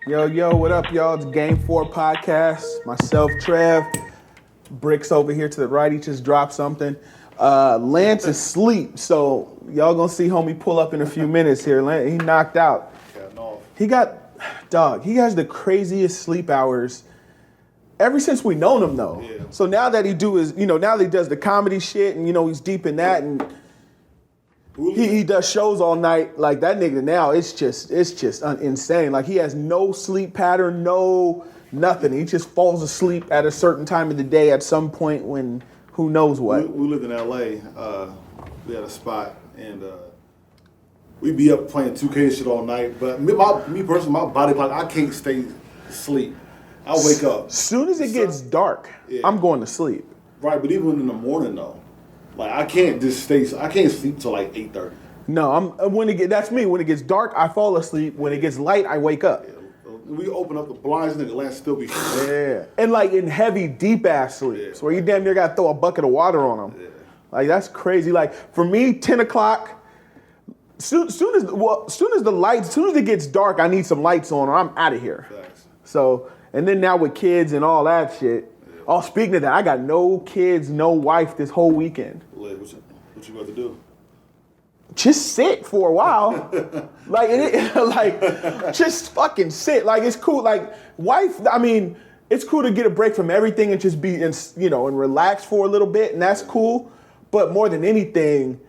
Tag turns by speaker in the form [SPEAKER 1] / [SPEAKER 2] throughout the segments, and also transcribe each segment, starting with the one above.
[SPEAKER 1] Yo, what up, y'all? It's Game 4 podcast. Myself, Trev. Brixx over here to the right. He just dropped something. Lance is asleep, so y'all gonna see homie pull up in a few minutes here. He knocked out. He has the craziest sleep hours ever since we known him, though.
[SPEAKER 2] Yeah.
[SPEAKER 1] So now that he now that he does the comedy shit, and he's deep in that, and he does shows all night. Like that nigga now, it's just insane. Like he has no sleep pattern, no nothing. He just falls asleep at a certain time of the day at some point when who knows what.
[SPEAKER 2] We lived in LA. We had a spot, and we'd be up playing 2K shit all night. But me personally, my body clock, I can't stay asleep. I wake up.
[SPEAKER 1] As soon as it gets dark, I'm going to sleep.
[SPEAKER 2] Right, but even in the morning though, like I can't sleep till like 8:30.
[SPEAKER 1] No, that's me. When it gets dark, I fall asleep. When it gets light, I wake up.
[SPEAKER 2] Yeah. We open up the blinds and the lamp still be
[SPEAKER 1] Yeah. And like in heavy, deep ass sleeps where you damn near gotta throw a bucket of water on them.
[SPEAKER 2] Yeah.
[SPEAKER 1] Like that's crazy. Like for me, 10 o'clock, soon as it gets dark, I need some lights on or I'm out of here.
[SPEAKER 2] Facts.
[SPEAKER 1] So, and then now with kids and all that shit. Yeah. Oh, speaking of that, I got no kids, no wife this whole weekend.
[SPEAKER 2] What you about to do?
[SPEAKER 1] Just sit for a while. Just fucking sit. Like, it's cool. Like, it's cool to get a break from everything and just be, and relax for a little bit, and that's cool. But more than anything,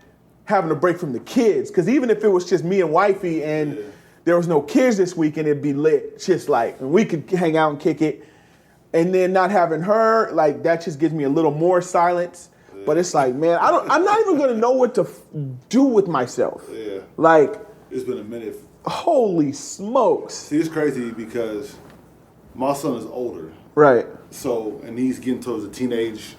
[SPEAKER 1] having a break from the kids. Because even if it was just me and wifey and there was no kids this weekend, it'd be lit. Just like, and we could hang out and kick it. And then not having her, like, that just gives me a little more silence. But it's like, man, I'm not even gonna know what to do with myself.
[SPEAKER 2] Yeah.
[SPEAKER 1] Like,
[SPEAKER 2] it's been a minute.
[SPEAKER 1] Holy smokes.
[SPEAKER 2] See, it's crazy because my son is older.
[SPEAKER 1] Right.
[SPEAKER 2] So, and he's getting towards the teenage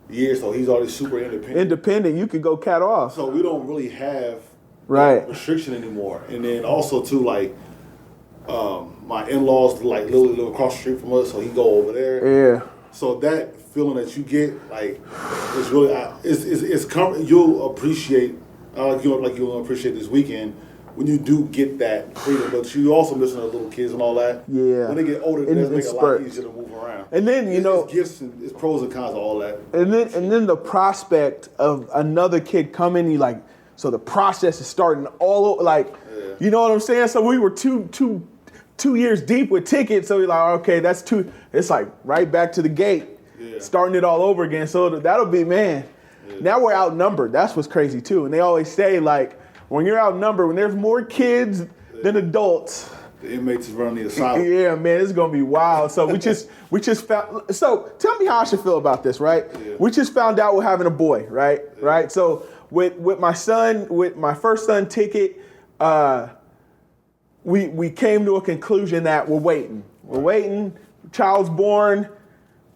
[SPEAKER 2] years, so he's already super independent.
[SPEAKER 1] Independent, you could go cat off.
[SPEAKER 2] So we don't really have restriction anymore. And then also too, like, my in-laws like literally live across the street from us, so he go over there.
[SPEAKER 1] Yeah.
[SPEAKER 2] So that feeling that you get, like, it's really, it's you'll appreciate, you'll appreciate this weekend when you do get that freedom. But you also missing the little kids and all that.
[SPEAKER 1] Yeah.
[SPEAKER 2] When they get older, it does make it a lot easier to move around.
[SPEAKER 1] And then
[SPEAKER 2] it's gifts and it's pros and cons of all that.
[SPEAKER 1] And then the prospect of another kid coming, so the process is starting all over. Like, you know what I'm saying? So we were two years deep with tickets, so you're like, okay, that's two. It's like right back to the gate, starting it all over again. So that'll be, man. Yeah. Now we're outnumbered. That's what's crazy too. And they always say, like, when you're outnumbered, when there's more kids than adults,
[SPEAKER 2] the inmates is running the asylum.
[SPEAKER 1] Yeah, man, it's gonna be wild. So we just found. So tell me how I should feel about this, right? Yeah. We just found out we're having a boy, right? Yeah. Right. So with my son, with my first son ticket, we came to a conclusion that we're waiting. We're waiting. Child's born.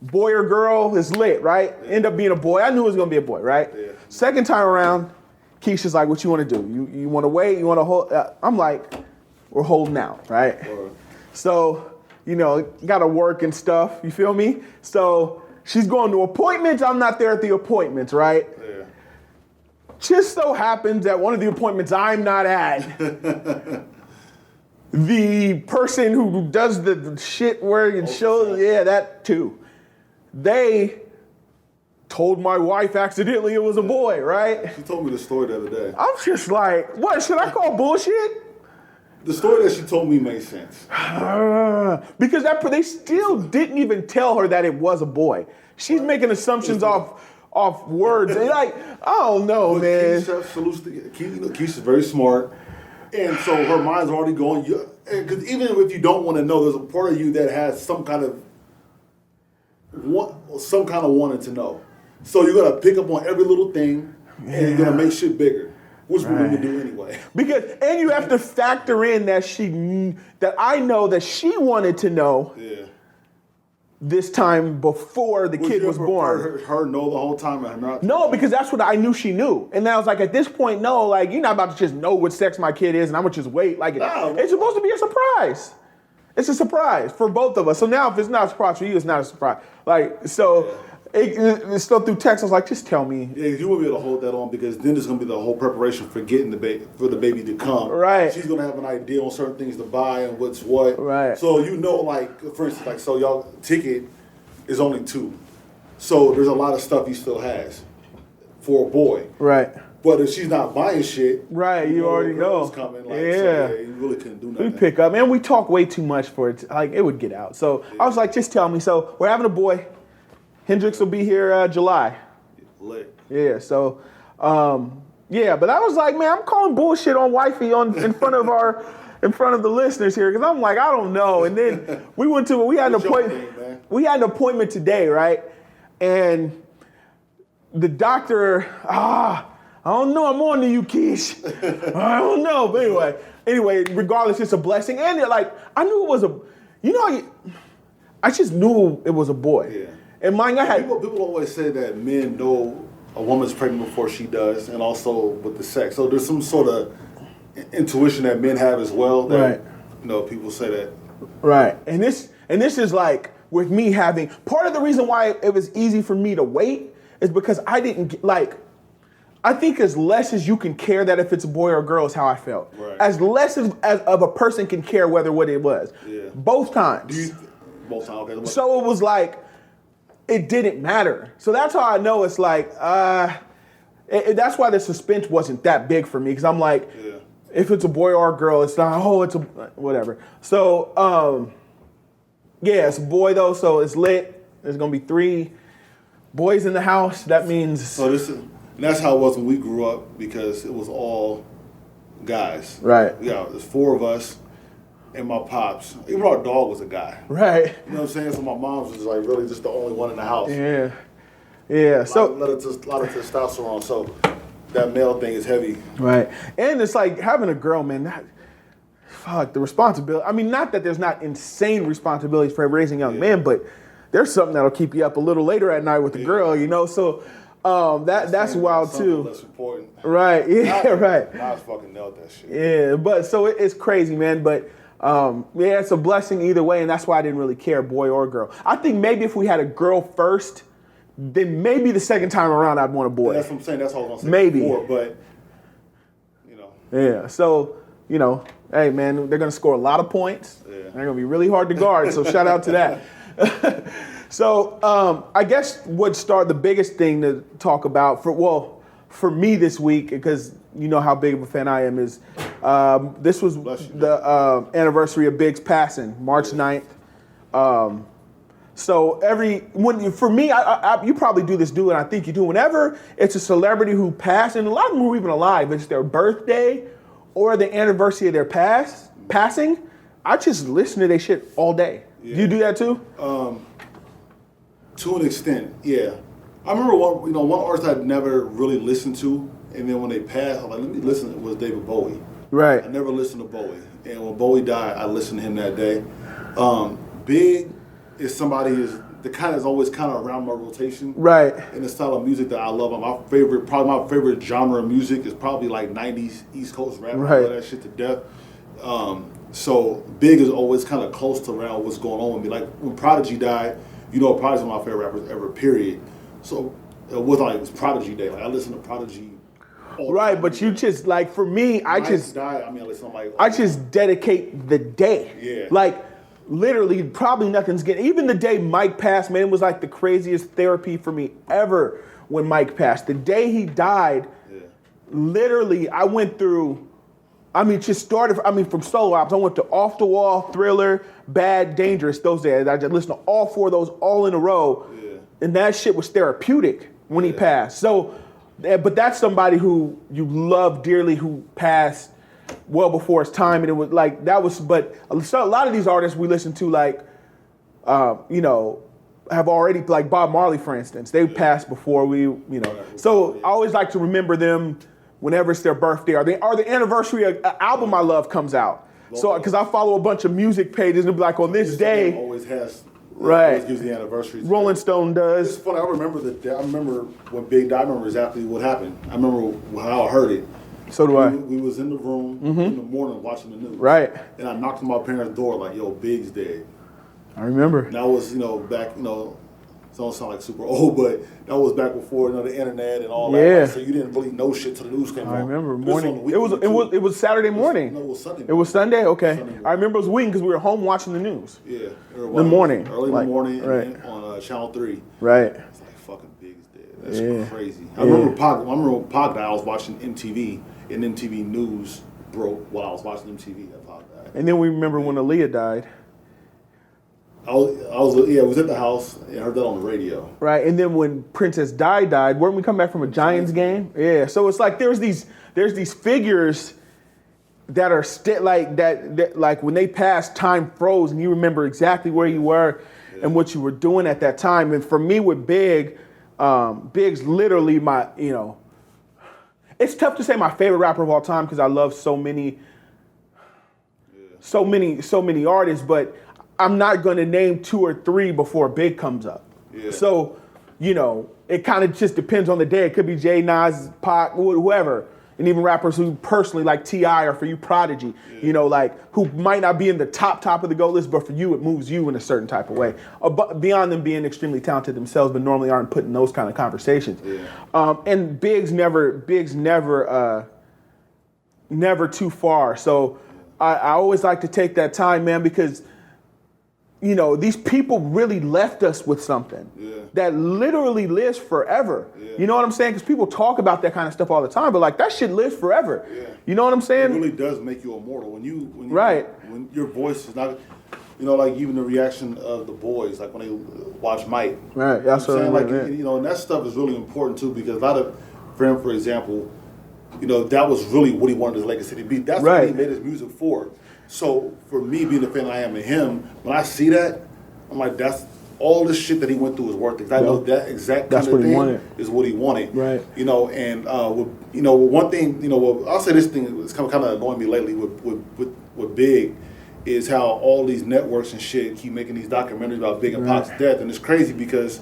[SPEAKER 1] Boy or girl is lit, right? Yeah. End up being a boy. I knew it was gonna be a boy, right? Yeah. Second time around, Keisha's like, "What you want to do? You want to wait? You want to hold?" I'm like, "We're holding out, right?" So, got to work and stuff. You feel me? So she's going to appointments. I'm not there at the appointments, right?
[SPEAKER 2] Yeah.
[SPEAKER 1] Just so happens that one of the appointments I'm not at. The person who does the shit where it shows, that too. They told my wife accidentally it was a boy, right?
[SPEAKER 2] She told me the story the other day.
[SPEAKER 1] I'm just like, what, should I call bullshit?
[SPEAKER 2] The story that she told me made sense.
[SPEAKER 1] Because they still didn't even tell her that it was a boy. She's making assumptions off words. And like, I don't know, man.
[SPEAKER 2] Keisha's very smart. And so her mind's already going, because even if you don't want to know, there's a part of you that has some kind of wanting to know. So you're going to pick up on every little thing and you're going to make shit bigger, which we're going to do anyway.
[SPEAKER 1] And you have to factor in that I know that she wanted to know this time before the kid was born.
[SPEAKER 2] Her know the whole time and not?
[SPEAKER 1] No, because that's what I knew she knew. And I was like, at this point, no, like, you're not about to just know what sex my kid is and I'm going to just wait. Like, it's supposed to be a surprise. It's a surprise for both of us. So now if it's not a surprise for you, it's not a surprise. Like, so It's still through text. I was like, just tell me.
[SPEAKER 2] Yeah, you won't be able to hold that on because then there's gonna be the whole preparation for getting for the baby to come.
[SPEAKER 1] Right.
[SPEAKER 2] She's gonna have an idea on certain things to buy and what's what.
[SPEAKER 1] Right.
[SPEAKER 2] So like for instance, like so y'all ticket is only 2, so there's a lot of stuff he still has for a boy.
[SPEAKER 1] Right.
[SPEAKER 2] But if she's not buying shit,
[SPEAKER 1] right, you already know.
[SPEAKER 2] Coming, like,
[SPEAKER 1] yeah.
[SPEAKER 2] So, you really couldn't do nothing.
[SPEAKER 1] We pick up, and we talk way too much for it. Like it would get out. So I was like, just tell me. So we're having a boy. Hendrix will be here July.
[SPEAKER 2] Lit.
[SPEAKER 1] Yeah. So, yeah. But I was like, man, I'm calling bullshit on wifey in front of the listeners here because I'm like, I don't know. And then we had an appointment. We had an appointment today, right? And the doctor, I don't know. I'm on to you, Keish. I don't know. But anyway, regardless, it's a blessing. And like, I knew it was I just knew it was a boy.
[SPEAKER 2] Yeah.
[SPEAKER 1] And
[SPEAKER 2] people always say that men know a woman's pregnant before she does, and also with the sex. So there's some sort of intuition that men have as well. That,
[SPEAKER 1] right.
[SPEAKER 2] People say that.
[SPEAKER 1] Right. And this is like with me having part of the reason why it was easy for me to wait is because I didn't I think as less as you can care that if it's a boy or a girl is how I felt.
[SPEAKER 2] Right.
[SPEAKER 1] As less as of a person can care what it was.
[SPEAKER 2] Yeah.
[SPEAKER 1] Both times.
[SPEAKER 2] Both times. Okay.
[SPEAKER 1] So it was like, it didn't matter. So that's how I know it's like, that's why the suspense wasn't that big for me. Because I'm like, if it's a boy or a girl, it's not, it's a, whatever. So, it's a boy though, so it's lit. There's going to be 3 boys in the house. That means...
[SPEAKER 2] So and that's how it was when we grew up because it was all guys.
[SPEAKER 1] Right.
[SPEAKER 2] Yeah, there's 4 of us and my pops. Even our dog was a guy.
[SPEAKER 1] Right.
[SPEAKER 2] You know what I'm saying? So my mom was like really just the only one in the house.
[SPEAKER 1] Yeah. Yeah.
[SPEAKER 2] A lot of testosterone. So that male thing is heavy.
[SPEAKER 1] Right. And it's like having a girl, man, the responsibility. I mean, not that there's not insane responsibilities for raising young men, but there's something that'll keep you up a little later at night with the girl, So that's wild too.
[SPEAKER 2] That's important.
[SPEAKER 1] Right. Yeah. Right.
[SPEAKER 2] I was fucking nailed that shit.
[SPEAKER 1] Yeah. But so it's crazy, man. But it's a blessing either way, and that's why I didn't really care, boy or girl. I think maybe if we had a girl first, then maybe the second time around I'd want a boy.
[SPEAKER 2] That's what I'm saying. That's all I'm saying.
[SPEAKER 1] Maybe.
[SPEAKER 2] Before, but
[SPEAKER 1] Yeah. So hey man, they're gonna score a lot of points. Yeah. They're gonna be really hard to guard. So shout out to that. So I guess the biggest thing to talk about for me this week, because you know how big of a fan I am, is this was the anniversary of Big's passing, March 9th. So for me, you probably do this, and I think you do. Whenever it's a celebrity who passed, and a lot of them were even alive, it's their birthday or the anniversary of their passing, I just listen to their shit all day. Yeah. Do you do that too?
[SPEAKER 2] To an extent, yeah. I remember one artist I'd never really listened to, and then when they passed, I'm like, let me listen. It was David Bowie.
[SPEAKER 1] Right.
[SPEAKER 2] I never listened to Bowie, and when Bowie died, I listened to him that day. Big is somebody the kind is always kind of around my rotation.
[SPEAKER 1] Right.
[SPEAKER 2] And the style of music that I love. My favorite genre of music is probably like 90s East Coast rap.
[SPEAKER 1] Right.
[SPEAKER 2] I love that shit to death. So Big is always kind of close to around what's going on with me. Like when Prodigy died, Prodigy's one of my favorite rappers ever, period. So it was Prodigy Day. Like I listen to Prodigy all the time.
[SPEAKER 1] But you just like for me, I just dedicate the day.
[SPEAKER 2] Yeah.
[SPEAKER 1] Like literally probably nothing's getting, even the day Mike passed, man, it was like the craziest therapy for me ever when Mike passed. The day he died, literally I went through, from solo albums, I went to Off the Wall, Thriller, Bad, Dangerous, those days. I just listened to all 4 of those all in a row. Yeah. And that shit was therapeutic when he passed. So, but that's somebody who you love dearly who passed well before his time. And it was like, but a lot of these artists we listen to have already, like Bob Marley, for instance, they passed before So I always like to remember them whenever it's their birthday or the anniversary of an album I love comes out. So, because I follow a bunch of music pages and be like, on this day,
[SPEAKER 2] always has,
[SPEAKER 1] right?
[SPEAKER 2] Always gives the anniversary.
[SPEAKER 1] Rolling Stone does.
[SPEAKER 2] It's funny. I remember when Big died. I remember exactly what happened. I remember how I heard it.
[SPEAKER 1] So do I.
[SPEAKER 2] We was in the room in the morning watching the news.
[SPEAKER 1] Right.
[SPEAKER 2] And I knocked on my parents' door like, "Yo, Big's dead."
[SPEAKER 1] I remember.
[SPEAKER 2] And I was, back, don't sound like super old, but that was back before the internet and all that.
[SPEAKER 1] Yeah.
[SPEAKER 2] So you didn't really know shit till the news came on.
[SPEAKER 1] I remember
[SPEAKER 2] This
[SPEAKER 1] morning.
[SPEAKER 2] on the
[SPEAKER 1] It was Saturday morning.
[SPEAKER 2] No, it was Sunday.
[SPEAKER 1] It was Sunday. Okay.
[SPEAKER 2] Sunday morning.
[SPEAKER 1] I remember it was weekend because we were home watching the news.
[SPEAKER 2] Yeah.
[SPEAKER 1] The morning.
[SPEAKER 2] Early in the morning,
[SPEAKER 1] right.
[SPEAKER 2] and then on Channel 3.
[SPEAKER 1] Right.
[SPEAKER 2] It's like fucking Big's dead. That's crazy. I remember Pac died. I was watching MTV, and MTV News broke while I was watching MTV. That Pac died.
[SPEAKER 1] And then we remember when Aaliyah died.
[SPEAKER 2] I was at the house and heard that on the radio.
[SPEAKER 1] Right, and then when Princess Di died, weren't we come back from a Giants game? Yeah, so it's like there's these figures that are like when they passed, time froze, and you remember exactly where you were and what you were doing at that time. And for me with Big's literally my, it's tough to say my favorite rapper of all time because I love so many artists, but I'm not going to name 2 or 3 before Big comes up. Yeah. So, it kind of just depends on the day. It could be Jay, Nas, Pac, whoever. And even rappers who personally like T.I. or for you Prodigy, who might not be in the top of the GOAT list, but for you, it moves you in a certain type of way. Beyond them being extremely talented themselves, but normally aren't put in those kind of conversations. Yeah. And Big's never too far. So I always like to take that time, man, because these people really left us with something that literally lives forever. Yeah. You know what I'm saying? Because people talk about that kind of stuff all the time, but like that shit lives forever. Yeah. You know what I'm saying?
[SPEAKER 2] It really does make you immortal when your voice is not, like even the reaction of the boys, like when they watch Mike.
[SPEAKER 1] Right. That's what I'm saying.
[SPEAKER 2] And that stuff is really important too because a lot of, for example, that was really what he wanted his legacy to be. That's what he made his music for. So for me, being the fan I am of him, when I see that, I'm like, that's all this shit that he went through is worth it. I know that exact kind of thing is what he wanted.
[SPEAKER 1] Right.
[SPEAKER 2] And one thing, I'll say this thing that's kind of annoying me lately with Big is how all these networks and shit keep making these documentaries about Big and Pac's death, and it's crazy because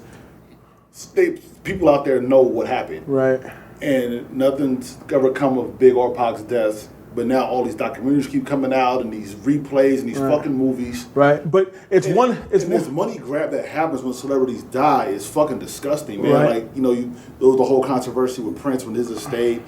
[SPEAKER 2] people out there know what happened.
[SPEAKER 1] Right.
[SPEAKER 2] And nothing's ever come of Big or Pac's deaths. But now all these documentaries keep coming out and these replays and these fucking movies.
[SPEAKER 1] Right, but this
[SPEAKER 2] money grab that happens when celebrities die is fucking disgusting, man.
[SPEAKER 1] Right.
[SPEAKER 2] Like, there was the whole controversy with Prince when his estate,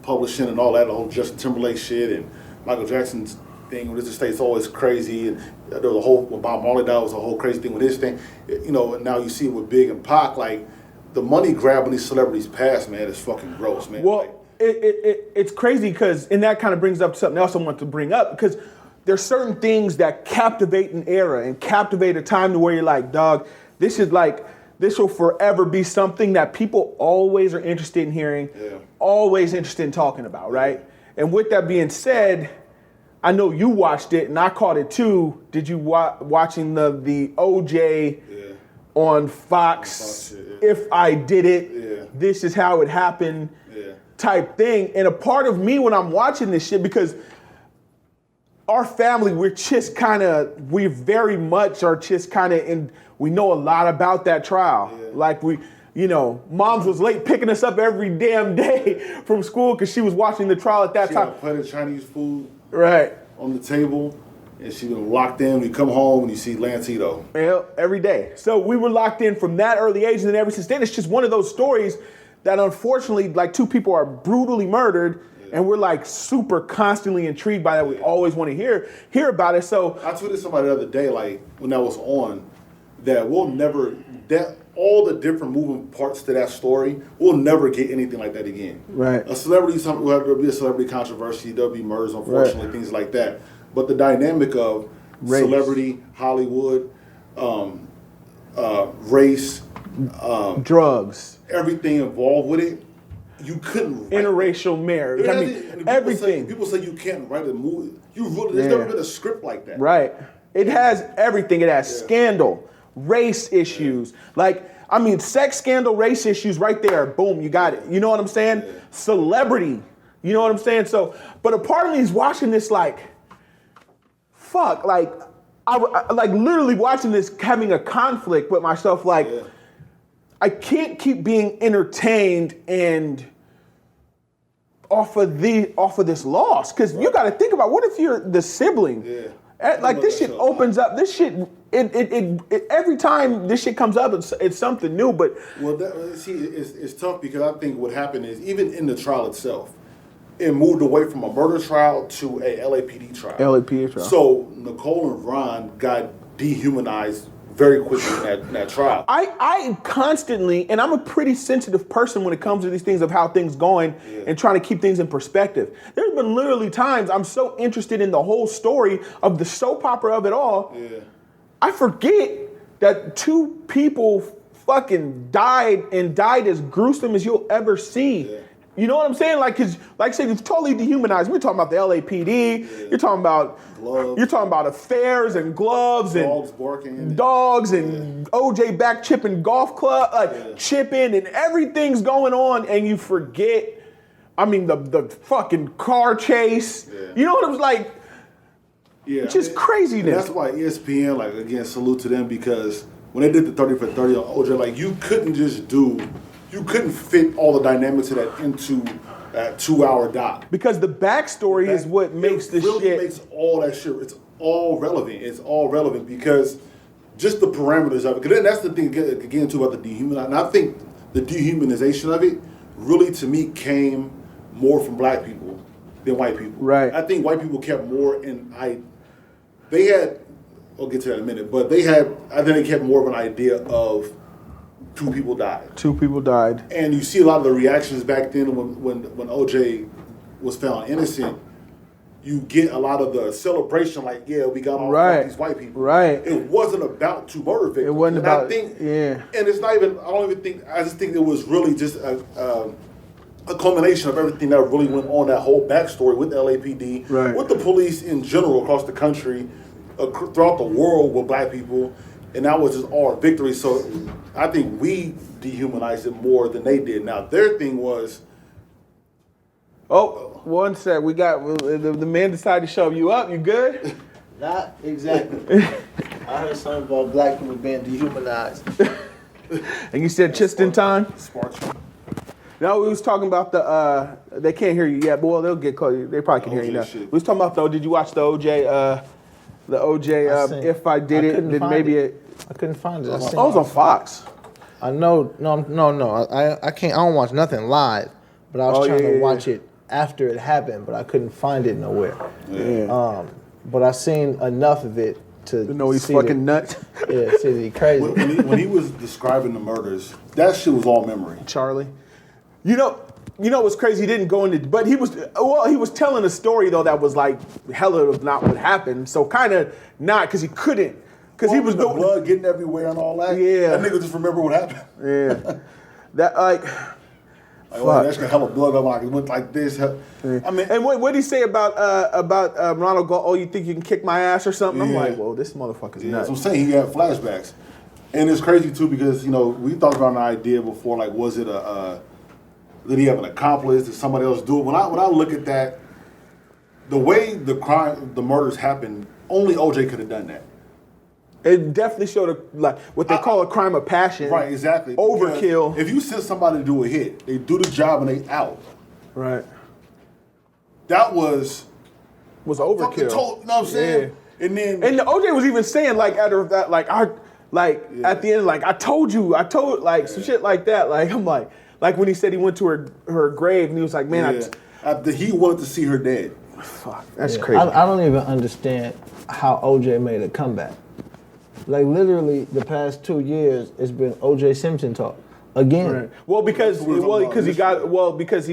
[SPEAKER 2] publishing and all that, the whole Justin Timberlake shit and Michael Jackson's thing with his estate's always crazy. And there was when Bob Marley died was a whole crazy thing with his thing. And now you see with Big and Pac, like, the money grab when these celebrities pass, man, is fucking gross, man.
[SPEAKER 1] Well, it's crazy because, and that kind of brings up something else I want to bring up, because there's certain things that captivate an era and captivate a time to where you're like, dog, this will forever be something that people always are interested in hearing, always interested in talking about, right? And with that being said, I know you watched it and I caught it too. Did you watching the OJ on Fox? If I did it, this is how it happened. Type thing. And a part of me when I'm watching this shit, because our family, we very much are just kind of in, we know a lot about that trial. Like moms was late picking us up every damn day from school because she was watching the trial at that time.
[SPEAKER 2] She had a plate of Chinese food
[SPEAKER 1] on
[SPEAKER 2] the table, and she was locked in. We come home and you see Lancito.
[SPEAKER 1] Yeah, every day. So we were locked in from that early age, and then ever since then, it's just one of those stories that unfortunately, like, 2 people are brutally murdered, and we're like super constantly intrigued by that. We always want to hear about it. So
[SPEAKER 2] I tweeted somebody the other day, like when that was on, that all the different moving parts to that story, we'll never get anything like that again.
[SPEAKER 1] Right.
[SPEAKER 2] A celebrity, there'll be a celebrity controversy, there'll be murders, unfortunately, things like that. But the dynamic of celebrity, Hollywood, race,
[SPEAKER 1] drugs,
[SPEAKER 2] everything involved with it, you couldn't write
[SPEAKER 1] interracial marriage. Everything.
[SPEAKER 2] People say you can't write a movie. There's never been a script like that.
[SPEAKER 1] Right. It has everything. It has scandal, race issues. Sex scandal, race issues right there. Boom, you got it. You know what I'm saying? Celebrity. You know what I'm saying? So, but a part of me is watching this like, fuck, like, I literally watching this, having a conflict with myself, like, I can't keep being entertained and off of this loss, because you got to think about, what if you're the sibling? Like, this shit opens up. This shit every time this shit comes up, it's something new. But
[SPEAKER 2] it's tough because I think what happened is even in the trial itself, it moved away from a murder trial to a LAPD trial.
[SPEAKER 1] LAPD trial.
[SPEAKER 2] So Nicole and Ron got dehumanized very quickly in that trial.
[SPEAKER 1] I constantly, and I'm a pretty sensitive person when it comes to these things of how things going and trying to keep things in perspective. There's been literally times I'm so interested in the whole story of the soap opera of it all. Yeah. I forget that 2 people fucking died as gruesome as you'll ever see. Yeah. You know what I'm saying? Like, cause, like I said, it's totally dehumanized. We're talking about the LAPD. Yeah. You're talking about gloves. You're talking about affairs and gloves
[SPEAKER 2] dogs barking,
[SPEAKER 1] dogs and OJ back chipping golf club, chipping, and everything's going on, and you forget. I mean, the fucking car chase. Yeah. You know what it was like?
[SPEAKER 2] Yeah,
[SPEAKER 1] it's just craziness.
[SPEAKER 2] That's why ESPN, like, again, salute to them, because when they did the 30 for 30 on OJ, like, you couldn't fit all the dynamics of that into that 2-hour doc.
[SPEAKER 1] Because the backstory is what makes this
[SPEAKER 2] really
[SPEAKER 1] shit.
[SPEAKER 2] Makes all that shit. It's all relevant. It's all relevant because just the parameters of it. Because then that's the thing, again, too, about the dehumanization. And I think the dehumanization of it really, to me, came more from black people than white people.
[SPEAKER 1] Right.
[SPEAKER 2] I think white people kept more they had, I'll get to that in a minute, but I think they kept more of an idea of 2 people died.
[SPEAKER 1] 2 people died.
[SPEAKER 2] And you see a lot of the reactions back then when OJ was found innocent. You get a lot of the celebration, like, yeah, we got all these white people.
[SPEAKER 1] Right.
[SPEAKER 2] It wasn't about 2 murder victims.
[SPEAKER 1] It wasn't about.
[SPEAKER 2] I think,
[SPEAKER 1] yeah.
[SPEAKER 2] And it's not even. I don't even think. I just think it was really just a culmination of everything that really went on, that whole backstory with LAPD, with the police in general across the country, throughout the world with black people. And that was just our victory. So I think we dehumanized it more than they did. Now, their thing was...
[SPEAKER 1] Oh, one sec. We got... The man decided to show you up. You good?
[SPEAKER 3] Not exactly. I heard something about black people being dehumanized.
[SPEAKER 1] And you said just in time?
[SPEAKER 2] Sparks.
[SPEAKER 1] No, we was talking about the... they can't hear you yet, but well, they'll get close. They probably can hear you now.
[SPEAKER 2] Shit.
[SPEAKER 1] We was talking about, though, did you watch the OJ... If I Did It, then maybe
[SPEAKER 3] I couldn't find it.
[SPEAKER 1] It was on Fox.
[SPEAKER 3] I know. No. I can't. I don't watch nothing live, but I was trying to watch it after it happened, but I couldn't find it nowhere.
[SPEAKER 1] Yeah.
[SPEAKER 3] But I seen enough of it to
[SPEAKER 1] know he's fucking nuts.
[SPEAKER 3] Yeah, see he's crazy.
[SPEAKER 2] When he was describing the murders, that shit was all memory.
[SPEAKER 1] Charlie, you know what's crazy? He didn't go into, but he was telling a story though that was like hella not what happened. So kind of not because he couldn't. Because he was
[SPEAKER 2] the blood getting everywhere and all that.
[SPEAKER 1] Yeah.
[SPEAKER 2] That nigga just remember what happened.
[SPEAKER 1] Yeah. That like
[SPEAKER 2] well, that's gonna hella blood up like it went like this. Yeah. I mean,
[SPEAKER 1] and what did he say about Ronald go? Oh, you think you can kick my ass or something? I'm like, well, this motherfucker's nuts.
[SPEAKER 2] That's what I'm saying. He had flashbacks, and it's crazy too because we thought about an idea before. Like, was it did he have an accomplice? Did somebody else do it? When I look at that, the way the murders happened, only OJ could have done that.
[SPEAKER 1] It definitely showed what they call a crime of passion.
[SPEAKER 2] Right, exactly.
[SPEAKER 1] Overkill.
[SPEAKER 2] Because if you send somebody to do a hit, they do the job and they out.
[SPEAKER 1] Right.
[SPEAKER 2] That was
[SPEAKER 1] overkill.
[SPEAKER 2] You know what I'm saying?
[SPEAKER 1] Yeah. And OJ was even saying at the end, like I told some shit like that. Like I'm like when he said he went to her grave and he was like, man,
[SPEAKER 2] he wanted to see her dead.
[SPEAKER 1] Fuck, that's crazy.
[SPEAKER 3] I don't even understand how OJ made a comeback. Like literally, the past 2 years, it's been O.J. Simpson talk again.
[SPEAKER 1] Right. Well, because he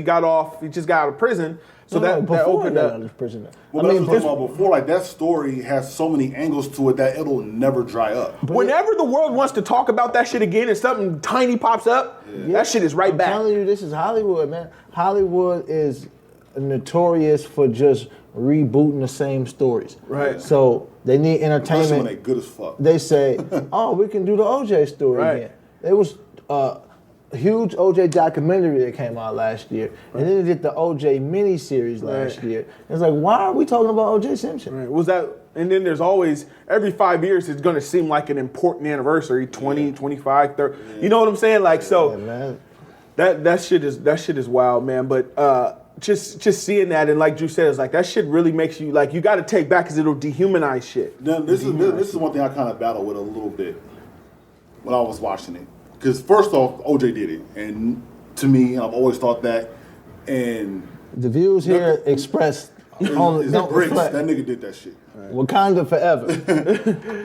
[SPEAKER 1] got off. He just got out of prison. So that opened up.
[SPEAKER 3] Out of prison.
[SPEAKER 2] Well, I mean, before, like that story has so many angles to it that it'll never dry up.
[SPEAKER 1] Whenever the world wants to talk about that shit again, and something tiny pops up, that shit is right back.
[SPEAKER 3] I'm telling you, this is Hollywood, man. Hollywood is notorious for just rebooting the same stories.
[SPEAKER 1] Right.
[SPEAKER 3] So they need entertainment.
[SPEAKER 2] Especially when they good as fuck.
[SPEAKER 3] They say, oh, we can do the OJ story again. There was a huge OJ documentary that came out last year. And then they did the OJ miniseries last year. It's like, why are we talking about OJ Simpson?
[SPEAKER 1] Right. Was that? And then there's always, every 5 years, it's going to seem like an important anniversary, 20, 25, 30. You know what I'm saying? Like, so
[SPEAKER 3] man.
[SPEAKER 1] that shit is wild, man. But just seeing that, and like Drew said, it's like that shit really makes you like you got to take back because it'll dehumanize shit.
[SPEAKER 2] Now, this is one thing I kind of battled with a little bit when I was watching it. Because first off, OJ did it, and to me, I've always thought that. And
[SPEAKER 3] the views here expressed on don't
[SPEAKER 2] Brixx,
[SPEAKER 3] reflect.
[SPEAKER 2] that nigga did that shit.
[SPEAKER 3] Wakanda forever.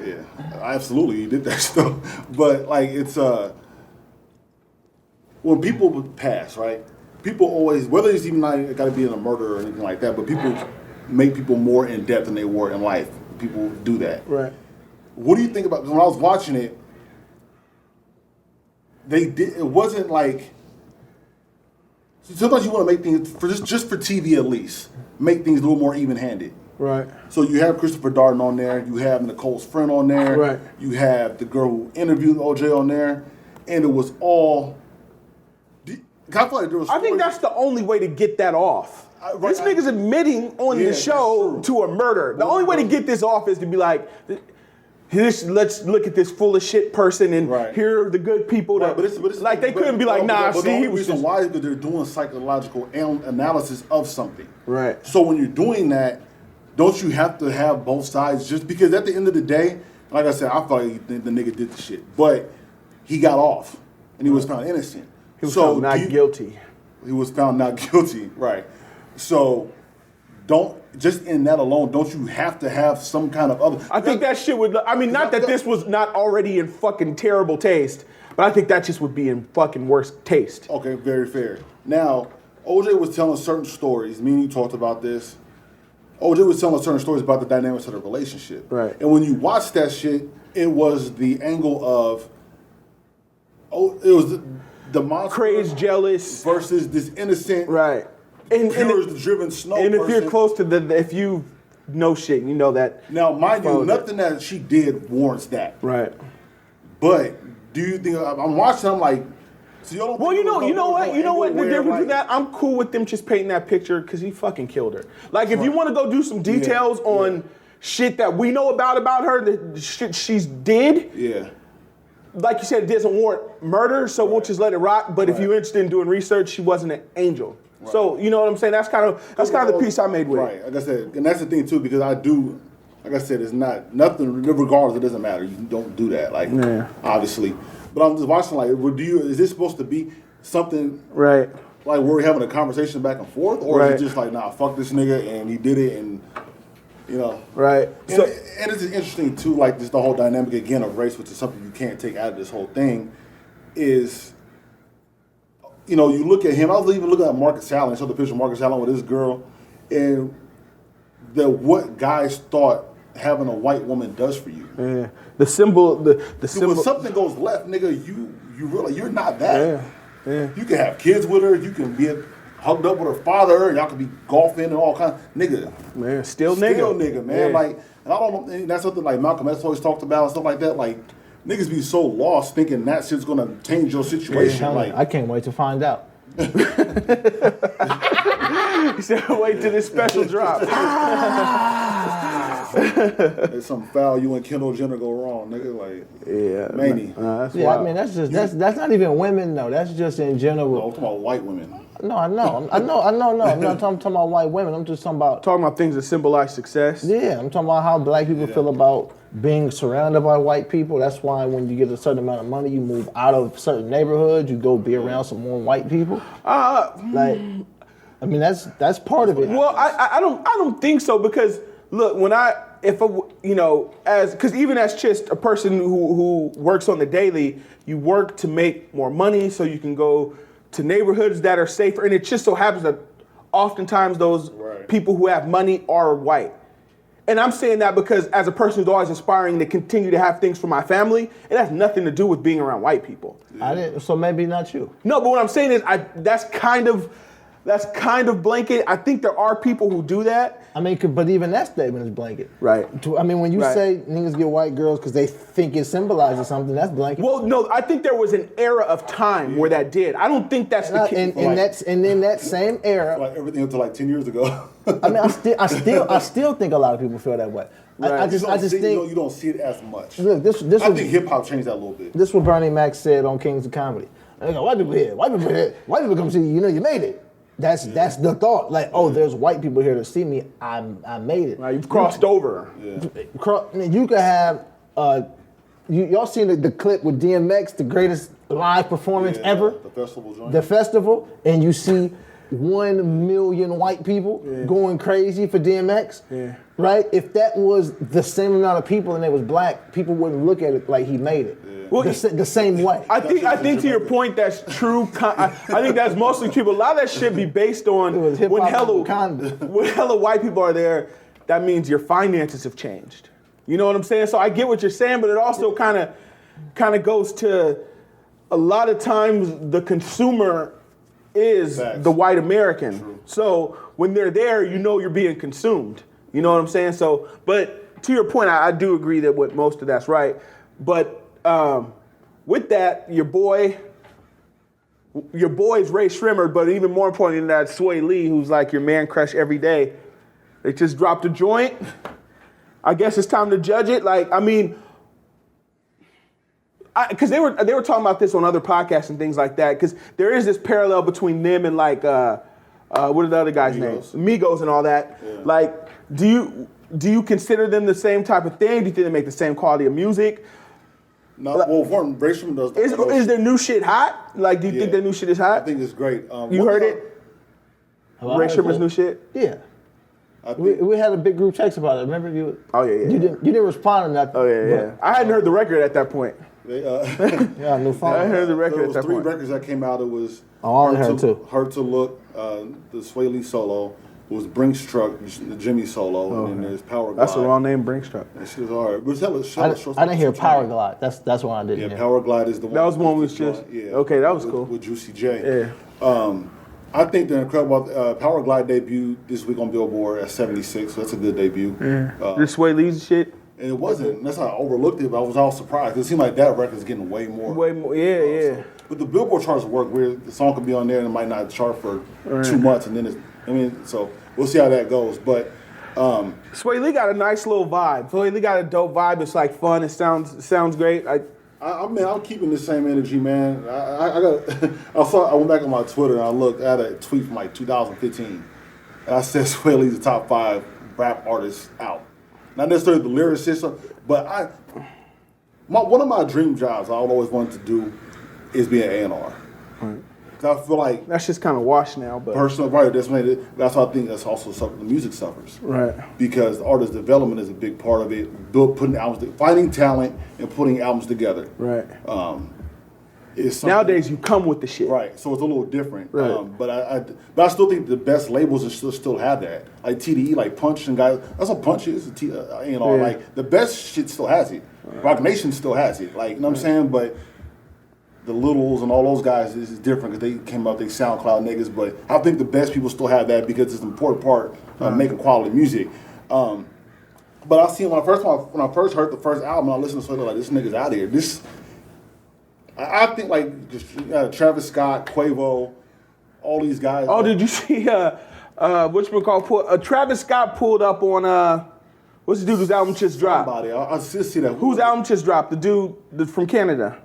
[SPEAKER 2] Yeah, absolutely, he did that stuff. But like, it's when people pass, right? People always, whether it's even not got to be in a murder or anything like that, but people make people more in depth than they were in life. People do that.
[SPEAKER 1] Right.
[SPEAKER 2] What do you think about? Because when I was watching it, they did. It wasn't like. Sometimes you want to make things for just for TV at least, make things a little more even-handed.
[SPEAKER 1] Right.
[SPEAKER 2] So you have Christopher Darden on there, you have Nicole's friend on there,
[SPEAKER 1] right.
[SPEAKER 2] You have the girl who interviewed OJ on there, and it was all. I feel like there was.
[SPEAKER 1] I think that's the only way to get that off. This nigga's admitting on the show to a murder. The only way to get this off is to be like, let's look at this full of shit person and here are the good people. That,
[SPEAKER 2] but it's,
[SPEAKER 1] like they couldn't be like, nah,
[SPEAKER 2] but
[SPEAKER 1] see, he
[SPEAKER 2] the
[SPEAKER 1] was
[SPEAKER 2] reason
[SPEAKER 1] just...
[SPEAKER 2] why is because they're doing psychological analysis of something.
[SPEAKER 1] Right.
[SPEAKER 2] So when you're doing that, don't you have to have both sides? Just because at the end of the day, like I said, I thought the nigga did the shit, but he got off and he was found innocent.
[SPEAKER 1] He was found not guilty.
[SPEAKER 2] He was found not guilty, right. So don't, just in that alone, don't you have to have some kind of other...
[SPEAKER 1] I think that shit would... I mean, not that this was not already in fucking terrible taste, but I think that just would be in fucking worse taste.
[SPEAKER 2] Okay, very fair. Now, OJ was telling certain stories. Me and you talked about this. OJ was telling certain stories about the dynamics of the relationship.
[SPEAKER 1] Right.
[SPEAKER 2] And when you watch that shit, it was the angle of... it was the monster...
[SPEAKER 1] Crazed, jealous.
[SPEAKER 2] Versus this innocent...
[SPEAKER 1] Right. And
[SPEAKER 2] driven snow
[SPEAKER 1] and if
[SPEAKER 2] person.
[SPEAKER 1] you're close to if you know shit, you know that.
[SPEAKER 2] Now, mind you, nothing that she did warrants that.
[SPEAKER 1] Right.
[SPEAKER 2] But do you think I'm watching? I'm like, so you don't.
[SPEAKER 1] Well, you know what? The difference with that, I'm cool with them just painting that picture because he fucking killed her. Like, if you want to go do some details on shit that we know about her, the shit she's did.
[SPEAKER 2] Yeah.
[SPEAKER 1] Like you said, it doesn't warrant murder, so we'll just let it rock. But if you're interested in doing research, she wasn't an angel. Right. So you know what I'm saying? That's kind of the piece I made with it.
[SPEAKER 2] Right. Like I said, and that's the thing too, because I do, like I said, it's not nothing. Regardless, it doesn't matter. You don't do that. Like obviously, but I'm just watching. Like, is this supposed to be something?
[SPEAKER 1] Right.
[SPEAKER 2] Like we're having a conversation back and forth, or is it just like, nah, fuck this nigga, and he did it, and you know. Right. And it's interesting too, like just the whole dynamic again of race, which is something you can't take out of this whole thing, is. You know, you look at him. I was even looking at Marcus Allen. I saw the picture of Marcus Allen with this girl, and what guys thought having a white woman does for you.
[SPEAKER 1] Yeah. The symbol.
[SPEAKER 2] When something goes left, nigga, you realize you're not that. Yeah. You can have kids with her. You can be hugged up with her father. Y'all can be golfing and all kinds. Nigga.
[SPEAKER 1] Man, still nigga,
[SPEAKER 2] man. Yeah. Like, and I don't know. And that's something like Malcolm X always talked about and stuff like that. Like. Niggas be so lost thinking that shit's gonna change your situation.
[SPEAKER 3] Yeah,
[SPEAKER 2] like
[SPEAKER 3] I can't wait to find out.
[SPEAKER 1] He said, wait till this special drop.
[SPEAKER 2] There's some foul you and Kendall Jenner go wrong, nigga. Like, Manny.
[SPEAKER 3] That's wild. I mean, that's not even women though. That's just in general.
[SPEAKER 2] No, I'm talking about white women.
[SPEAKER 3] No, I know. No. I'm not talking about white women. I'm just talking about
[SPEAKER 1] things that symbolize success.
[SPEAKER 3] Yeah, I'm talking about how black people feel about being surrounded by white people. That's why when you get a certain amount of money, you move out of certain neighborhoods. You go be around some more white people. Like, I mean, that's part of it.
[SPEAKER 1] Well, I don't think so because look, because even as just a person who works on the daily, you work to make more money so you can go to neighborhoods that are safer, and it just so happens that oftentimes those people who have money are white. And I'm saying that because as a person who's always aspiring to continue to have things for my family, it has nothing to do with being around white people.
[SPEAKER 3] So maybe not you.
[SPEAKER 1] No, but what I'm saying is that's kind of blanket. I think there are people who do that.
[SPEAKER 3] I mean, but even that statement is blanket.
[SPEAKER 1] Right.
[SPEAKER 3] I mean, when you say niggas get white girls because they think it symbolizes something, that's blanket.
[SPEAKER 1] Well, no, I think there was an era of time where that did. I don't think that's the case.
[SPEAKER 3] And in that same era,
[SPEAKER 2] like everything until like 10 years ago.
[SPEAKER 3] I mean, I still think a lot of people feel that way. Right. I just think
[SPEAKER 2] you don't see it as much.
[SPEAKER 3] Look,
[SPEAKER 2] I think hip hop changed that a little bit.
[SPEAKER 3] This is what Bernie Mac said on Kings of Comedy. They go, white people here, white people come see you. You know, you made it. That's the thought. Like, oh, there's white people here to see me. I made it.
[SPEAKER 1] Right, you've crossed over.
[SPEAKER 2] Yeah.
[SPEAKER 3] You could have y'all seen the clip with DMX, the greatest live performance ever.
[SPEAKER 2] The festival joint.
[SPEAKER 3] The festival, and you see 1 million white people going crazy for DMX.
[SPEAKER 1] Yeah.
[SPEAKER 3] Right? If that was the same amount of people and they was black, people wouldn't look at it like he made it. Yeah.
[SPEAKER 1] Well,
[SPEAKER 3] the same way.
[SPEAKER 1] I think to your point, that's true. I think that's mostly true. But a lot of that shit be based on
[SPEAKER 3] It was hip-hop
[SPEAKER 1] when hella white people are there. That means your finances have changed. You know what I'm saying? So I get what you're saying, but it also kind of goes to a lot of times the consumer is the white American. True. So when they're there, you know you're being consumed. You know what I'm saying? So, but to your point, I do agree that what most of that's right. But with that, your boy's Ray Shrimmer, but even more importantly than that, Sway Lee, who's like your man crush every day. They just dropped a joint. I guess it's time to judge it. Like, I mean, because they were talking about this on other podcasts and things like that. Because there is this parallel between them and like what are the other guys' names? Migos and all that. Yeah. Like, do you consider them the same type of thing? Do you think they make the same quality of music?
[SPEAKER 2] No, well, one Brixx does.
[SPEAKER 1] Is their new shit hot? Like, do you think their new shit is hot?
[SPEAKER 2] I think it's great.
[SPEAKER 1] You heard it? Ray Shrimmer's new shit?
[SPEAKER 3] Yeah. We had a big group text about it. Remember you?
[SPEAKER 1] Oh yeah.
[SPEAKER 3] You didn't respond to nothing.
[SPEAKER 1] Oh yeah. I hadn't heard the record at that point.
[SPEAKER 3] Yeah, new phone.
[SPEAKER 1] I heard the record at that point.
[SPEAKER 2] 3 records that came out. It was
[SPEAKER 3] I only heard 2.
[SPEAKER 2] Hurt to Look, the Sway Lee solo. It was Brixx Truck, the Jimmy solo, and then there's Power Glide.
[SPEAKER 1] That's the wrong name, Brixx Truck.
[SPEAKER 2] That shit was hard. But
[SPEAKER 3] I didn't hear Power Glide. That's one I didn't hear.
[SPEAKER 2] Yeah, Power Glide is the one.
[SPEAKER 1] That was one we was just.
[SPEAKER 2] Yeah.
[SPEAKER 1] Okay, that was cool.
[SPEAKER 2] With Juicy J.
[SPEAKER 1] Yeah.
[SPEAKER 2] I think they're incredible. Power Glide debuted this week on Billboard at 76, so that's a good debut.
[SPEAKER 1] Yeah. This Sway Lee's shit.
[SPEAKER 2] And it wasn't. That's how I overlooked it, but I was all surprised. It seemed like that record's getting way more.
[SPEAKER 1] Yeah.
[SPEAKER 2] So, but the Billboard charts work where the song could be on there and it might not chart for 2 months, and then so we'll see how that goes. But
[SPEAKER 1] Sway Lee got a nice little vibe. Sway Lee got a dope vibe. It's like fun. It sounds great.
[SPEAKER 2] I'm keeping the same energy, man. I went back on my Twitter and I looked at a tweet from like 2015, and I said Sway Lee's the top 5 rap artists out. Not necessarily the lyricist, but one of my dream jobs I always wanted to do is be an A&R. Right. I feel like
[SPEAKER 1] that's just kind of washed now, but
[SPEAKER 2] personal, right? That's why I think that's also something the music suffers,
[SPEAKER 1] right?
[SPEAKER 2] Because artist development is a big part of it. Putting albums, finding talent, and putting albums together,
[SPEAKER 1] right?
[SPEAKER 2] Nowadays
[SPEAKER 1] you come with the shit,
[SPEAKER 2] right? So it's a little different,
[SPEAKER 1] right?
[SPEAKER 2] But I still think the best labels still have that, like TDE, like Punch and guys. That's what Punch is, A&R. Like the best shit still has it. Right. Rock Nation still has it, like you know what I'm saying, but. The Littles and all those guys is different because they came out, they SoundCloud niggas, but I think the best people still have that because it's an important part of making quality music. But I seen when I first heard the first album, I listened to it like this nigga's out of here. I think like just, Travis Scott, Quavo, all these guys.
[SPEAKER 1] Oh, did you see Travis Scott pulled up on what's the dude whose album just dropped?
[SPEAKER 2] Somebody, I just see that.
[SPEAKER 1] Whose album just dropped? The dude from Canada.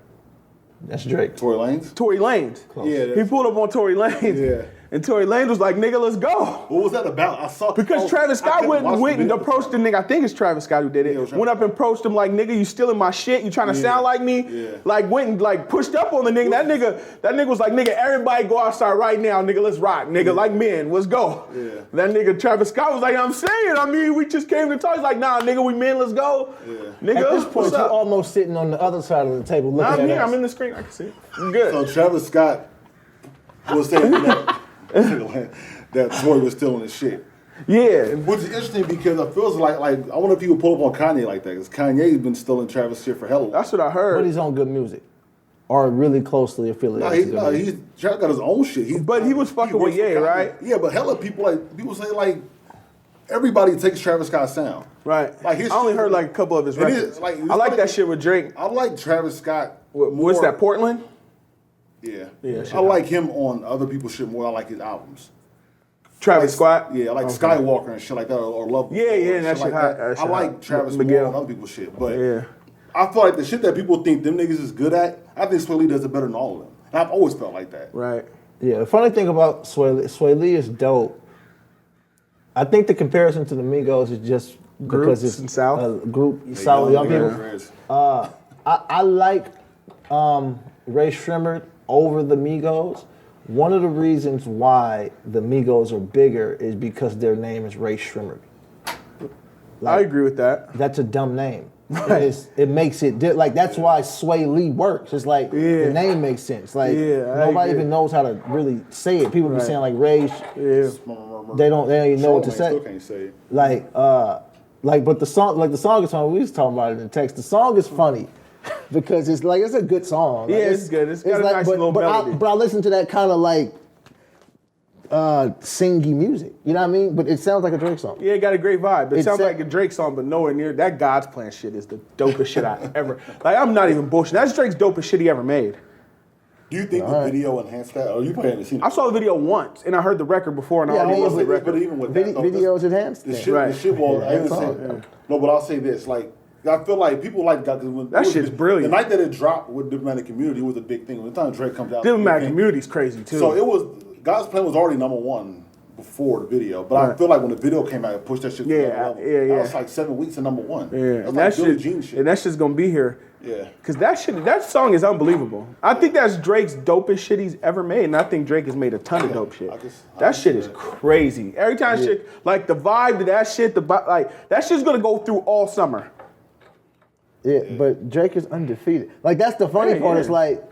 [SPEAKER 3] That's Drake.
[SPEAKER 2] Tory Lanez?
[SPEAKER 1] Tory Lanez.
[SPEAKER 2] Close. Yeah.
[SPEAKER 1] He pulled up on Tory Lanez.
[SPEAKER 2] Yeah.
[SPEAKER 1] And Tory Lanez was like, nigga, let's go.
[SPEAKER 2] What was that about?
[SPEAKER 1] Because Travis Scott went and approached the nigga. I think it's Travis Scott who did it. Went up and approached him like, nigga, you stealing my shit? You trying to sound like me?
[SPEAKER 2] Yeah.
[SPEAKER 1] Like went and like pushed up on the nigga. That nigga was like, nigga, everybody go outside right now, nigga, let's rock. Nigga, like men, let's go.
[SPEAKER 2] Yeah.
[SPEAKER 1] That nigga Travis Scott was like, I'm saying, I mean, we just came to talk. He's like, nah, nigga, we men, let's go.
[SPEAKER 2] Yeah.
[SPEAKER 1] Nigga,
[SPEAKER 3] at this point, you're almost sitting on the other side of the table looking at us.
[SPEAKER 1] I'm in the screen, I can see it. I'm good.
[SPEAKER 2] So Travis Scott was saying that Tory was stealing his shit.
[SPEAKER 1] Yeah.
[SPEAKER 2] Which is interesting because it feels like I wonder if he would pull up on Kanye like that, because Kanye's been stealing Travis shit for hella.
[SPEAKER 1] That's what I heard.
[SPEAKER 3] But he's on good music. Or really closely affiliated.
[SPEAKER 2] He's Travis got his own shit.
[SPEAKER 1] But he was fucking with Ye, right?
[SPEAKER 2] Yeah, but hella people say like everybody takes Travis Scott's sound.
[SPEAKER 1] Right.
[SPEAKER 2] Like
[SPEAKER 1] I only heard like a couple of his records. I like that shit with Drake.
[SPEAKER 2] I like Travis Scott.
[SPEAKER 1] What's that, Portland?
[SPEAKER 2] Yeah.
[SPEAKER 1] I
[SPEAKER 2] like him on other people's shit more. I like his albums.
[SPEAKER 1] Travis Scott?
[SPEAKER 2] Yeah, I like Skywalker and shit like that, or Love.
[SPEAKER 1] Yeah, that shit hot.
[SPEAKER 2] I like Travis more on other people's shit, but I feel like the shit that people think them niggas is good at, I think Sway Lee does it better than all of them. And I've always felt like that.
[SPEAKER 1] Right.
[SPEAKER 3] Yeah, the funny thing about Sway Lee is dope. I think the comparison to the Migos is just because it's
[SPEAKER 1] in South?
[SPEAKER 3] a group South young people. I like Ray Shrimmer over the Migos. One of the reasons why the Migos are bigger is because their name is Ray Shrimmer.
[SPEAKER 1] I agree with that.
[SPEAKER 3] That's a dumb name. It makes it like that's why Sway Lee works. It's like the name makes sense. Like nobody even knows how to really say it. People be saying like Ray. They don't even know what to say.
[SPEAKER 2] Still can't say it.
[SPEAKER 3] But the song is funny. We was talking about it in the text. The song is funny because it's a good song.
[SPEAKER 1] Yeah, it's good. It's got a nice little melody.
[SPEAKER 3] But I listen to that kind of like singy music. You know what I mean? But it sounds like a Drake song.
[SPEAKER 1] Yeah, it got a great vibe. It sounds like a Drake song, but nowhere near. That God's Plan shit is the dopest shit I ever. Like, I'm not even bullshit. That's Drake's dopest shit he ever made.
[SPEAKER 2] Do you think the video enhanced that? Or you probably haven't seen it?
[SPEAKER 1] I saw the video once, and I heard the record before, and I already loved the record.
[SPEAKER 2] But even with that,
[SPEAKER 3] videos enhanced.
[SPEAKER 2] The shit was. I didn't say. No, but I'll say this. Like, I feel like people like that because
[SPEAKER 1] that shit's brilliant.
[SPEAKER 2] The night that it dropped with Diplomatic Community was a big thing. When the time Drake comes out,
[SPEAKER 1] Diplomatic Community's crazy too.
[SPEAKER 2] So it was. God's Plan was already #1 before the video, but I feel like when the video came out, it pushed that shit to another level. That was like 7 weeks to #1.
[SPEAKER 1] Yeah,
[SPEAKER 2] that's like Billie Jean shit.
[SPEAKER 1] And that shit's gonna be here.
[SPEAKER 2] Yeah,
[SPEAKER 1] because that song is unbelievable. I think that's Drake's dopest shit he's ever made, and I think Drake has made a ton of dope shit. That shit is crazy. Every time shit, like the vibe to that shit, that shit's gonna go through all summer.
[SPEAKER 3] Yeah, but Drake is undefeated. Like that's the funny part. It's like,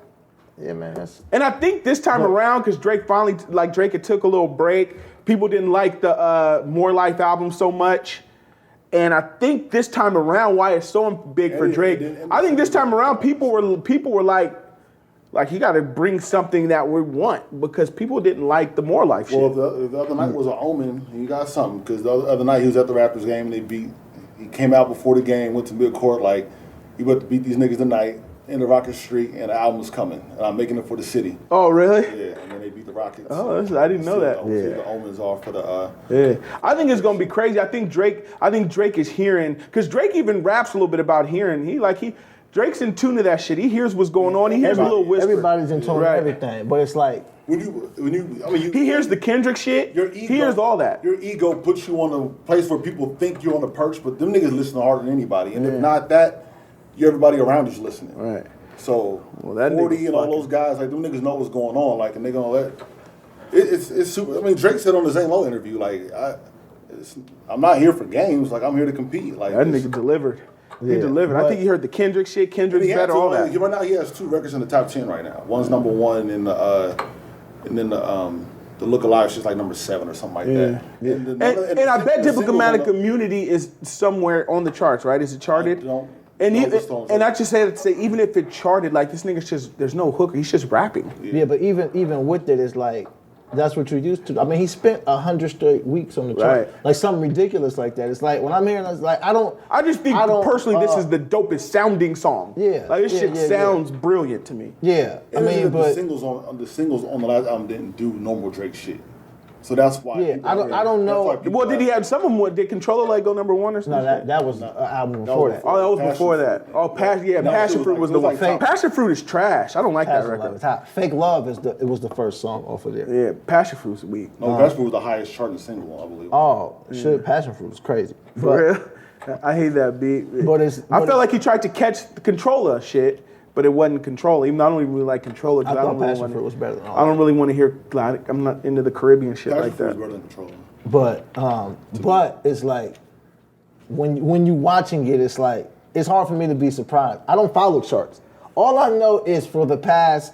[SPEAKER 3] yeah, man.
[SPEAKER 1] And I think this time around, because Drake finally, Drake had took a little break. People didn't like the More Life album so much. And I think this time around, why it's so big for Drake, I think this time around, people were like he got to bring something that we want because people didn't like the More Life shit.
[SPEAKER 2] Well, the other night was an omen. He got something because the other night he was at the Raptors game and he came out before the game, went to midcourt like he about to beat these niggas tonight in the Rocket Street, and the album was coming, and I'm making it for the city.
[SPEAKER 1] Oh, really?
[SPEAKER 2] Yeah, and then they beat the Rockets.
[SPEAKER 1] Oh, I didn't know that.
[SPEAKER 2] The omens are for the.
[SPEAKER 1] Yeah, I think it's gonna be crazy. I think Drake is hearing, because Drake even raps a little bit about hearing. Drake's in tune to that shit. He hears what's going on. He hears a little whisper.
[SPEAKER 3] Everybody's in tune to everything, but it's like
[SPEAKER 1] he hears the Kendrick shit. He hears all that.
[SPEAKER 2] Your ego puts you on a place where people think you're on the perch, but them niggas listen harder than anybody, and if not that. Everybody around you's listening.
[SPEAKER 1] Right.
[SPEAKER 2] So 40 and all those guys, like them niggas know what's going on. Like, and they gonna let it's super. I mean, Drake said on the Zane Lowe interview, like, I'm not here for games. Like, I'm here to compete. Like
[SPEAKER 1] that nigga delivered. He delivered. I think he heard the Kendrick shit. Kendrick's better. All that.
[SPEAKER 2] Right now, he has 2 records in the top 10 right now. One's #1, and then the Look Alive shit's like #7 or something like that.
[SPEAKER 1] And I bet Diplomatic Community is somewhere on the charts, right? Is it charted? And I just say that to say, even if it charted, like this nigga's just, there's no hooker. He's just rapping.
[SPEAKER 3] Yeah, but even with it, it's like, that's what you're used to. I mean, he spent 100 straight weeks on the chart.
[SPEAKER 1] Right.
[SPEAKER 3] Like something ridiculous like that. It's like, when I'm hearing, it's like,
[SPEAKER 1] I just think personally this is the dopest sounding song.
[SPEAKER 3] Yeah.
[SPEAKER 1] Like this shit sounds brilliant to me.
[SPEAKER 3] Yeah.
[SPEAKER 2] I mean, the singles on the last album didn't do normal Drake shit. So that's why.
[SPEAKER 3] Yeah, I don't know.
[SPEAKER 1] Well, did he have some of them? Did Controller like go #1 or something?
[SPEAKER 3] No, that was an album before that.
[SPEAKER 1] Oh, that was before that. Oh, Passion Fruit was the one. Passion Fruit is trash. I don't like that record.
[SPEAKER 3] Fake Love was the first song off of there.
[SPEAKER 1] Yeah, Passion Fruit's weak.
[SPEAKER 2] No, Passion Fruit was the highest charting single, I believe.
[SPEAKER 3] Oh, shit, Passion Fruit was crazy.
[SPEAKER 1] For real? I hate that beat. I felt like he tried to catch the Controller shit. But it wasn't Controller. Even though I don't even really like Controller.
[SPEAKER 3] I thought Passion Fruit was better than all
[SPEAKER 1] I don't really want to hear. Like, I'm not into the Caribbean shit like that.
[SPEAKER 2] Passion Fruit was better than Controller.
[SPEAKER 3] But it's like when you watching it, it's like it's hard for me to be surprised. I don't follow charts. All I know is for the past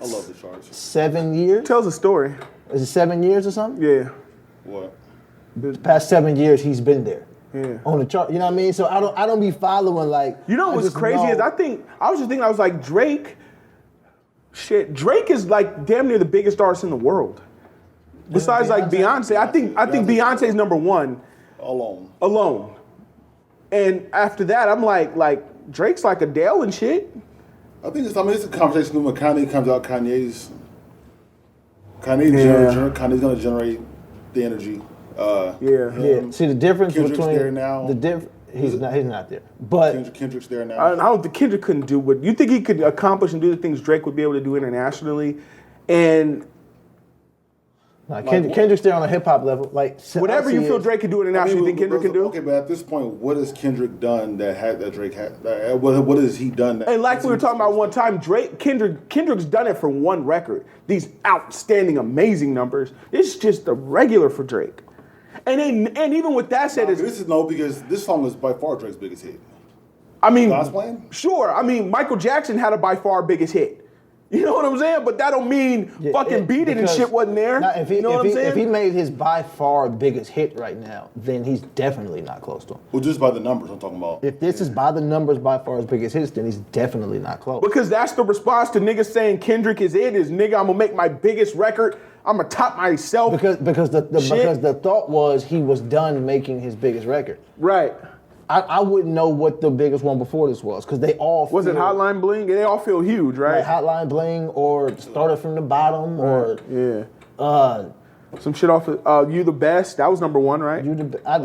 [SPEAKER 2] I love the charts.
[SPEAKER 3] 7 years.
[SPEAKER 1] Tells a story.
[SPEAKER 3] Is it 7 years or something?
[SPEAKER 1] Yeah.
[SPEAKER 2] What?
[SPEAKER 3] The past 7 years he's been there.
[SPEAKER 1] Yeah.
[SPEAKER 3] On the chart, you know what I mean? So I don't be following like.
[SPEAKER 1] You know what's crazy is I was like Drake. Shit, Drake is like damn near the biggest artist in the world. Besides like Beyonce, I think Beyonce's #1. Alone. And after that, I'm like Drake's like Adele and shit.
[SPEAKER 2] I think it's a conversation when Kanye comes out. Kanye's gonna generate the energy.
[SPEAKER 3] See the difference
[SPEAKER 2] Kendrick's
[SPEAKER 3] between
[SPEAKER 2] there now.
[SPEAKER 3] He's not there. But
[SPEAKER 2] Kendrick's there now.
[SPEAKER 1] I don't think Kendrick couldn't do what you think he could accomplish and do the things Drake would be able to do internationally. And
[SPEAKER 3] Kendrick's there on a hip hop level. Like
[SPEAKER 1] whatever you feel Drake can do internationally, you think Kendrick can do?
[SPEAKER 2] Okay, but at this point, what has Kendrick done that Drake had? What has he done?
[SPEAKER 1] And like we were talking about one time, Kendrick's done it for one record. These outstanding, amazing numbers. It's just a regular for Drake. And even with that said,
[SPEAKER 2] because this song is by far Drake's biggest hit.
[SPEAKER 1] I mean,
[SPEAKER 2] God's Plan?
[SPEAKER 1] Sure. I mean, Michael Jackson had a by far biggest hit. You know what I'm saying? But that don't mean fucking Beat It and shit wasn't there. You know what I'm saying?
[SPEAKER 3] If he made his by far biggest hit right now, then he's definitely not close to him.
[SPEAKER 2] Well, just by the numbers I'm talking about.
[SPEAKER 3] If this is by the numbers by far his biggest hits, then he's definitely not close.
[SPEAKER 1] Because that's the response to niggas saying Kendrick is nigga, I'm gonna make my biggest record. I'm gonna top myself.
[SPEAKER 3] Because the thought was he was done making his biggest record.
[SPEAKER 1] Right.
[SPEAKER 3] I wouldn't know what the biggest one before this was, because they all
[SPEAKER 1] was it Hotline Bling? They all feel huge, right?
[SPEAKER 3] Like Hotline Bling or Started from the Bottom or
[SPEAKER 1] some shit off of You the Best. That was number one, right?
[SPEAKER 3] I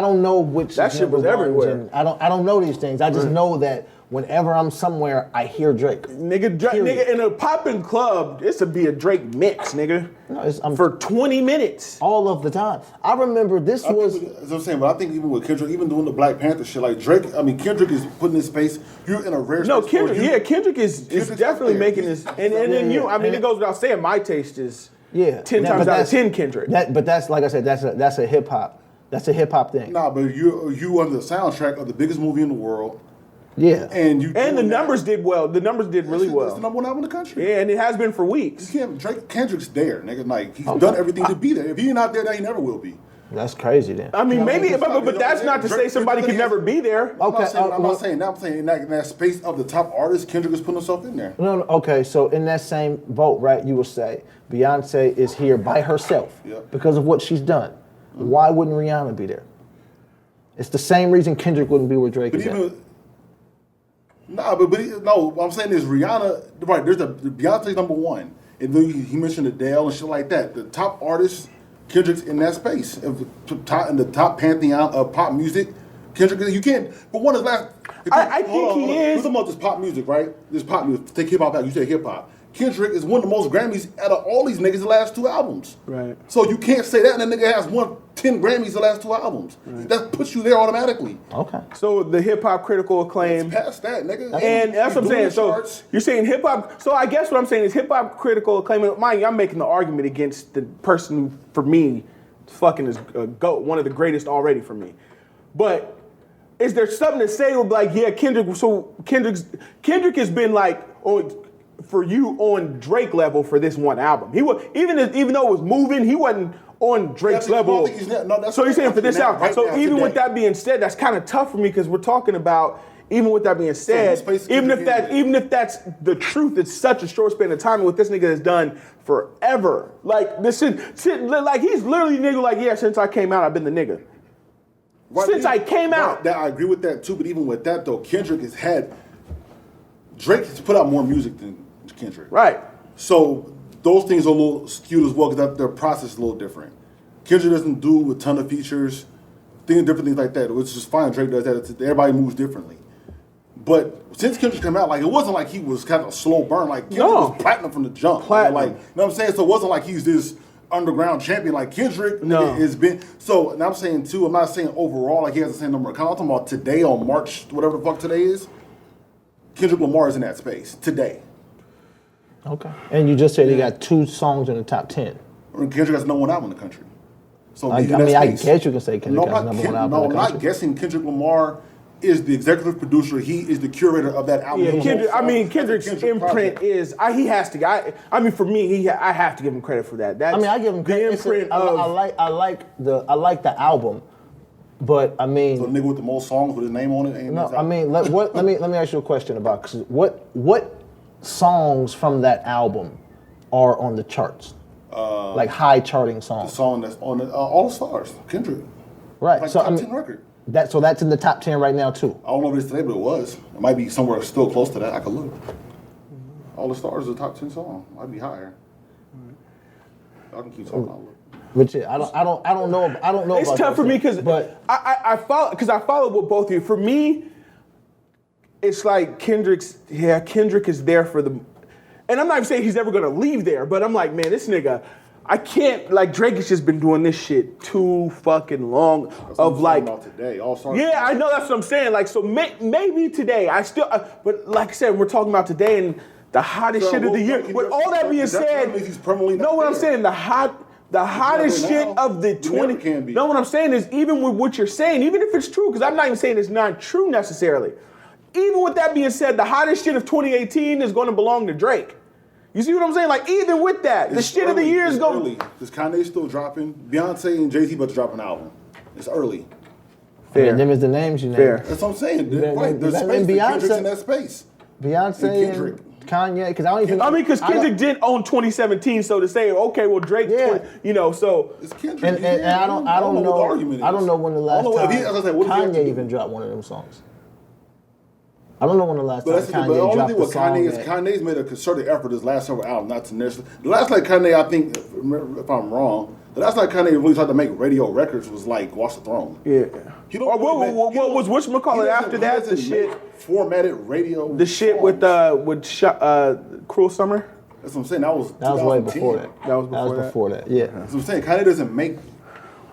[SPEAKER 3] don't know which
[SPEAKER 1] that shit was everywhere.
[SPEAKER 3] I don't know these things. I just know that whenever I'm somewhere, I hear Drake.
[SPEAKER 1] Nigga, in a poppin' club, this would be a Drake mix, nigga.
[SPEAKER 3] No,
[SPEAKER 1] for 20 minutes.
[SPEAKER 3] All of the time. I remember this was...
[SPEAKER 2] As I'm saying, but I think even with Kendrick, even doing the Black Panther shit, like Drake, I mean, Kendrick is putting his space, you're in a rare space.
[SPEAKER 1] No, Kendrick is definitely making this. And then it goes without saying, my taste is 10 times out of 10 Kendrick.
[SPEAKER 3] But that's, like I said, that's a hip hop. That's a hip hop thing.
[SPEAKER 2] Nah, but you on the soundtrack of the biggest movie in the world.
[SPEAKER 3] Yeah.
[SPEAKER 2] And
[SPEAKER 1] the numbers did well. The numbers did really well.
[SPEAKER 2] It's the number one album in the country.
[SPEAKER 1] Yeah, and it has been for weeks.
[SPEAKER 2] Kendrick's there, nigga. Like, he's done everything to be there. If he's not there, then he never will be.
[SPEAKER 3] That's crazy, then.
[SPEAKER 1] I mean, maybe, but that's not to say somebody can never be there.
[SPEAKER 3] Okay,
[SPEAKER 2] I'm not saying that. I'm saying in that space of the top artists, Kendrick is putting himself in there.
[SPEAKER 3] No, okay, so in that same boat, right, you would say Beyonce is here by herself because of what she's done. Mm-hmm. Why wouldn't Rihanna be there? It's the same reason Kendrick wouldn't be where Drake is at.
[SPEAKER 2] No, what I'm saying is Rihanna, right, there's Beyonce's number one. And then he mentioned Adele and shit like that. The top artists, Kendrick's in that space. In the top pantheon of pop music, Kendrick, you can't, but one is last.
[SPEAKER 1] I think he is.
[SPEAKER 2] We're talking about this pop music, right? This pop music. Take hip hop out, you say hip hop. Kendrick is one of the most Grammys out of all these niggas the last two albums.
[SPEAKER 1] Right.
[SPEAKER 2] So you can't say that and that nigga has won 10 Grammys the last two albums. Right. That puts you there automatically.
[SPEAKER 3] Okay.
[SPEAKER 1] So the hip hop critical acclaim.
[SPEAKER 2] It's past that, nigga.
[SPEAKER 1] And that's what I'm saying. So you're saying hip hop. So I guess what I'm saying is hip hop critical acclaim. Mind you, I'm making the argument against the person who, for me, fucking is a GOAT, one of the greatest already for me. But is there something to say like, yeah, Kendrick? So Kendrick has been like, for you on Drake level for this one album. He was even though it was moving, he wasn't on Drake's level. So you're saying for this album. Right, so even with that being said, that's kind of tough for me because we're talking about. Even with that being said, even if that's the truth, it's such a short span of time. And what this nigga has done forever, like this shit, like he's literally nigga. Like since I came out, I've been the nigga. Right, since I came out.
[SPEAKER 2] I agree with that too. But even with that though, Kendrick has had. Drake has put out more music than Kendrick.
[SPEAKER 1] Right.
[SPEAKER 2] So those things are a little skewed as well because their process is a little different. Kendrick doesn't do a ton of features, different things like that, which is fine. Drake does that. Everybody moves differently. But since Kendrick came out, like it wasn't like he was kind of a slow burn. Like Kendrick was platinum from the jump.
[SPEAKER 1] Platinum.
[SPEAKER 2] Like, you know what I'm saying? So it wasn't like he's this underground champion like Kendrick has been. So, and I'm saying too, I'm not saying overall like he has the same number of counts. I'm talking about today on March, whatever the fuck today is. Kendrick Lamar is in that space today.
[SPEAKER 3] Okay. And you just said he got 2 songs in the top 10.
[SPEAKER 2] Kendrick has no one album in the country. So
[SPEAKER 3] I guess you can say Kendrick has number one album in the country.
[SPEAKER 2] No, I'm not guessing Kendrick Lamar is the executive producer. He is the curator of that album.
[SPEAKER 1] Yeah, Kendrick's imprint is, he has to, for me, I have to give him credit for that.
[SPEAKER 3] I give him credit.
[SPEAKER 1] The imprint
[SPEAKER 3] I like the album. But I mean,
[SPEAKER 2] so a nigga with the most songs with his name on it.
[SPEAKER 3] No, I mean, let me ask you a question about cause what songs from that album are on the charts, like high charting songs.
[SPEAKER 2] The song that's on All Stars, Kendrick.
[SPEAKER 3] Right.
[SPEAKER 2] Like
[SPEAKER 3] so
[SPEAKER 2] top 10 record.
[SPEAKER 3] So that's in the top 10 right now too.
[SPEAKER 2] I don't know if it's today, but it was. It might be somewhere still close to that. I could look. All the Stars is a top 10 song. Might be higher. I can keep talking. I'll look.
[SPEAKER 3] But yeah, I don't know.
[SPEAKER 1] It's
[SPEAKER 3] about
[SPEAKER 1] tough for me because I follow with both of you. For me, it's like Kendrick is there for the, and I'm not even saying he's ever gonna leave there, but I'm like, man, this nigga, I can't, like, Drake has just been doing this shit too fucking long.
[SPEAKER 2] That's
[SPEAKER 1] of
[SPEAKER 2] what I'm
[SPEAKER 1] like,
[SPEAKER 2] talking about today. All stars.
[SPEAKER 1] yeah, I know that's what I'm saying. Like, so maybe today, but like I said, we're talking about today and the hottest shit of the year. With all that being said,
[SPEAKER 2] he's permanently
[SPEAKER 1] know what I'm saying? The hottest shit of the 20.
[SPEAKER 2] Can be.
[SPEAKER 1] No, what I'm saying is, even with what you're saying, even if it's true, because I'm not even saying it's not true necessarily. Even with that being said, the hottest shit of 2018 is going to belong to Drake. You see what I'm saying? Like, even with that, the shit of the year is going.
[SPEAKER 2] Because Kanye's still dropping. Beyonce and Jay-Z about to drop an album. It's early.
[SPEAKER 1] Fair.
[SPEAKER 3] Them is the names you name.
[SPEAKER 1] Fair.
[SPEAKER 2] That's what I'm saying.
[SPEAKER 3] Yeah,
[SPEAKER 2] Right. There's
[SPEAKER 3] and
[SPEAKER 2] space. Kendrick's
[SPEAKER 3] Beyonce-
[SPEAKER 2] in that space.
[SPEAKER 3] Beyonce
[SPEAKER 2] Kendrick.
[SPEAKER 3] and Kanye, because I don't even.
[SPEAKER 1] Because Kendrick did own 2017, so to say, okay, well, Drake,
[SPEAKER 3] Yeah.
[SPEAKER 1] So.
[SPEAKER 2] It's Kendrick.
[SPEAKER 3] And I don't know.
[SPEAKER 2] what the argument is.
[SPEAKER 3] I don't know when the last time
[SPEAKER 2] what does he have to
[SPEAKER 3] Kanye
[SPEAKER 2] do?
[SPEAKER 3] even dropped one of them songs. I don't know when the last
[SPEAKER 2] But
[SPEAKER 3] time
[SPEAKER 2] that's the thing.
[SPEAKER 3] Kanye
[SPEAKER 2] But the only
[SPEAKER 3] dropped
[SPEAKER 2] thing
[SPEAKER 3] the
[SPEAKER 2] with
[SPEAKER 3] song.
[SPEAKER 2] Kanye is Kanye's made a concerted effort his last several albums, not to necessarily. The last night Kanye, I think, if I'm wrong, the last night Kanye really tried to make radio records was like Watch the Throne.
[SPEAKER 1] Yeah.
[SPEAKER 2] He don't
[SPEAKER 1] Or
[SPEAKER 2] really
[SPEAKER 1] what was whatchamacallit after that? The shit.
[SPEAKER 2] Formatted radio.
[SPEAKER 1] The shit
[SPEAKER 2] songs.
[SPEAKER 1] with Cruel Summer.
[SPEAKER 2] That's what I'm saying. That was
[SPEAKER 3] way
[SPEAKER 2] 2010.
[SPEAKER 3] before that.
[SPEAKER 1] That was before
[SPEAKER 3] that. Yeah.
[SPEAKER 2] That's what I'm saying. Kanye doesn't make.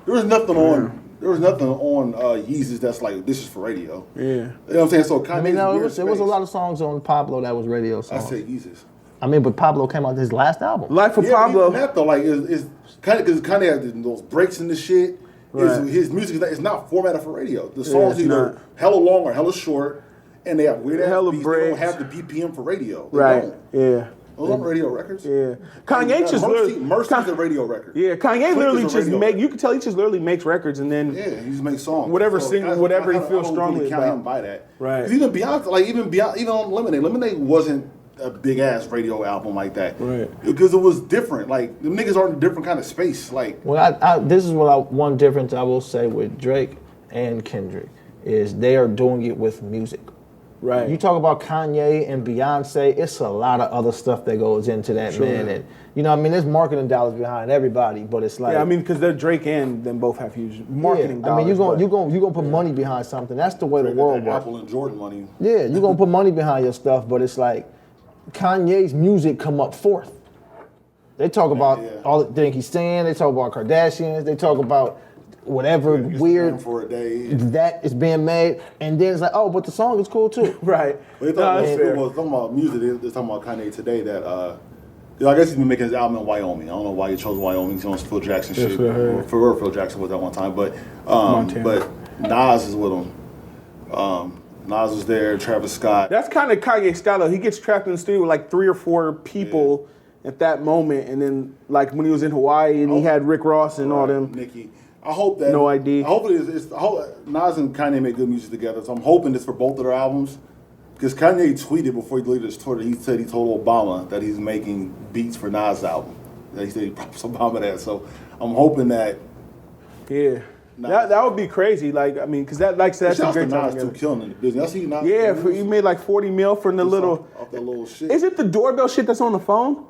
[SPEAKER 2] There was nothing on. There was nothing on Yeezus that's like this is for radio.
[SPEAKER 1] Yeah.
[SPEAKER 2] You know what I'm saying? So Kanye's
[SPEAKER 3] I mean, no,
[SPEAKER 2] weird
[SPEAKER 3] there was a
[SPEAKER 2] space.
[SPEAKER 3] lot of songs on Pablo that was radio
[SPEAKER 2] I
[SPEAKER 3] songs.
[SPEAKER 2] say Yeezus.
[SPEAKER 3] I mean, but Pablo came out with his last album.
[SPEAKER 1] Life of
[SPEAKER 2] Yeah, but
[SPEAKER 1] Pablo.
[SPEAKER 2] even that though, like, is kind of because Kanye has those breaks in the shit.
[SPEAKER 1] Right.
[SPEAKER 2] His music is not formatted for radio. The songs
[SPEAKER 1] it's
[SPEAKER 2] either
[SPEAKER 1] not.
[SPEAKER 2] hella long or hella short, and they have weird ass
[SPEAKER 1] Hella
[SPEAKER 2] beats. They don't
[SPEAKER 1] breaks.
[SPEAKER 2] have the BPM for radio. They
[SPEAKER 1] Right.
[SPEAKER 2] don't.
[SPEAKER 1] Yeah.
[SPEAKER 2] Those aren't radio records.
[SPEAKER 1] Yeah. Kanye just literally.
[SPEAKER 2] Mercy's a radio record.
[SPEAKER 1] Yeah, Kanye
[SPEAKER 2] Click
[SPEAKER 1] literally
[SPEAKER 2] is a
[SPEAKER 1] just
[SPEAKER 2] radio
[SPEAKER 1] make.
[SPEAKER 2] record.
[SPEAKER 1] You can tell he just literally makes records and then.
[SPEAKER 2] Yeah, he just makes songs.
[SPEAKER 1] Whatever
[SPEAKER 2] So
[SPEAKER 1] single-
[SPEAKER 2] I
[SPEAKER 1] whatever he
[SPEAKER 2] kinda-
[SPEAKER 1] feels
[SPEAKER 2] I don't
[SPEAKER 1] strongly
[SPEAKER 2] really count
[SPEAKER 1] about.
[SPEAKER 2] him by that.
[SPEAKER 1] Right.
[SPEAKER 2] 'Cause even Beyonce, like even on Lemonade wasn't a big ass radio album like that.
[SPEAKER 1] Right.
[SPEAKER 2] Because it was different. Like the niggas are in a different kind of space. Like
[SPEAKER 3] Well, this is what one difference I will say with Drake and Kendrick is they are doing it with music.
[SPEAKER 1] Right.
[SPEAKER 3] You talk about Kanye and Beyonce, it's a lot of other stuff that goes into that, man. And you know, I mean, there's marketing dollars behind everybody, but it's like
[SPEAKER 1] Yeah, I mean, because they're Drake and them both have huge marketing dollars.
[SPEAKER 3] I mean, you're
[SPEAKER 1] but-
[SPEAKER 3] gonna put money behind something. That's the way the world works.
[SPEAKER 2] Apple and Jordan money.
[SPEAKER 3] Yeah, you're gonna put money behind your stuff, but it's like Kanye's music come up fourth. They talk about
[SPEAKER 2] Yeah.
[SPEAKER 3] all the things he's saying. They talk about Kardashians. They talk about whatever weird
[SPEAKER 2] for a day.
[SPEAKER 3] that is being made, and then it's like, oh, but the song is cool too.
[SPEAKER 1] Right.
[SPEAKER 2] But they
[SPEAKER 1] No,
[SPEAKER 2] talking
[SPEAKER 1] that's
[SPEAKER 2] about,
[SPEAKER 1] fair.
[SPEAKER 2] talking about music. They're talking about Kanye today. That I guess he's been making his album in Wyoming. I don't know why he chose Wyoming. He's on Phil Jackson
[SPEAKER 1] That's
[SPEAKER 2] shit.
[SPEAKER 1] what I heard.
[SPEAKER 2] For real, Phil Jackson was that one time, but
[SPEAKER 1] Montana.
[SPEAKER 2] but Nas is with him. Nas was there. Travis Scott.
[SPEAKER 1] That's kind of Kanye's style, though. He gets trapped in the studio with like 3 or 4 people at that moment, and then like when he was in Hawaii and he had Rick Ross and all them.
[SPEAKER 2] Nicki. I hope that
[SPEAKER 1] No ID.
[SPEAKER 2] Hopefully, I hope Nas and Kanye make good music together. So I'm hoping this for both of their albums. Because Kanye tweeted before he deleted his Twitter, he said he told Obama that he's making beats for Nas' album. That he said he promised Obama that. So I'm hoping that.
[SPEAKER 1] Yeah. That would be crazy. Like, I mean, because that's a
[SPEAKER 2] Shouts to
[SPEAKER 1] great time
[SPEAKER 2] Nas too,
[SPEAKER 1] together.
[SPEAKER 2] killing in the business. I see Nas.
[SPEAKER 1] Yeah, you made like 40 mil from the little.
[SPEAKER 2] off that little shit.
[SPEAKER 1] Is it the doorbell shit that's on the phone?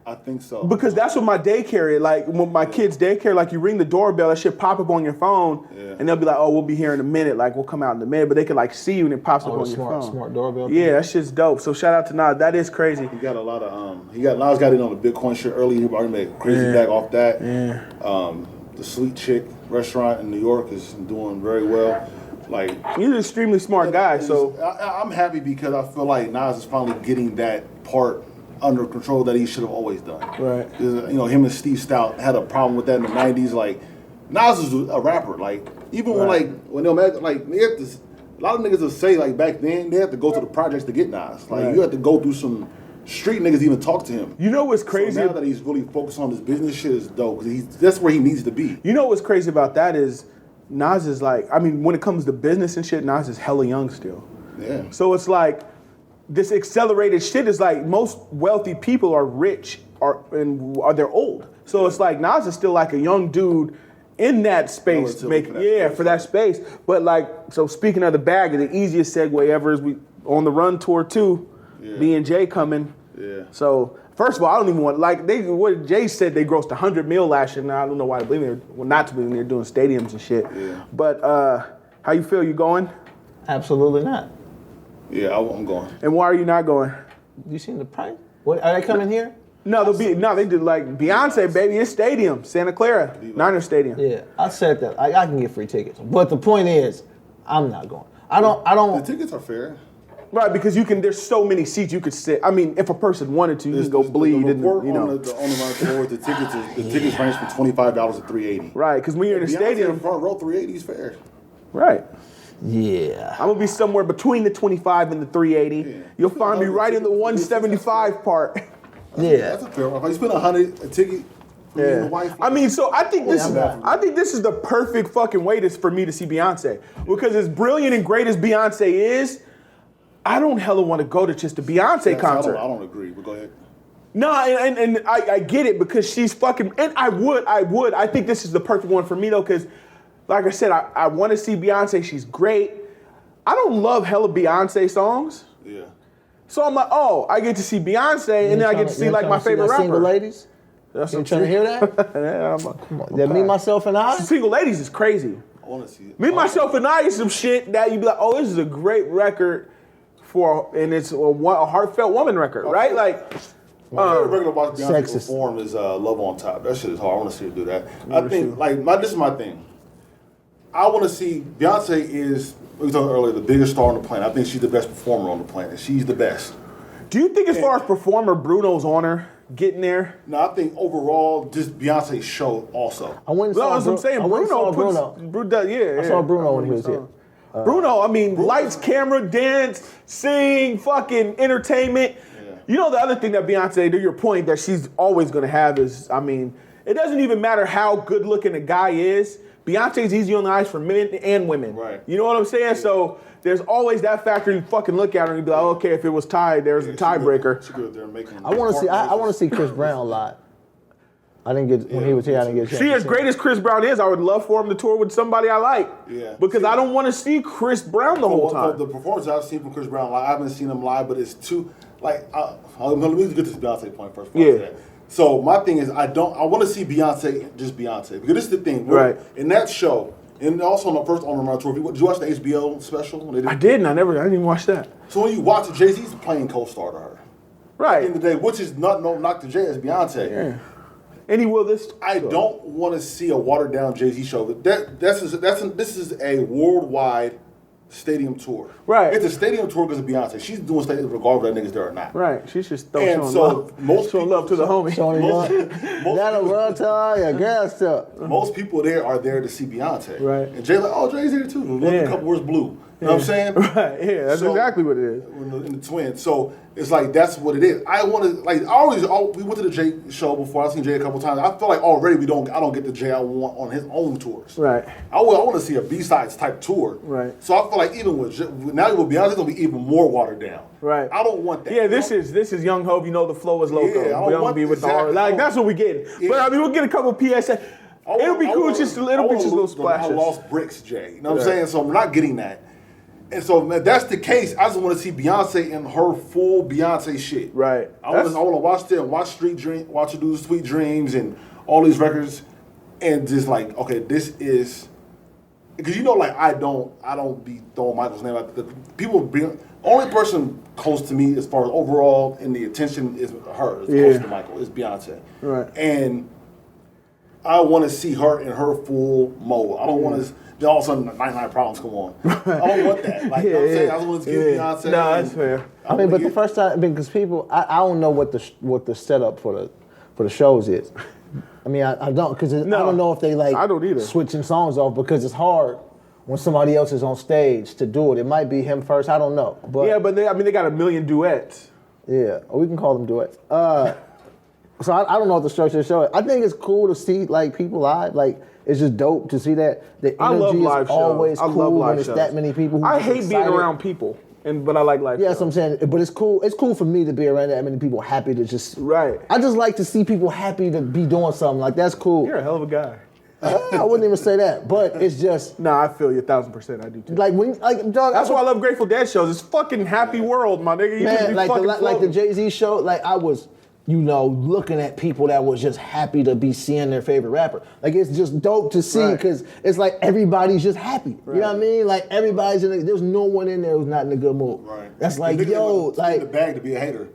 [SPEAKER 2] I think so.
[SPEAKER 1] Because that's what my daycare, like when my kids' daycare, like you ring the doorbell, that shit pop up on your phone, and they'll be like, "Oh, we'll be here in a minute." Like we'll come out in a minute, but they can like see you and it pops up on your phone.
[SPEAKER 3] Smart doorbell.
[SPEAKER 1] Yeah, that shit's dope. So shout out to Nas. That is crazy.
[SPEAKER 2] He got a lot of Nas got in on the Bitcoin shit early. He already made a crazy bag off that.
[SPEAKER 1] Yeah.
[SPEAKER 2] The Sweet Chick restaurant in New York is doing very well. Like
[SPEAKER 1] He's an extremely smart guy. So
[SPEAKER 2] I'm happy because I feel like Nas is finally getting that part under control that he should have always done.
[SPEAKER 1] Right.
[SPEAKER 2] 'Cause, you know, him and Steve Stout had a problem with that in the '90s. Like Nas is a rapper. Like even when they'll make like they have to, a lot of niggas will say like back then they have to go to the projects to get Nas. Like you have to go through some street niggas to even talk to him.
[SPEAKER 1] you know what's crazy?
[SPEAKER 2] So now that he's really focused on his business shit is dope. 'Cause that's where he needs to be.
[SPEAKER 1] You know what's crazy about that is Nas is like, I mean, when it comes to business and shit, Nas is hella young still.
[SPEAKER 2] Yeah.
[SPEAKER 1] So it's like this accelerated shit is like most wealthy people are rich and they're old. So it's like Nas is still like a young dude in that space,
[SPEAKER 2] Relatively
[SPEAKER 1] for that space. But like, so speaking of the bag, the easiest segue ever is we on the Run Tour 2, B&J coming.
[SPEAKER 2] Yeah.
[SPEAKER 1] So first of all, I don't even want what Jay said they grossed 100 mil last year. Now I don't know why I believe not to believe they're doing stadiums and shit.
[SPEAKER 2] Yeah.
[SPEAKER 1] But how you feel? You going?
[SPEAKER 3] Absolutely not.
[SPEAKER 2] Yeah, I'm going.
[SPEAKER 1] And why are you not going?
[SPEAKER 3] You seen the price? What are they coming here?
[SPEAKER 1] No, they did like Beyonce, baby. It's stadium, Santa Clara, Niner Stadium.
[SPEAKER 3] Yeah, I said that. I can get free tickets, but the point is, I'm not going. I don't.
[SPEAKER 2] The tickets are fair.
[SPEAKER 1] Right, because you can. There's so many seats you could sit. I mean, if a person wanted to, you can go bleed.
[SPEAKER 2] The
[SPEAKER 1] and,
[SPEAKER 2] report
[SPEAKER 1] you know.
[SPEAKER 2] on the tickets range from $25 to $380.
[SPEAKER 1] Right, because when you're in the stadium,
[SPEAKER 2] front row $380 is fair.
[SPEAKER 1] Right.
[SPEAKER 3] Yeah.
[SPEAKER 1] I'm gonna be somewhere between the 25 and the 380.
[SPEAKER 2] Yeah.
[SPEAKER 1] You'll find me right in the 175 part.
[SPEAKER 3] Yeah.
[SPEAKER 2] That's a fair one. If you spend $100 a ticket. For you and the wife,
[SPEAKER 1] I mean, so I think this is the perfect fucking way for me to see Beyonce. Because as brilliant and great as Beyonce is, I don't hella want to go to just a Beyonce concert.
[SPEAKER 2] I don't agree, but go ahead.
[SPEAKER 1] No, and I get it because she's fucking, and I would. I think this is the perfect one for me though, because like I said, I want to see Beyonce. She's great. I don't love hella Beyonce songs.
[SPEAKER 2] Yeah.
[SPEAKER 1] So I'm like, oh, I get to see Beyonce, and then I get to see like my favorite rapper.
[SPEAKER 3] Single ladies?
[SPEAKER 1] That's
[SPEAKER 3] You trying to hear that?
[SPEAKER 1] Yeah,
[SPEAKER 3] Come on. That Me, Myself, and I?
[SPEAKER 1] Single Ladies is crazy.
[SPEAKER 2] I want to see it.
[SPEAKER 1] Me, Myself, and I is some shit that you'd be like, oh, this is a great record and it's a heartfelt woman record, right? Like,
[SPEAKER 2] my favorite record to watch Beyonce
[SPEAKER 3] Sexist.
[SPEAKER 2] perform is Love on Top. That shit is hard. I want to see her do that. I think, this is my thing. I want to see, Beyonce is, we were talking earlier, the biggest star on the planet. I think she's the best performer on the planet. She's the best.
[SPEAKER 1] do you think as far as performer, Bruno's on her? Getting there.
[SPEAKER 2] No, I think overall, just Beyonce's show also.
[SPEAKER 3] I went and
[SPEAKER 1] Well,
[SPEAKER 3] saw
[SPEAKER 1] as I'm saying, Bruno.
[SPEAKER 3] I saw Bruno when he was here.
[SPEAKER 1] Bruno, I mean, lights, camera, dance, sing, fucking entertainment.
[SPEAKER 2] Yeah.
[SPEAKER 1] You know, the other thing that Beyonce, to your point, that she's always going to have is, I mean, it doesn't even matter how good looking a guy is. Beyonce's easy on the eyes for men and women.
[SPEAKER 2] Right.
[SPEAKER 1] You know what I'm saying? Yeah. So there's always that factor. You fucking look at her and you be like, okay, if it was tied, there's a tiebreaker.
[SPEAKER 2] She good there making.
[SPEAKER 3] I want to see Chris Brown live. I didn't get when he was here. I didn't get a chance.
[SPEAKER 1] See, as great as Chris Brown is, I would love for him to tour with somebody I like.
[SPEAKER 2] Yeah.
[SPEAKER 1] Because I don't want to see Chris Brown the whole time.
[SPEAKER 2] The performance I've seen from Chris Brown, I haven't seen him live, but it's too let me get this Beyonce point first.
[SPEAKER 1] Yeah.
[SPEAKER 2] So my thing is, I want to see Beyonce, just Beyonce, because this is the thing. Right. In that show, and also on the first On the Run tour, did you watch the HBO special? When they did?
[SPEAKER 1] I didn't. I didn't even watch that.
[SPEAKER 2] So when you watch it, Jay-Z's playing co-star to her.
[SPEAKER 1] Right.
[SPEAKER 2] At the end of the day, which is not no knock to Jay, it's Beyonce.
[SPEAKER 1] Yeah. And he will this.
[SPEAKER 2] I don't want to see a watered down Jay-Z show. This is a worldwide stadium tour.
[SPEAKER 1] Right.
[SPEAKER 2] It's a stadium tour because of Beyonce. She's doing stadium regardless of that niggas there or not.
[SPEAKER 1] Right. She's just
[SPEAKER 2] showing
[SPEAKER 1] love.
[SPEAKER 2] Most
[SPEAKER 1] showing love to the homie.
[SPEAKER 3] That'll run to all your girls stuff.
[SPEAKER 2] Most people there are there to see Beyonce.
[SPEAKER 1] Right.
[SPEAKER 2] And Jay's like, oh, Jay's here too. Love a couple words blue. You know what I'm saying?
[SPEAKER 1] Right. Yeah. That's exactly what it is.
[SPEAKER 2] In the twins. So it's like that's what it is. I want to we went to the Jay show before. I've seen Jay a couple times. I feel like already I don't get the Jay I want on his own tours.
[SPEAKER 1] Right.
[SPEAKER 2] I want to see a B-sides type tour.
[SPEAKER 1] Right.
[SPEAKER 2] So I feel like even with Beyonce, it's gonna be even more watered down.
[SPEAKER 1] Right.
[SPEAKER 2] I don't want that.
[SPEAKER 1] Yeah, this is Young Hov. You know the flow is loco.
[SPEAKER 2] Yeah,
[SPEAKER 1] we don't be with the R. Like that's what we get. Yeah. But I mean, we'll get a couple PSA. It'll be cool. Just little splashes.
[SPEAKER 2] I lost Brixx, Jay. You know what I'm saying? So I'm not getting that. And so if that's the case, I just want to see Beyonce in her full Beyonce shit.
[SPEAKER 1] Right.
[SPEAKER 2] I want to watch them, watch her do Sweet Dreams and all these records, and just like, okay, this is because I don't be throwing Michael's name out. Only person close to me as far as overall in the attention is her. Close to Michael is Beyonce.
[SPEAKER 1] Right.
[SPEAKER 2] And I want to see her in her full mode. I don't want to. Then all of a sudden, 99 Problems come on. I don't want that. Like, you know what I'm saying? I just want to give Beyonce.
[SPEAKER 1] No, that's fair.
[SPEAKER 3] I mean, but the first time, because people, I don't know what the setup for the shows is. I mean, I don't, because I don't know if they
[SPEAKER 1] I don't either.
[SPEAKER 3] switching songs off because it's hard when somebody else is on stage to do it. It might be him first. I don't know. But
[SPEAKER 1] yeah, but they got a million duets.
[SPEAKER 3] Yeah, we can call them duets. So I don't know what the structure of the show is. I think it's cool to see like people live. Like it's just dope to see that the energy is always cool when it's that many people.
[SPEAKER 1] I hate being around people, but I like live shows.
[SPEAKER 3] Yeah, that's what I'm saying. But it's cool. It's cool for me to be around that many people happy to just.
[SPEAKER 1] Right.
[SPEAKER 3] I just like to see people happy to be doing something. Like that's cool.
[SPEAKER 1] You're a hell of a guy.
[SPEAKER 3] I wouldn't even say that, but it's just.
[SPEAKER 1] Nah, I feel you 1,000%. I do too.
[SPEAKER 3] Like when, dog.
[SPEAKER 1] That's why I love Grateful Dead shows. It's fucking happy world, my nigga. You
[SPEAKER 3] man, like the Jay-Z show. Like I was, looking at people that was just happy to be seeing their favorite rapper. Like it's just dope to see because it's like everybody's just happy. Right. You know what I mean? Like everybody's there's no one in there who's not in a good mood.
[SPEAKER 2] Right.
[SPEAKER 3] That's like yo, like
[SPEAKER 2] in the bag to be a hater.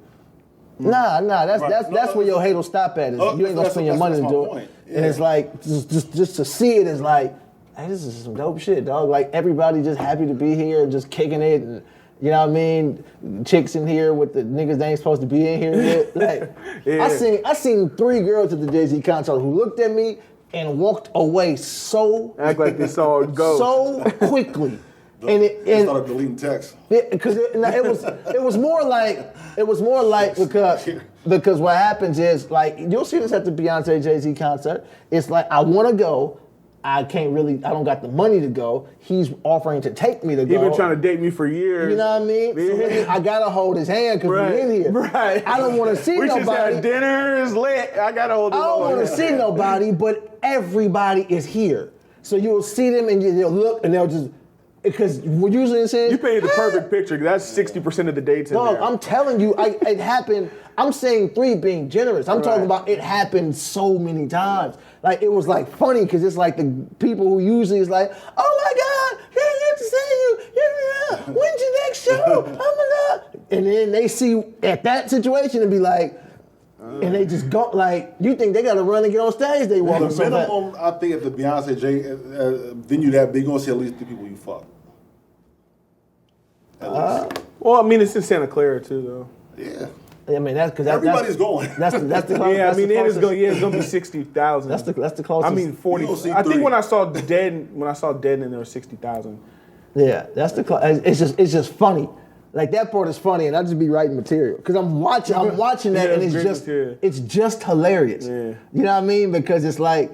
[SPEAKER 3] Nah. That's where your hate will stop at. Is you ain't gonna spend your money to do it. Yeah. And it's like just to see it is like, hey, this is some dope shit, dog. Like everybody just happy to be here and just kicking it, and you know what I mean. Chicks in here with the niggas they ain't supposed to be in here with. Like I seen 3 girls at the Jay-Z concert who looked at me and walked away so
[SPEAKER 1] act like they saw it go
[SPEAKER 3] so quickly. And it
[SPEAKER 2] started deleting text.
[SPEAKER 3] Because it was more like because what happens is like you'll see this at the Beyonce Jay-Z concert. It's like I want to go, I don't got the money to go. He's offering to take me to go.
[SPEAKER 1] He's been trying to date me for years.
[SPEAKER 3] You know what I mean? So I gotta hold his hand because we're in here.
[SPEAKER 1] Right.
[SPEAKER 3] I don't want to see nobody.
[SPEAKER 1] We just had dinner. It's lit. I gotta hold his hand.
[SPEAKER 3] I don't want to see nobody, but everybody is here. So you'll see them and they'll look and they'll just. Because what usually saying
[SPEAKER 1] you painted the perfect picture. That's 60% of the dates in there.
[SPEAKER 3] I'm telling you, it happened. I'm saying 3 being generous. I'm talking about it happened so many times. Like it was like funny because it's like the people who usually is like, oh my God, can't to see you. When's your next show? Oh my God. And then they see at that situation and be like, and they just go like, you think they got to run and get on stage? They walk
[SPEAKER 2] the minimum, I think, at the Beyonce venue that big, gonna see at least 3 people you fuck.
[SPEAKER 1] Well, I mean, it's in Santa Clara too, though.
[SPEAKER 2] Yeah.
[SPEAKER 3] I mean, that's because
[SPEAKER 2] everybody's going.
[SPEAKER 3] That's the
[SPEAKER 1] yeah. I mean, it's gonna be 60,000.
[SPEAKER 3] That's the closest.
[SPEAKER 1] I mean, 40. I think when I saw Dead, and there was 60,000.
[SPEAKER 3] Yeah, that's the. It's just funny. Like that part is funny, and I just be writing material because I'm watching that, and it's just hilarious.
[SPEAKER 1] Yeah.
[SPEAKER 3] You know what I mean? Because it's like,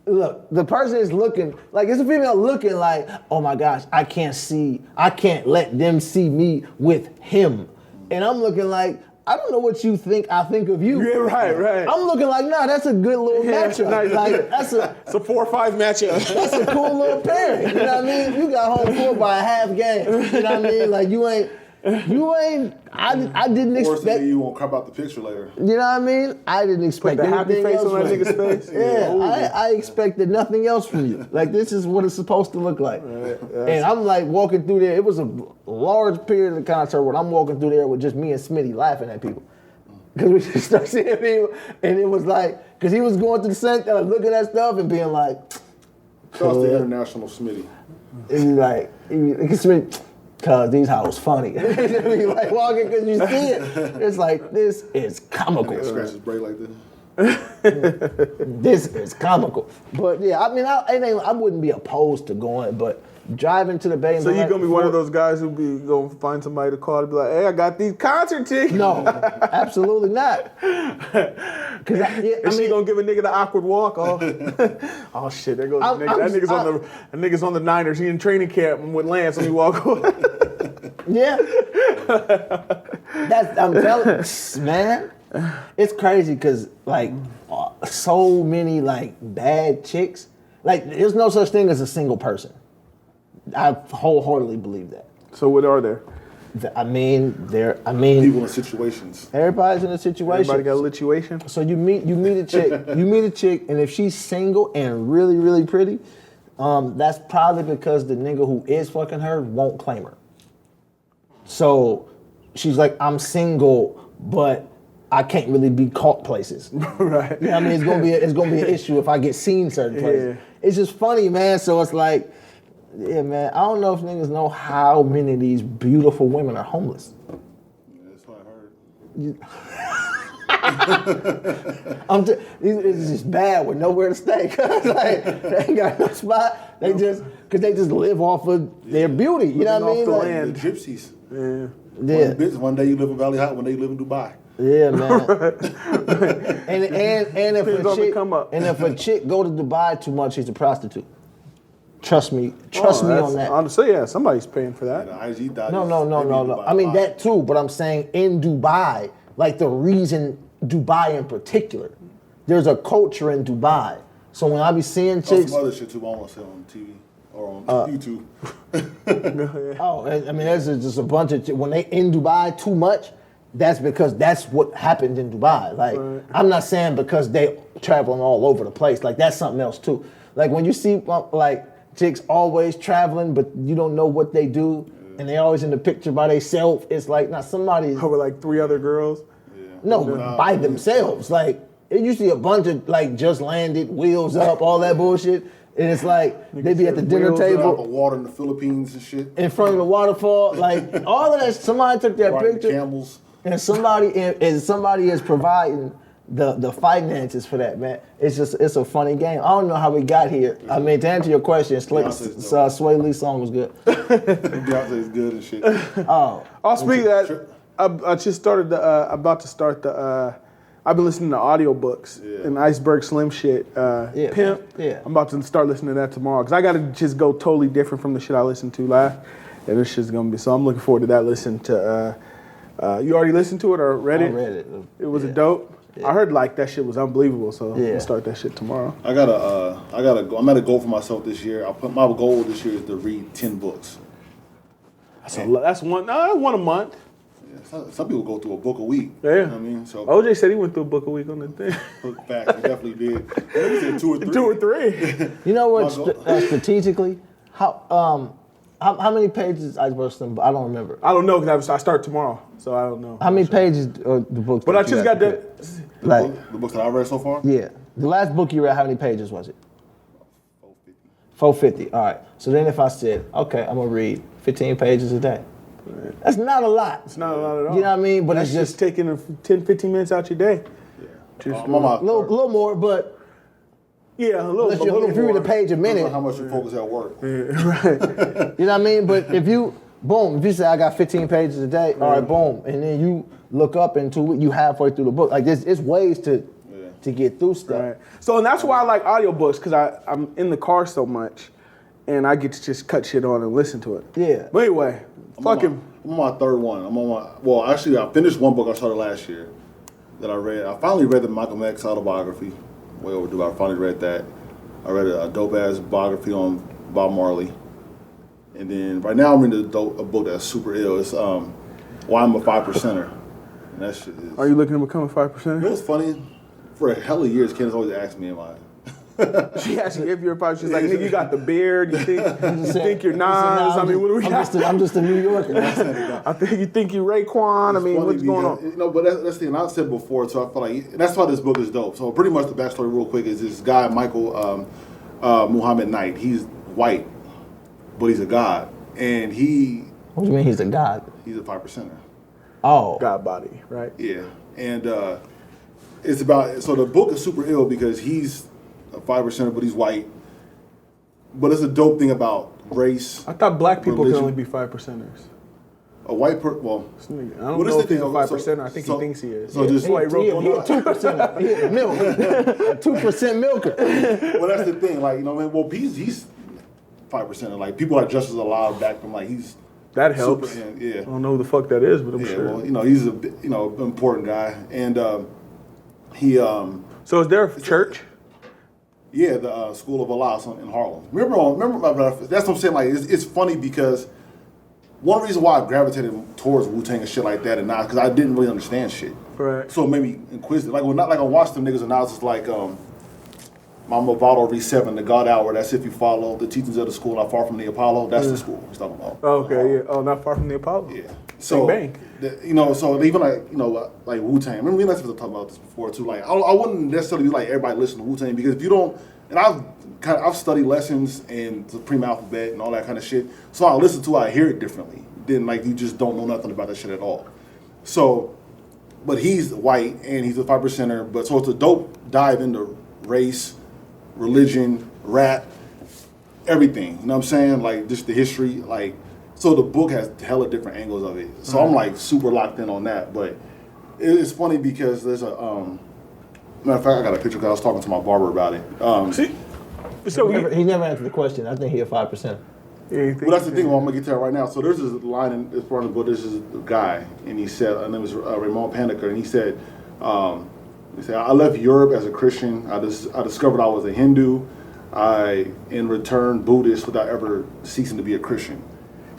[SPEAKER 3] look, the person is looking like it's a female looking like, oh my gosh, I can't let them see me with him, and I'm looking like, I don't know what you think I think of you.
[SPEAKER 1] Yeah, right.
[SPEAKER 3] I'm looking like, nah, that's a good little matchup.
[SPEAKER 1] Nice.
[SPEAKER 3] Like
[SPEAKER 1] it's a 4 or 5 matchup.
[SPEAKER 3] That's a cool little pairing. You know what I mean? You got home court by a half game. You know what I mean? Like you ain't. I didn't expect.
[SPEAKER 2] You won't crop out the picture later.
[SPEAKER 3] You know what I mean? I didn't expect
[SPEAKER 1] the happy
[SPEAKER 3] anything
[SPEAKER 1] face
[SPEAKER 3] else
[SPEAKER 1] on that
[SPEAKER 3] from you.
[SPEAKER 1] nigga's face.
[SPEAKER 3] Yeah, I expected nothing else from you. Like this is what it's supposed to look like. And I'm like walking through there. It was a large period of the concert where I'm walking through there with just me and Smitty laughing at people. Because we just started seeing people, and it was like, because he was going through the center, looking at stuff and being like,
[SPEAKER 2] Shout out to international Smitty.
[SPEAKER 3] And he's like, cause these hoes funny. You like walking because you see it. It's like, this is comical.
[SPEAKER 2] Scratch his brain like this.
[SPEAKER 3] This is comical. But yeah, I mean, I wouldn't be opposed to going, but driving to the Bay.
[SPEAKER 1] So you're gonna be one of those guys who be gonna find somebody to call to be like, hey, I got these concert tickets.
[SPEAKER 3] No, absolutely not. Cause
[SPEAKER 1] she gonna give a nigga the awkward walk. Oh shit, there goes the nigga. That nigga's on the Niners. He in training camp with Lance when he walk away.
[SPEAKER 3] Yeah. I'm telling you, man. It's crazy because like so many like bad chicks. Like there's no such thing as a single person. I wholeheartedly believe that.
[SPEAKER 1] So what are there?
[SPEAKER 3] I mean,
[SPEAKER 2] people in situations.
[SPEAKER 3] Everybody's in a situation.
[SPEAKER 1] Everybody got a situation.
[SPEAKER 3] So you meet a chick, and if she's single and really, really pretty, that's probably because the nigga who is fucking her won't claim her. So she's like, I'm single, but I can't really be caught places.
[SPEAKER 1] Right.
[SPEAKER 3] You know what I mean? It's gonna be an issue if I get seen certain places.
[SPEAKER 1] Yeah.
[SPEAKER 3] It's just funny, man. So it's like, yeah, man, I don't know if niggas know how many of these beautiful women are homeless.
[SPEAKER 2] Yeah, that's what I heard.
[SPEAKER 3] It's just bad with nowhere to stay. Cause like, they ain't got no spot. They just live off of their beauty. You know what I mean?
[SPEAKER 1] The
[SPEAKER 3] Like,
[SPEAKER 1] land.
[SPEAKER 2] The gypsies.
[SPEAKER 3] Yeah.
[SPEAKER 2] One day you live in Valley High, one day you live in Dubai.
[SPEAKER 3] Yeah, man. and if a chick go to Dubai too much, she's a prostitute. Trust me on that.
[SPEAKER 1] Honestly, yeah, somebody's paying for that.
[SPEAKER 2] Yeah, the IG dot
[SPEAKER 3] No. I mean that too, but I'm saying in Dubai, like the reason Dubai in particular, there's a culture in Dubai. So when I be seeing chicks,
[SPEAKER 2] some other shit too, I want to say on TV or on YouTube.
[SPEAKER 3] I mean there's just a bunch of when they in Dubai too much. That's because that's what happened in Dubai. Like I'm not saying because they traveling all over the place. Like that's something else too. Like when you see like chicks always traveling, but you don't know what they do, and they always in the picture by themselves. It's like, somebody.
[SPEAKER 1] Over like 3 other girls.
[SPEAKER 3] No, by themselves. Like, it used to be a bunch of, like, just landed, wheels up, all that bullshit. And it's like, they be at the dinner table.
[SPEAKER 2] The water in the Philippines and shit.
[SPEAKER 3] In front of the waterfall. Like, all of that, somebody took that picture.
[SPEAKER 2] Camels.
[SPEAKER 3] And somebody is providing the finances for that, man. It's a funny game. I don't know how we got here. I mean, to answer your question, Sway Lee's song was good.
[SPEAKER 2] Beyonce's good and shit.
[SPEAKER 1] I'll speak that. I just started about to start I've been listening to audiobooks and Iceberg Slim shit. Pimp.
[SPEAKER 3] Yeah.
[SPEAKER 1] I'm about to start listening to that tomorrow because I got to just go totally different from the shit I listened to last. And this shit's gonna be so. I'm looking forward to that. Listen to. You already listened to it or read it?
[SPEAKER 3] I read it.
[SPEAKER 1] It was a dope. I heard like that shit was unbelievable, so I'm gonna start that shit tomorrow.
[SPEAKER 2] I gotta go. I'm at a goal for myself this year. My goal this year is to read 10 books.
[SPEAKER 1] That's one a month.
[SPEAKER 2] Yeah, some people go through a book a week.
[SPEAKER 1] Yeah.
[SPEAKER 2] You know what I mean? So
[SPEAKER 1] OJ said he went through a book a week on the thing.
[SPEAKER 2] Facts, he definitely did. He said 2 or 3.
[SPEAKER 1] 2 or 3.
[SPEAKER 3] You know what? Strategically, how many pages Iceberg Slim? I don't remember.
[SPEAKER 1] I don't know because I start tomorrow, so I don't know.
[SPEAKER 3] How many pages are the books?
[SPEAKER 1] But I just got the
[SPEAKER 2] the books that I read so far.
[SPEAKER 3] Yeah, the last book you read, how many pages was it? 450. All right. So then if I said, okay, I'm gonna read 15 pages a day. That's not a lot.
[SPEAKER 1] It's not a lot at all.
[SPEAKER 3] You know what I mean? But
[SPEAKER 1] that's
[SPEAKER 3] it's just
[SPEAKER 1] taking 10, 15 minutes out your day.
[SPEAKER 2] Yeah.
[SPEAKER 1] A
[SPEAKER 3] little more, but
[SPEAKER 1] yeah, a little
[SPEAKER 3] if
[SPEAKER 1] more.
[SPEAKER 3] you read a page a minute,
[SPEAKER 2] How much you focus at work.
[SPEAKER 1] Right.
[SPEAKER 3] you know what I mean? But if you say I got 15 pages a day, all right, boom, and then you look up into it, you halfway through the book. Like it's ways to get through stuff.
[SPEAKER 1] Right. So and that's why I like audiobooks because I'm in the car so much, and I get to just cut shit on and listen to it.
[SPEAKER 3] Yeah.
[SPEAKER 1] But anyway,
[SPEAKER 2] I'm on my third one. Actually, I finished one book I started last year that I read. I finally read the Malcolm X autobiography. Way overdue. I finally read that. I read a dope-ass biography on Bob Marley. And then right now I'm reading a book that's super ill. It's Why I'm a 5%er. And that shit is...
[SPEAKER 1] Are you looking to become a 5%?
[SPEAKER 2] You know what's funny? For a hell of years, Candace always asked me, am I...
[SPEAKER 1] She actually, if you're a 5%, she's like, nigga, you got the beard. You think you're Nas. I mean, what do we got?
[SPEAKER 3] I'm just a New Yorker.
[SPEAKER 1] I think you think you're Raekwon. I mean, what's going on?
[SPEAKER 2] You know, but that's the thing. I've said before, so I feel like that's why this book is dope. So pretty much the backstory, real quick, is this guy Michael Muhammad Knight. He's white, but he's a god, and he.
[SPEAKER 3] What do you mean he's a god?
[SPEAKER 2] He's a 5%er.
[SPEAKER 3] Oh,
[SPEAKER 1] God body, right?
[SPEAKER 2] Yeah, and it's about. So the book is super ill because he's a 5%er, but he's white. But it's a dope thing about race.
[SPEAKER 1] I thought black people
[SPEAKER 2] religion.
[SPEAKER 1] could only be 5%ers.
[SPEAKER 2] A white person, well,
[SPEAKER 1] I don't know if he's a 5%er. I think he thinks he is.
[SPEAKER 2] So just
[SPEAKER 1] he wrote
[SPEAKER 3] he a 2%. He a milk. 2% milker.
[SPEAKER 2] Well, that's the thing. Like, you know, well, he's 5%. Like, people like Justice Allowed back from like he's
[SPEAKER 1] that helps.
[SPEAKER 2] Yeah.
[SPEAKER 1] I don't know who the fuck that is, but I'm sure.
[SPEAKER 2] Well, you know, he's a important guy, and he.
[SPEAKER 1] So is there a church?
[SPEAKER 2] Yeah, the School of Allah in Harlem. Remember, that's what I'm saying. Like, it's funny because one reason why I gravitated towards Wu-Tang and shit like that, and not because I didn't really understand shit.
[SPEAKER 1] Right.
[SPEAKER 2] So it made me inquisitive. Like, when I watched them niggas, and I was just like, Mama Vado Re7, the God Hour. That's if you follow the teachings of the school, not far from the Apollo. That's the school he's talking about.
[SPEAKER 1] Oh, okay, yeah. Oh, not far from the Apollo.
[SPEAKER 2] Yeah. So,
[SPEAKER 1] bang.
[SPEAKER 2] So even like Wu-Tang. Remember, we talked about this before too. Like, I wouldn't necessarily be like everybody listen to Wu-Tang because if you don't, and I've studied lessons and the Supreme Alphabet and all that kind of shit. So I listen to it, I hear it differently. Then like you just don't know nothing about that shit at all. So, but he's white and he's a 5%er. But so it's a dope dive into race, religion, rap, everything. You know what I'm saying? Like just the history, like. So the book has hella different angles of it. So I'm like super locked in on that. But it's funny because there's a matter of fact, I got a picture because I was talking to my barber about it.
[SPEAKER 1] See, so
[SPEAKER 3] he never answered the question. I think he a 5%.
[SPEAKER 2] Well, that's the thing. Well, I'm gonna get to that right now. So there's this line in this part of the book. This is a guy, and he said, and it was Ramon Paniker, and he said, I left Europe as a Christian. I discovered I was a Hindu. I, in return, Buddhist without ever ceasing to be a Christian.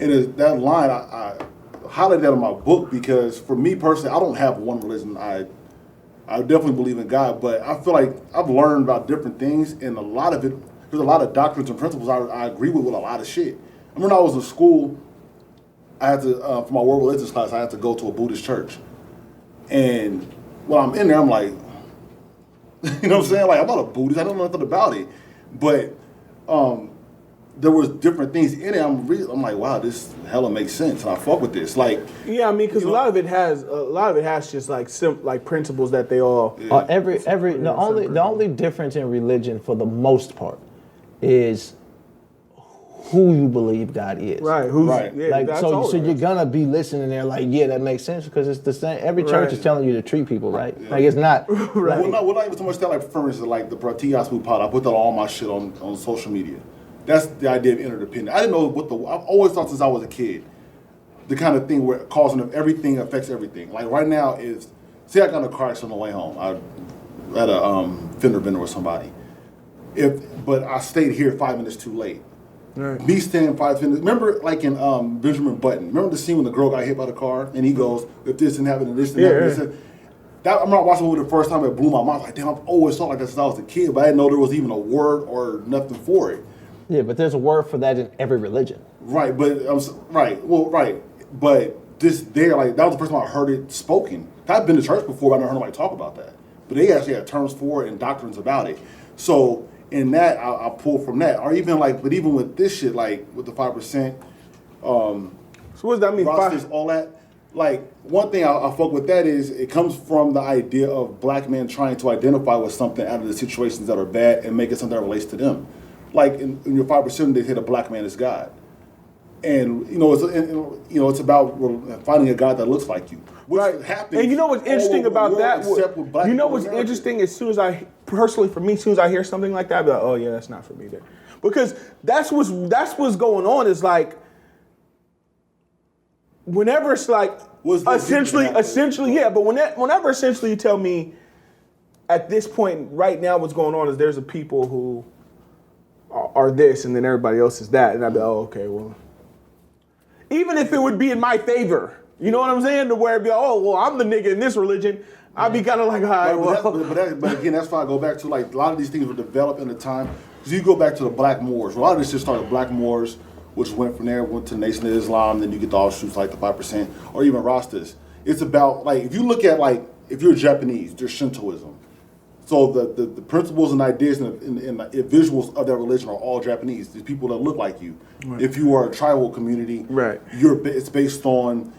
[SPEAKER 2] And that line, I highlighted that in my book because for me personally, I don't have one religion. I definitely believe in God, but I feel like I've learned about different things, and a lot of it, there's a lot of doctrines and principles I agree with a lot of shit. I remember when I was in school, I had to, for my world religions class, I had to go to a Buddhist church. And while I'm in there, I'm like, you know what I'm saying? Like, I'm not a Buddhist. I don't know nothing about it. But there was different things in it. I'm like, wow, this hella makes sense, and I fuck with this. Like,
[SPEAKER 1] yeah, I mean, because a lot of it has just like principles that they all.
[SPEAKER 3] Yeah. The only difference in religion for the most part is who you believe God is.
[SPEAKER 1] Right.
[SPEAKER 2] Right.
[SPEAKER 1] Yeah,
[SPEAKER 3] Like so you're gonna be listening there like, yeah, that makes sense because it's the same. Every church is telling you to treat people right. Yeah. Like it's not.
[SPEAKER 1] Right.
[SPEAKER 2] Well, not even so much that. Like for instance, like the Pratigas Mupad, I put that on all my shit on social media. That's the idea of interdependent. I didn't know I've always thought since I was a kid, the kind of thing where causing of everything affects everything. Like right now is, say I got in a car accident on the way home. I had a fender bender with somebody. But I stayed here 5 minutes too late. Right. Me staying 5 minutes. Remember, like in Benjamin Button. Remember the scene when the girl got hit by the car and he goes, "If this didn't happen, and this didn't happen." This that, I'm not watching the movie the first time. It blew my mind. Like, damn, I've always thought like that since I was a kid, but I didn't know there was even a word or nothing for it.
[SPEAKER 3] Yeah, but there's a word for that in every religion.
[SPEAKER 2] Right, but but this there, like that was the first time I heard it spoken. I've been to church before, but I never heard nobody talk about that. But they actually had terms for it and doctrines about it. So in that, I pull from that, or even like, but even with this shit, like with the 5%.
[SPEAKER 1] So what does that mean?
[SPEAKER 2] Rosters, all that. Like one thing I fuck with that is it comes from the idea of black men trying to identify with something out of the situations that are bad and make it something that relates to them. Like in your 5%, they hit a black man as God, and it's about finding a God that looks like you. Which happens.
[SPEAKER 1] And you know what's interesting about that? You know what's interesting? As soon as I hear something like that, I'll be like, oh yeah, that's not for me then, because that's what's going on. Is like whenever it's like essentially, yeah. But whenever essentially you tell me at this point right now what's going on is there's a people who are this, and then everybody else is that, and I'd be, oh, okay, well, even if it would be in my favor, you know what I'm saying, to where it'd be, oh, well, I'm the nigga in this religion, I'd be kind of like, all right, well.
[SPEAKER 2] But again, that's why I go back to, like, a lot of these things were developed in the time, because you go back to the Black Moors, a lot of this just started Black Moors, which went from there, went to the Nation of Islam, then you get the offshoots like the 5%, or even Rastas. It's about, like, if you look at, like, if you're Japanese, there's Shintoism. So the principles and ideas and visuals of that religion are all Japanese. There's people that look like you. Right. If you are a tribal community,
[SPEAKER 1] right,
[SPEAKER 2] it's based on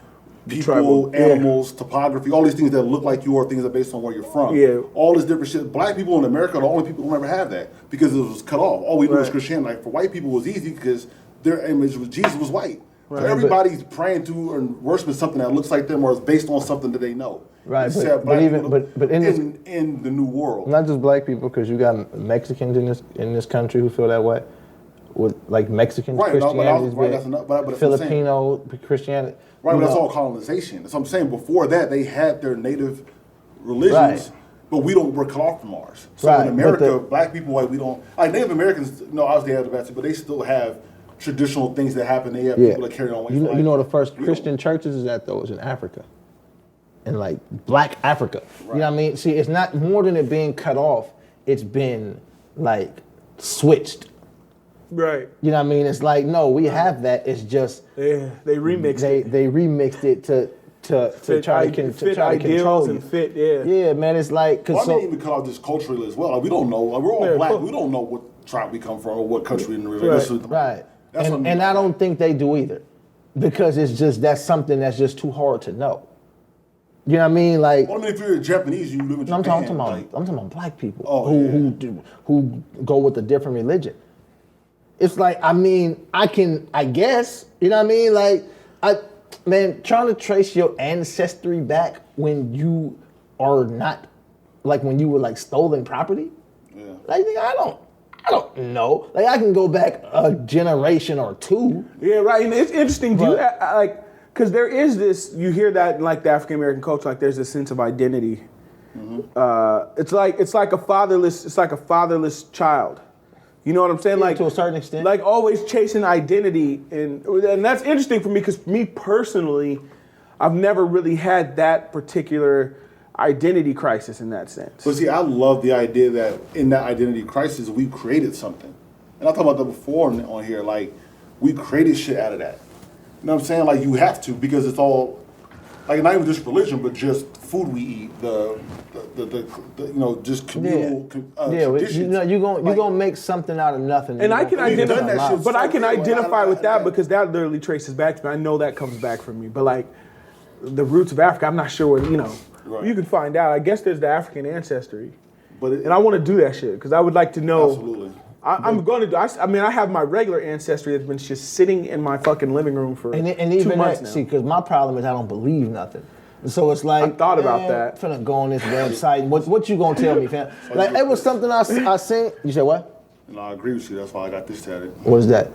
[SPEAKER 2] people, animals, topography, all these things that look like you are things that are based on where you're from. Yeah. All this different shit. Black people in America are the only people who never have that because it was cut off. All we knew was Christianity. Like for white people it was easy because their image was Jesus was white. Right. So everybody's praying to and worshiping something that looks like them or is based on something that they know.
[SPEAKER 3] Right, but
[SPEAKER 2] in the new world,
[SPEAKER 3] not just black people, because you got Mexicans in this country who feel that way, with like Mexican Christianity, Filipino Christianity.
[SPEAKER 2] Right, but that's all colonization. That's what I'm saying. Before that, they had their native religions, but we're cut off from ours. So in America, black people, like we don't, like Native Americans, obviously they have the best, but they still have traditional things that happen. They have people that carry on.
[SPEAKER 3] You know, the first Christian churches is at those in Africa. In like Black Africa. Right. You know what I mean? See, it's not more than it being cut off, it's been like switched.
[SPEAKER 1] Right.
[SPEAKER 3] You know what I mean? It's like, no, we have that. It's just
[SPEAKER 1] they remixed it.
[SPEAKER 3] They remixed it to try to control you.
[SPEAKER 1] And fit,
[SPEAKER 3] yeah, man, it's like
[SPEAKER 2] I didn't even cut off this culturally as well. Like, we don't know. Like, we're all black. We don't know what tribe we come from or what country in the religion.
[SPEAKER 3] Right. And I don't think they do either. Because it's just that's something that's just too hard to know. You know what I mean? Like,
[SPEAKER 2] well, I mean, if you're Japanese, you live in Japan.
[SPEAKER 3] I'm talking about black people who go with a different religion. It's like, I mean, I guess, you know what I mean? Like, trying to trace your ancestry back when you are not, like when you were like stolen property. Yeah. Like, I don't know. Like, I can go back a generation or two.
[SPEAKER 1] Yeah, right. And it's interesting. Do you like? Because there is this, you hear that in like the African American culture, like there's this sense of identity. Mm-hmm. It's like a fatherless child. You know what I'm saying?
[SPEAKER 3] Yeah,
[SPEAKER 1] like
[SPEAKER 3] to a certain extent.
[SPEAKER 1] Like always chasing identity, and that's interesting for me because me personally, I've never really had that particular identity crisis in that sense.
[SPEAKER 2] But see, I love the idea that in that identity crisis we created something, and I talked about that before on here. Like we created shit out of that. You know what I'm saying? Like, you have to, because it's all, like not even just religion, but just food we eat, the just communal traditions.
[SPEAKER 3] You're gonna make something out of nothing.
[SPEAKER 1] And I can identify, but I can identify with that
[SPEAKER 2] that.
[SPEAKER 1] because that literally traces back to me. I know that comes back from me. But like the roots of Africa, I'm not sure what
[SPEAKER 2] Right.
[SPEAKER 1] You can find out. I guess there's the African ancestry,
[SPEAKER 2] and
[SPEAKER 1] I want to do that shit because I would like to know.
[SPEAKER 2] Absolutely.
[SPEAKER 1] I'm going to do. I have my regular ancestry that's been just sitting in my fucking living room for
[SPEAKER 3] and
[SPEAKER 1] 2
[SPEAKER 3] even
[SPEAKER 1] months
[SPEAKER 3] that,
[SPEAKER 1] now.
[SPEAKER 3] see, because my problem is I don't believe nothing. So it's like
[SPEAKER 1] I thought about that.
[SPEAKER 3] Finna go on this website. What you gonna tell me, fam? Like it was something I seen. You said what?
[SPEAKER 2] No, I agree with you. That's why I got this tatted.
[SPEAKER 3] What is that?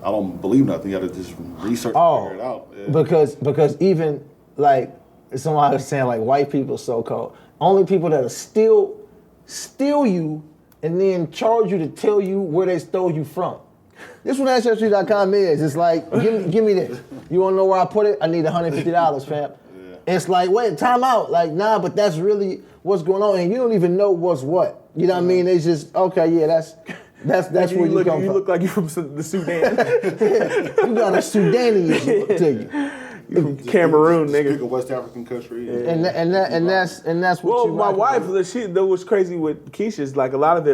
[SPEAKER 2] I don't believe nothing. You got to just research and figure it out. Yeah.
[SPEAKER 3] Because even like somebody was saying like white people so called only people that'll steal you and then charge you to tell you where they stole you from. This what Ancestry.com is. It's like, give me this. You wanna know where I put it? I need $150, fam. Yeah. It's like, wait, time out. Like, nah, but that's really what's going on. And you don't even know what's what. You know what I mean? It's just, okay, yeah, that's where you come from.
[SPEAKER 1] You look like you're from the Sudan.
[SPEAKER 3] Yeah, you got a Sudanian look to you.
[SPEAKER 1] You're from Cameroon,
[SPEAKER 2] Just
[SPEAKER 1] nigga.
[SPEAKER 2] pick a West African country. Yeah.
[SPEAKER 3] And that's what
[SPEAKER 1] Well,
[SPEAKER 3] you
[SPEAKER 1] my
[SPEAKER 3] like.
[SPEAKER 1] wife, that was crazy with Keisha's. Like a lot of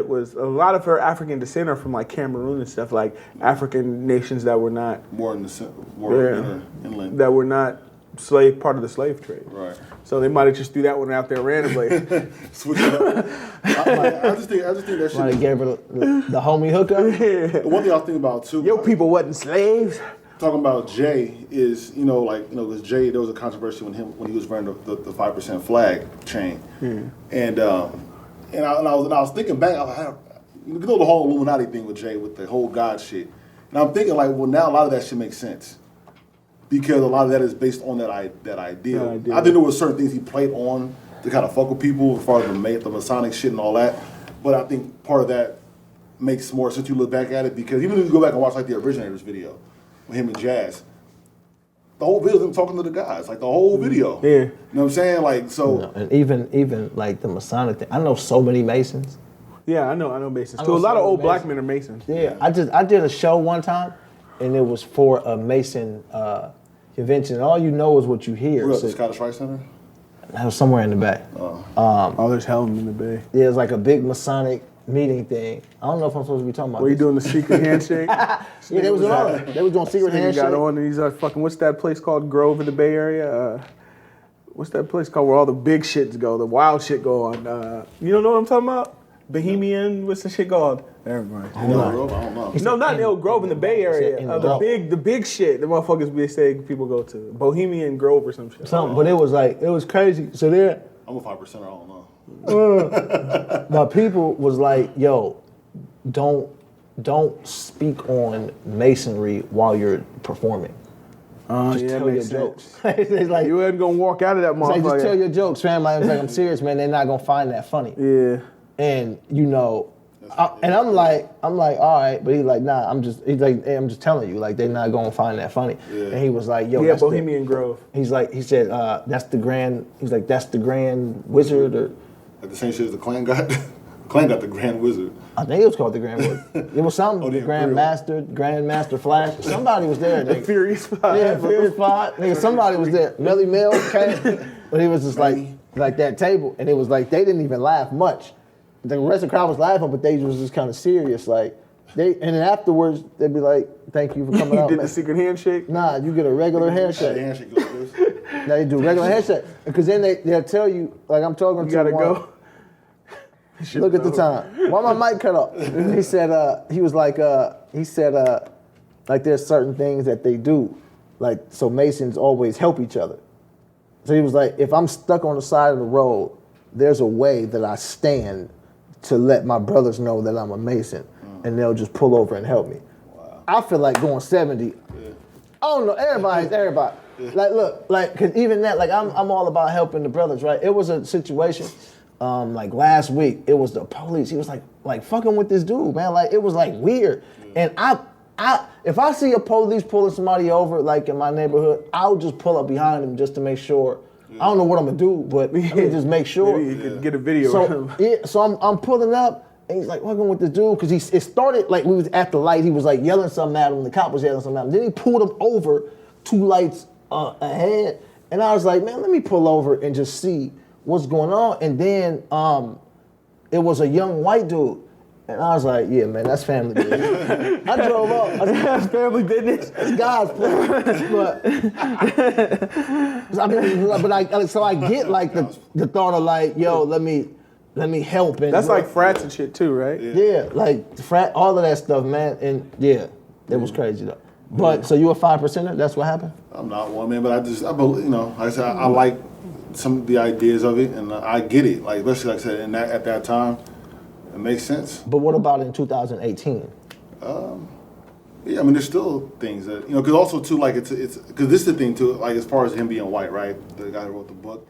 [SPEAKER 1] her African descent are from like Cameroon and stuff, like African nations that were not
[SPEAKER 2] Inland.
[SPEAKER 1] that were not part of the slave trade.
[SPEAKER 2] Right.
[SPEAKER 1] So they might have just threw that one out there randomly.
[SPEAKER 2] Switch it up. I just think that
[SPEAKER 3] Somebody
[SPEAKER 2] shit.
[SPEAKER 3] gave her the homie hookup.
[SPEAKER 2] The one thing I was thinking about too.
[SPEAKER 1] Your people wasn't slaves.
[SPEAKER 2] Talking about Jay is, because Jay, there was a controversy when he was wearing the 5% flag chain, and I was thinking back, the whole Illuminati thing with Jay with the whole God shit, and I'm thinking like, well, now a lot of that shit makes sense because a lot of that is based on that ideal. I think there were certain things he played on to kind of fuck with people as far as the Masonic shit and all that, but I think part of that makes more sense. You look back at it because even if you go back and watch like the Originators video. With him and Jazz, the whole video is him talking to the guys, like the whole video.
[SPEAKER 1] Yeah.
[SPEAKER 2] You know what I'm saying? Like, so.
[SPEAKER 3] No, and even like the Masonic thing. I know so many Masons.
[SPEAKER 1] Yeah, I know Masons too. A lot of old black men are Masons.
[SPEAKER 3] Yeah, I did a show one time, and it was for a Mason convention. And all you know is what you hear.
[SPEAKER 2] Where at the Scottish Rite Center?
[SPEAKER 3] That was somewhere in the Bay.
[SPEAKER 1] There's hell in the Bay.
[SPEAKER 3] Yeah, it's like a big Masonic meeting thing. I don't know if I'm supposed to be talking about
[SPEAKER 1] Were you
[SPEAKER 3] this.
[SPEAKER 1] doing the secret handshake?
[SPEAKER 3] Yeah, they was doing all that. They was doing secret
[SPEAKER 1] Nigga
[SPEAKER 3] handshake.
[SPEAKER 1] got on and he's fucking, what's that place called, Grove in the Bay Area? What's that place called where all the big shits go, the wild shit go on? You don't know what I'm talking about? Bohemian, what's the shit called? Never mind.
[SPEAKER 2] I don't know.
[SPEAKER 1] No, not in Elk Grove, in the Bay Area. The big shit the motherfuckers they say people go to. Bohemian Grove or some shit.
[SPEAKER 3] But it was crazy. So there,
[SPEAKER 2] I'm a 5%, I don't know.
[SPEAKER 3] my people was like, yo, don't speak on masonry while you're performing. Just tell your jokes. It's like,
[SPEAKER 1] You wasn't gonna walk out of that
[SPEAKER 3] it's like,
[SPEAKER 1] motherfucker.
[SPEAKER 3] just tell your jokes, fam. Like, I'm serious, man. They're not gonna find that funny.
[SPEAKER 1] Yeah.
[SPEAKER 3] And I'm like, all right, but he's like, nah. He's like, hey, I'm just telling you, like, they're not gonna find that funny. Yeah. And he was like, yo,
[SPEAKER 1] Yeah, Bohemian Grove.
[SPEAKER 3] He said, that's the grand wizard, or
[SPEAKER 2] Like the same shit as the Klan got. The Klan got the Grand Wizard.
[SPEAKER 3] I think it was called the Grand Wizard. It was something. The Grandmaster Flash. Somebody was there.
[SPEAKER 1] The Furious Five.
[SPEAKER 3] Yeah, Furious Five. Nigga, somebody was there. Melly Mel came, but he was just like that table, and it was like they didn't even laugh much. The rest of the crowd was laughing, but they was just kind of serious. Like and then afterwards they'd be like, "Thank you for coming out."
[SPEAKER 1] You did the secret handshake?
[SPEAKER 3] Nah, you get a regular handshake.
[SPEAKER 2] The handshake goes like this.
[SPEAKER 3] Now they do regular handshake because then they'll tell you, like, I'm talking
[SPEAKER 1] You
[SPEAKER 3] to
[SPEAKER 1] gotta
[SPEAKER 3] one.
[SPEAKER 1] go.
[SPEAKER 3] Look at the time. Why my mic cut off? He said, like there's certain things that they do, like, so Masons always help each other. So he was like, if I'm stuck on the side of the road, there's a way that I stand to let my brothers know that I'm a Mason, and they'll just pull over and help me. Wow. I feel like going 70. Yeah. I don't know, everybody's everybody. Yeah. Like, look, like, cause even that, like, I'm all about helping the brothers, right? It was a situation. Like last week, it was the police. He was like fucking with this dude, man. Like, it was like weird. And if I see a police pulling somebody over, like in my neighborhood, I'll just pull up behind him just to make sure. I don't know what I'm gonna do, but let me just make sure.
[SPEAKER 1] Maybe you could get a video.
[SPEAKER 3] So I'm pulling up, and he's like fucking with this dude because it started like we was at the light. He was like yelling something at him. The cop was yelling something at him. Then he pulled him over 2 lights ahead. And I was like, man, let me pull over and just see what's going on. And then it was a young white dude. And I was like, yeah, man, that's family business. I drove up. I said, that's family business. It's God's plan. So I get like the thought of like, yo, let me help. And
[SPEAKER 1] that's like frats and shit too, right?
[SPEAKER 3] Yeah, like frat, all of that stuff, man. And yeah, it was crazy though. But so you a 5%er? That's what happened?
[SPEAKER 2] I'm not one, man, but I believe, like I said, I like some of the ideas of it, and I get it. Like especially like I said, at that time. It makes sense.
[SPEAKER 3] But what about in 2018?
[SPEAKER 2] Yeah, I mean, there's still things that, because also, too, like, it's because this is the thing, too, like, as far as him being white, right, the guy who wrote the book,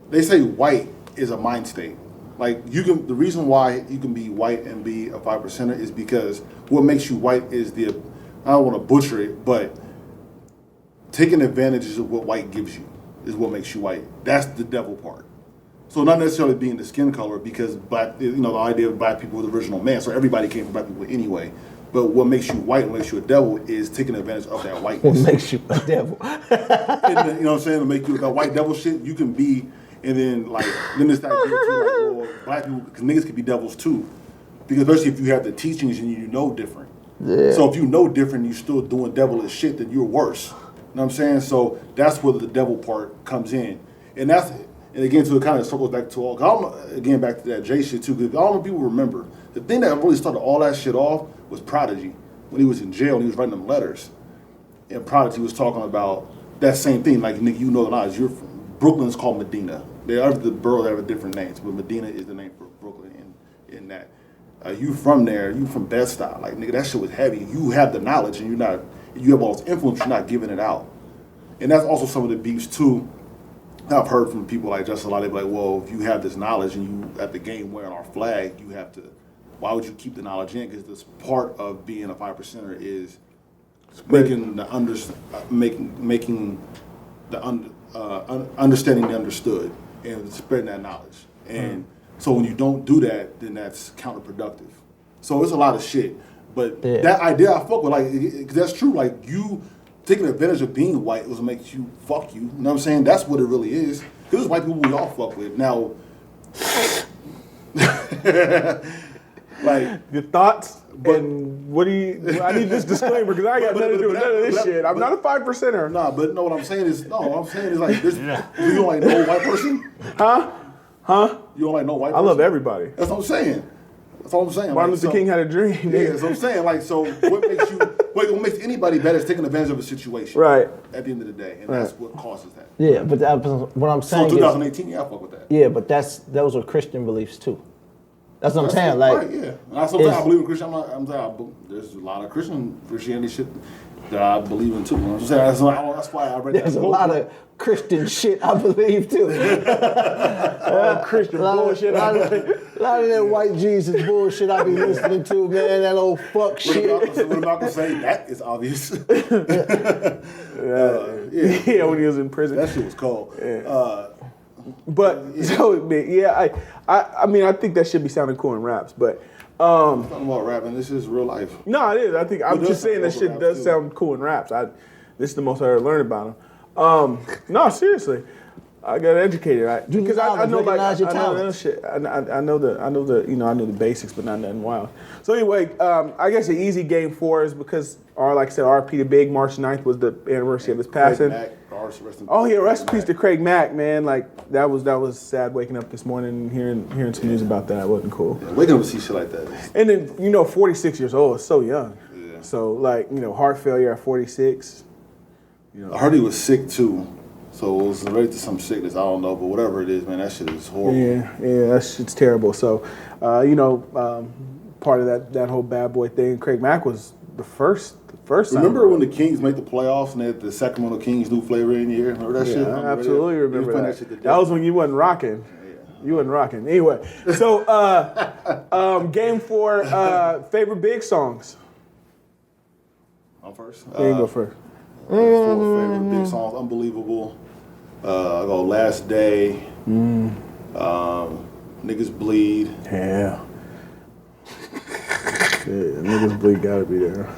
[SPEAKER 2] they say white is a mind state. Like, the reason why you can be white and be a 5%er is because what makes you white is I don't want to butcher it, but taking advantage of what white gives you is what makes you white. That's the devil part. So not necessarily being the skin color, because black, the idea of black people were the original man, so everybody came from black people anyway. But what makes you white, what makes you a devil, is taking advantage of that whiteness.
[SPEAKER 3] What makes you a devil?
[SPEAKER 2] And, you know what I'm saying? To make you that white devil shit, you can be, and then it's that idea too, like, well, black people, because niggas can be devils too, because especially if you have the teachings and you know different.
[SPEAKER 3] Yeah.
[SPEAKER 2] So if you know different, and you're still doing devilish shit, then you're worse. You know what I'm saying? So that's where the devil part comes in, and again, so it kind of circles back to back to that Jay shit too, because all the people remember, the thing that really started all that shit off was Prodigy. When he was in jail and he was writing them letters. And Prodigy was talking about that same thing, like, nigga, you know the knowledge. You're from Brooklyn's called Medina. The borough have different names, but Medina is the name for Brooklyn in that. You from there, you from Bed-Stuy. Like, nigga, that shit was heavy. You have the knowledge and you have all this influence, you're not giving it out. And that's also some of the beefs too. I've heard from people like Justin a lot, they be like, well, if you have this knowledge and you at the game wearing our flag, you have to, why would you keep the knowledge in? Because this part of being a 5%er is making the understanding the understood and spreading that knowledge. And so when you don't do that, then that's counterproductive. So it's a lot of shit. But that idea I fuck with, like, cause that's true. Like, you taking advantage of being white was what makes you fuck you. You know what I'm saying? That's what it really is. Because white people we all fuck with. Now, like,
[SPEAKER 1] your thoughts? And what do you? I need this disclaimer because I got nothing to do with none of this shit. I'm not a 5%er.
[SPEAKER 2] Nah, but no, what I'm saying is like, this, you don't like no white person?
[SPEAKER 1] Huh?
[SPEAKER 2] You don't like no white person?
[SPEAKER 1] I love everybody.
[SPEAKER 2] That's what I'm saying. That's all I'm saying.
[SPEAKER 1] Martin Luther King had a dream.
[SPEAKER 2] Yeah, that's what I'm saying. Like, so what makes anybody better is taking advantage of a situation.
[SPEAKER 1] Right.
[SPEAKER 2] At the end of the day. And that's what causes that.
[SPEAKER 3] Yeah, but what I'm saying
[SPEAKER 2] so 2018, yeah, I fuck with that.
[SPEAKER 3] Yeah, but those are Christian beliefs too. That's what I'm saying. Like,
[SPEAKER 2] right, yeah. And sometimes I believe in Christian. There's a lot of Christianity shit that I believe in too. You know what I'm saying? That's why I read that.
[SPEAKER 3] There's a lot of Christian shit I believe too.
[SPEAKER 1] Christian bullshit.
[SPEAKER 3] A lot of that white Jesus bullshit I be listening to, man. That old fuck shit.
[SPEAKER 2] What am I gonna say? That is obvious.
[SPEAKER 1] Yeah, when he was in prison.
[SPEAKER 2] That shit was cold.
[SPEAKER 1] Yeah. I mean, I think that should be sounding cool in raps, but
[SPEAKER 2] I'm talking about rapping. This is real life.
[SPEAKER 1] No, it is. I'm just saying that shit does sound cool in raps. This is the most I ever learned about him. No, seriously, I got educated, right? Because I know the shit. I know the basics, but not nothing wild. So anyway, I guess the easy game for us because, like I said, RP the Big March 9th was the anniversary of his passing. Oh yeah, rest in peace to Craig Mack, man. Like that was sad waking up this morning and hearing some news about that. It wasn't cool.
[SPEAKER 2] Yeah, waking up to see shit like that.
[SPEAKER 1] And then 46 years old is so young. Yeah. So like heart failure at 46.
[SPEAKER 2] I heard he was sick too. So it was related to some sickness. I don't know, but whatever it is, man, that shit is horrible.
[SPEAKER 1] Yeah, that shit's terrible. So part of that whole bad boy thing. Craig Mack was the first.
[SPEAKER 2] Remember when the Kings made the playoffs and they had the Sacramento Kings new flavor in the year? Remember that shit?
[SPEAKER 1] I absolutely remember that. That was when you wasn't rocking. You wasn't rocking. Anyway, so game 4, favorite Big songs.
[SPEAKER 2] I'm first.
[SPEAKER 1] Yeah, you go first.
[SPEAKER 2] 4 favorite Big songs, Unbelievable. I go Last Day. Niggas Bleed.
[SPEAKER 1] Yeah. Niggas Bleed gotta be there.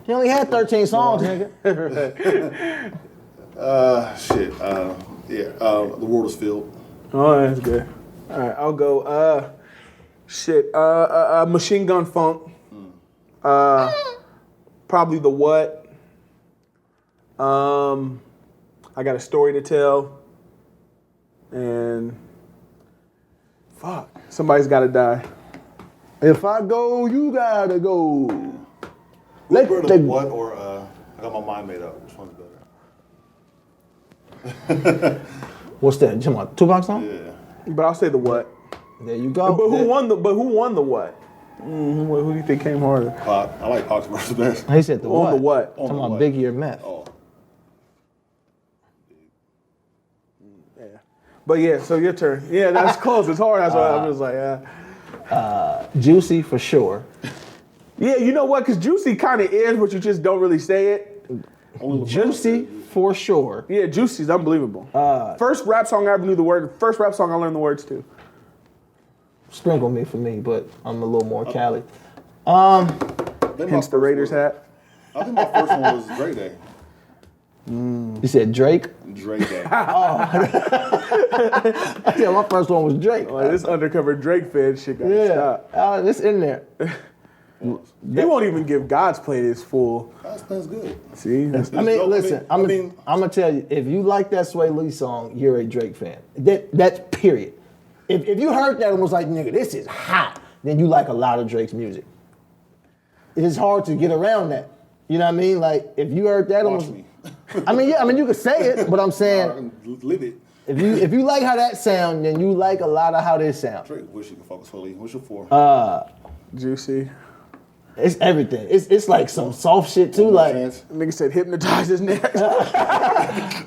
[SPEAKER 3] He only had 13 songs, nigga.
[SPEAKER 2] The World Is Filled.
[SPEAKER 1] Oh, that's good. All right, I'll go. Machine Gun Funk. Probably The What. I Got a Story to Tell. And fuck, Somebody's Gotta Die.
[SPEAKER 3] If I go, you gotta go.
[SPEAKER 2] The What or I Got My Mind Made Up. Which one's better?
[SPEAKER 3] What's that? You talking about Tupac song?
[SPEAKER 2] Yeah.
[SPEAKER 1] But I'll say The What.
[SPEAKER 3] There you go.
[SPEAKER 1] But who won the What? Who do you think came harder?
[SPEAKER 2] Pac. I like Pac's verse the best.
[SPEAKER 3] He said the
[SPEAKER 1] On
[SPEAKER 3] what?
[SPEAKER 1] The What?
[SPEAKER 3] Talking about Biggie or Meth.
[SPEAKER 2] Oh.
[SPEAKER 1] Yeah. But yeah, so your turn. Yeah, that's close. It's hard. That's why I was like,
[SPEAKER 3] Juicy for sure.
[SPEAKER 1] Yeah, you know what? Because Juicy kind of is, but you just don't really say it.
[SPEAKER 3] Juicy for sure.
[SPEAKER 1] Yeah, Juicy's unbelievable. First rap song I ever knew the word. First rap song I learned the words to.
[SPEAKER 3] Sprinkle me for me, but I'm a little more Cali.
[SPEAKER 1] Hence the Raiders hat.
[SPEAKER 2] I think my first one was Dre Day.
[SPEAKER 3] You said Drake?
[SPEAKER 2] Dre Day.
[SPEAKER 3] I said my first one was Drake.
[SPEAKER 1] Like, this undercover Drake fan shit gotta stop.
[SPEAKER 3] It's in there.
[SPEAKER 1] They won't even give God's Plan his full.
[SPEAKER 2] That's good.
[SPEAKER 1] See?
[SPEAKER 3] I mean, listen, I'm gonna tell you, if you like that Sway Lee song, you're a Drake fan. That's period. If you heard that and was like, nigga, this is hot, then you like a lot of Drake's music. It's hard to get around that. You know what I mean? Like, if you heard that and
[SPEAKER 2] Watch
[SPEAKER 3] was,
[SPEAKER 2] me.
[SPEAKER 3] I mean, you could say it, but I'm
[SPEAKER 2] I
[SPEAKER 3] saying,
[SPEAKER 2] can live it.
[SPEAKER 3] if you like how that sound, then you like a lot of how this sound.
[SPEAKER 2] Drake wish you could fuck with Sway Lee. What's your 4?
[SPEAKER 1] Juicy.
[SPEAKER 3] It's everything. It's like some soft shit too. Like,
[SPEAKER 1] Nigga said hypnotize his neck.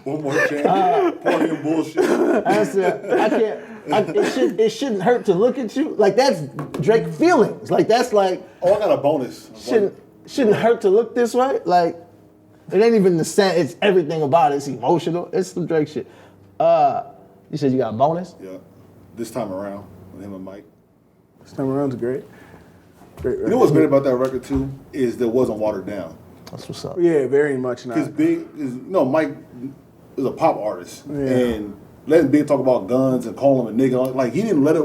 [SPEAKER 2] One more chance. Party and bullshit.
[SPEAKER 3] I said, I can't. It shouldn't hurt to look at you. Like, that's Drake feelings. Like, that's like.
[SPEAKER 2] Oh, I got a bonus.
[SPEAKER 3] Shouldn't hurt to look this way. Like, it ain't even the sound. It's everything about it. It's emotional. It's some Drake shit. You said you got a bonus?
[SPEAKER 2] Yeah. This time around with him and Mike.
[SPEAKER 1] This time around's great. Great
[SPEAKER 2] You know what's great about that record too is that it wasn't watered down.
[SPEAKER 3] That's what's up.
[SPEAKER 1] Yeah, very much not.
[SPEAKER 2] Because Mike is a pop artist, and letting Big talk about guns and call him a nigga, like he didn't let it.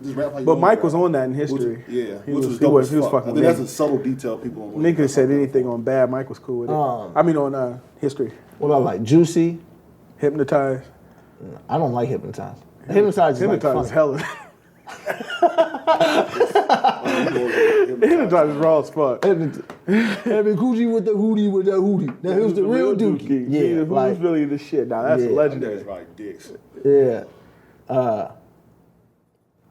[SPEAKER 2] Just rap like.
[SPEAKER 1] But Mike was on that in history.
[SPEAKER 2] Which
[SPEAKER 1] was
[SPEAKER 2] dope as
[SPEAKER 1] he was
[SPEAKER 2] fuck.
[SPEAKER 1] fucking
[SPEAKER 2] I think that's
[SPEAKER 1] nigga.
[SPEAKER 2] a subtle detail people.
[SPEAKER 1] Nigga said anything on Bad, Mike was cool with it. I mean on history.
[SPEAKER 3] What about like Juicy?
[SPEAKER 1] Hypnotize.
[SPEAKER 3] I don't like Hypnotize. Hypnotize is
[SPEAKER 1] Hypnotize
[SPEAKER 3] funny.
[SPEAKER 1] is hella. Hypnotize is raw as fuck.
[SPEAKER 3] Every coochie with the hootie with that hootie. Now here's the real dookie. Yeah,
[SPEAKER 1] who's
[SPEAKER 3] like,
[SPEAKER 1] really the shit? Now that's legendary.
[SPEAKER 2] That's right, dicks.
[SPEAKER 3] yeah.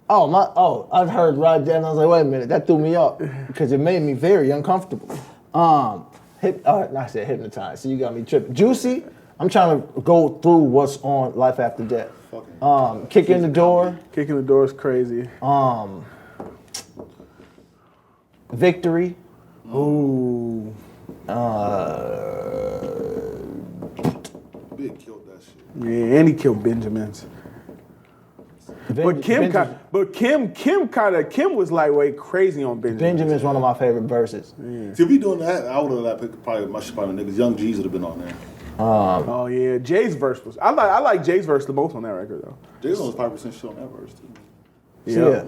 [SPEAKER 3] I've heard right there and I was like, wait a minute, that threw me off because it made me very uncomfortable. I said Hypnotize, so you got me tripping. Juicy, I'm trying to go through what's on Life After Death. Kick in the Door.
[SPEAKER 1] Kicking the Door is crazy.
[SPEAKER 3] Victory.
[SPEAKER 1] Ooh.
[SPEAKER 2] Big killed that shit.
[SPEAKER 1] Yeah, and he killed Benjamins. But Kim was lightweight crazy on Benjamin.
[SPEAKER 3] Benjamin's one of my favorite verses.
[SPEAKER 2] Yeah. See, if we doing that, I would have picked probably my niggas. Young G's would have been on there.
[SPEAKER 1] Oh yeah, Jay's verse was. I like Jay's verse the most on that record though.
[SPEAKER 2] Jay's was 5% shit on that verse too.
[SPEAKER 3] Yeah.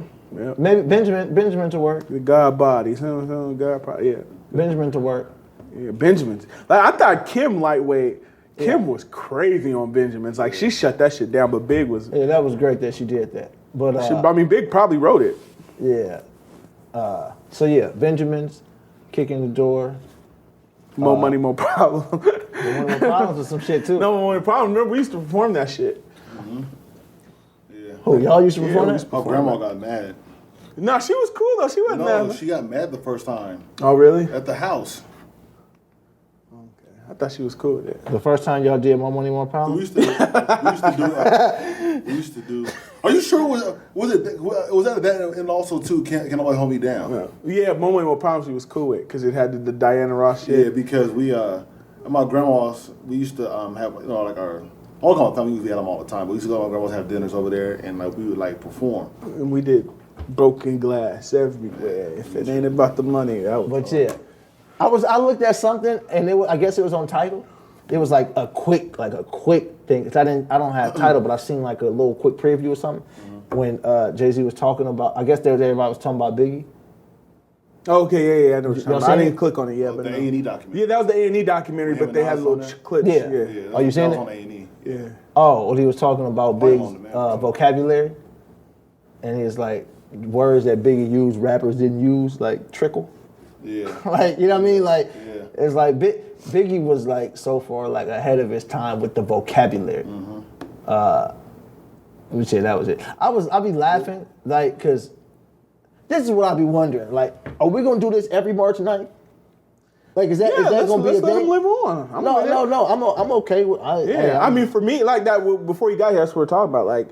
[SPEAKER 3] Maybe Benjamin to work.
[SPEAKER 1] The God body, God body. Yeah.
[SPEAKER 3] Benjamin to work.
[SPEAKER 1] Yeah, Benjamin's. Like I thought Kim lightweight. Kim was crazy on Benjamin's. Like she shut that shit down, but Big was.
[SPEAKER 3] Yeah, that was great that she did that. But
[SPEAKER 1] Big probably wrote it.
[SPEAKER 3] Yeah. So yeah, Benjamin's, Kick in the Door.
[SPEAKER 1] More money, more problem.
[SPEAKER 3] One of the problems with some shit too.
[SPEAKER 1] No more money, problem. Remember we used to perform that shit.
[SPEAKER 2] Mm-hmm. Yeah.
[SPEAKER 3] Who, y'all used to perform that?
[SPEAKER 2] My grandma got mad.
[SPEAKER 1] No, she was cool though. She wasn't mad.
[SPEAKER 2] No, she got mad the first time.
[SPEAKER 1] Oh really?
[SPEAKER 2] At the house.
[SPEAKER 1] I thought she was cool with it.
[SPEAKER 3] The first time y'all did More Money, More
[SPEAKER 2] So
[SPEAKER 3] Problems?
[SPEAKER 2] we used to do. Are you sure was that and also too? Can Nobody Hold Me Down?
[SPEAKER 1] Yeah, More Money, More Problems she was cool with because it had the Diana Ross shit.
[SPEAKER 2] Yeah, because we at my grandma's we used to have like our all kind of time we usually had them all the time. But we used to go to my grandma's have dinners over there and like we would like perform.
[SPEAKER 1] And we did Broken Glass everywhere. If it ain't about the money, that was.
[SPEAKER 3] But yeah, I looked at something and I guess it was on Tidal. It was like a quick thing. 'Cause I don't have Tidal, but I seen like a little quick preview or something when Jay-Z was talking about. I guess everybody was talking about Biggie.
[SPEAKER 1] Okay, yeah, I know what you're talking about. I didn't click on it yet, but
[SPEAKER 2] the A&E documentary.
[SPEAKER 1] Yeah, that was the A&E documentary, but they had little clips.
[SPEAKER 3] Yeah. Oh, you seen it?
[SPEAKER 2] On A&E.
[SPEAKER 1] Yeah.
[SPEAKER 3] Oh, well, he was talking about Biggie's vocabulary, and he was like words that Biggie used, rappers didn't use, like trickle.
[SPEAKER 2] Yeah.
[SPEAKER 3] Like, you know what I mean? Like, it's like Biggie was like so far like ahead of his time with the vocabulary. Let me say that was it. I be laughing like because this is what I be wondering. Like, are we gonna do this every March 9th? Like, is that gonna be a thing?
[SPEAKER 1] Let him live on.
[SPEAKER 3] No. I'm okay with.
[SPEAKER 1] I mean, for me, like that before you got here, that's what we're talking about. Like,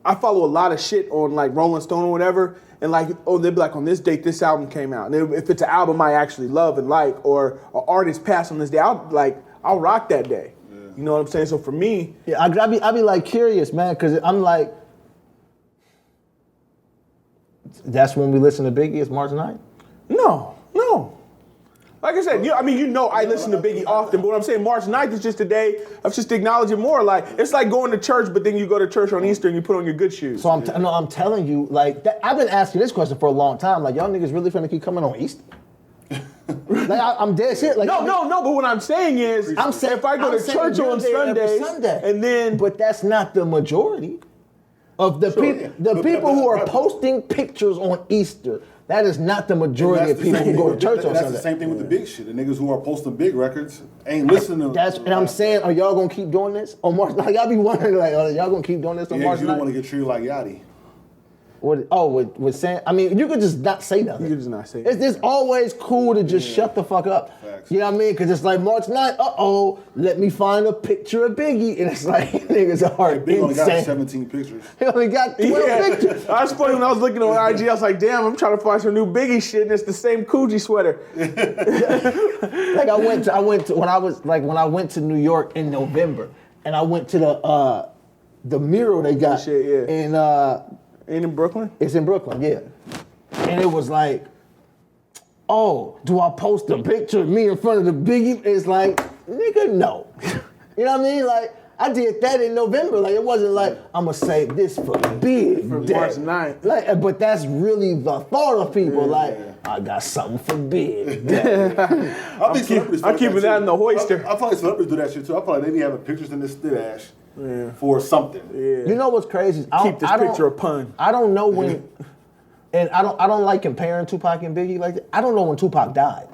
[SPEAKER 1] I follow a lot of shit on like Rolling Stone or whatever, and like, oh, they'll be like, on this date, this album came out. And if it's an album I actually love and like, or an artist passed on this day, I'll rock that day. Yeah. You know what I'm saying? So for me,
[SPEAKER 3] yeah, I be like curious, man, because I'm like, that's when we listen to Biggie. It's March 9th.
[SPEAKER 1] No. Like I said, I listen to Biggie often, but what I'm saying, March 9th is just a day of just acknowledging more. Like, it's like going to church, but then you go to church on Easter and you put on your good shoes.
[SPEAKER 3] So I'm telling you, like, I've been asking this question for a long time. Like, y'all niggas really finna keep coming on Easter? Like, I'm dead shit. Like,
[SPEAKER 1] no, but what I'm saying is,
[SPEAKER 3] I'm saying
[SPEAKER 1] if I go to church on Sundays, and then...
[SPEAKER 3] But that's not the majority of the people. The people who are posting pictures on Easter. That is not the majority of people who go to church on Sunday.
[SPEAKER 2] That's the same thing with the big shit. The niggas who are posting big records ain't listening to.
[SPEAKER 3] And I'm saying, are y'all gonna keep doing this on March? Like, y'all be wondering, like, are y'all gonna keep doing this on March?
[SPEAKER 2] You don't want to get treated like Yachty.
[SPEAKER 3] With saying, I mean, you could just not say nothing.
[SPEAKER 1] You could just not say
[SPEAKER 3] It's just always cool to just shut the fuck up.
[SPEAKER 2] Facts.
[SPEAKER 3] You know what I mean? Because it's like March 9th, let me find a picture of Biggie. And it's like, niggas are
[SPEAKER 2] Biggie only got
[SPEAKER 3] insane.
[SPEAKER 2] 17 pictures.
[SPEAKER 3] He only got 12 pictures.
[SPEAKER 1] I was funny when I was looking on IG, I was like, damn, I'm trying to find some new Biggie shit, and it's the same Coogee sweater.
[SPEAKER 3] Like I went to New York in November, and I went to the mural they got
[SPEAKER 1] in Brooklyn?
[SPEAKER 3] It's in Brooklyn, yeah. And it was like, oh, do I post a picture of me in front of the Biggie? It's like, nigga, no. You know what I mean? Like, I did that in November. Like, it wasn't like, I'm going to save this for Big Day.
[SPEAKER 1] March 9th.
[SPEAKER 3] Like, but that's really the thought of people. Like, I got something for Big Day.
[SPEAKER 2] I
[SPEAKER 1] keep that in the hoister.
[SPEAKER 2] I feel like celebrities do that shit too. I feel like they be having pictures in this stash for something.
[SPEAKER 3] Yeah. You know what's crazy?
[SPEAKER 1] Keep this picture a pun.
[SPEAKER 3] I don't know when, and I don't like comparing Tupac and Biggie like that. I don't know when Tupac died.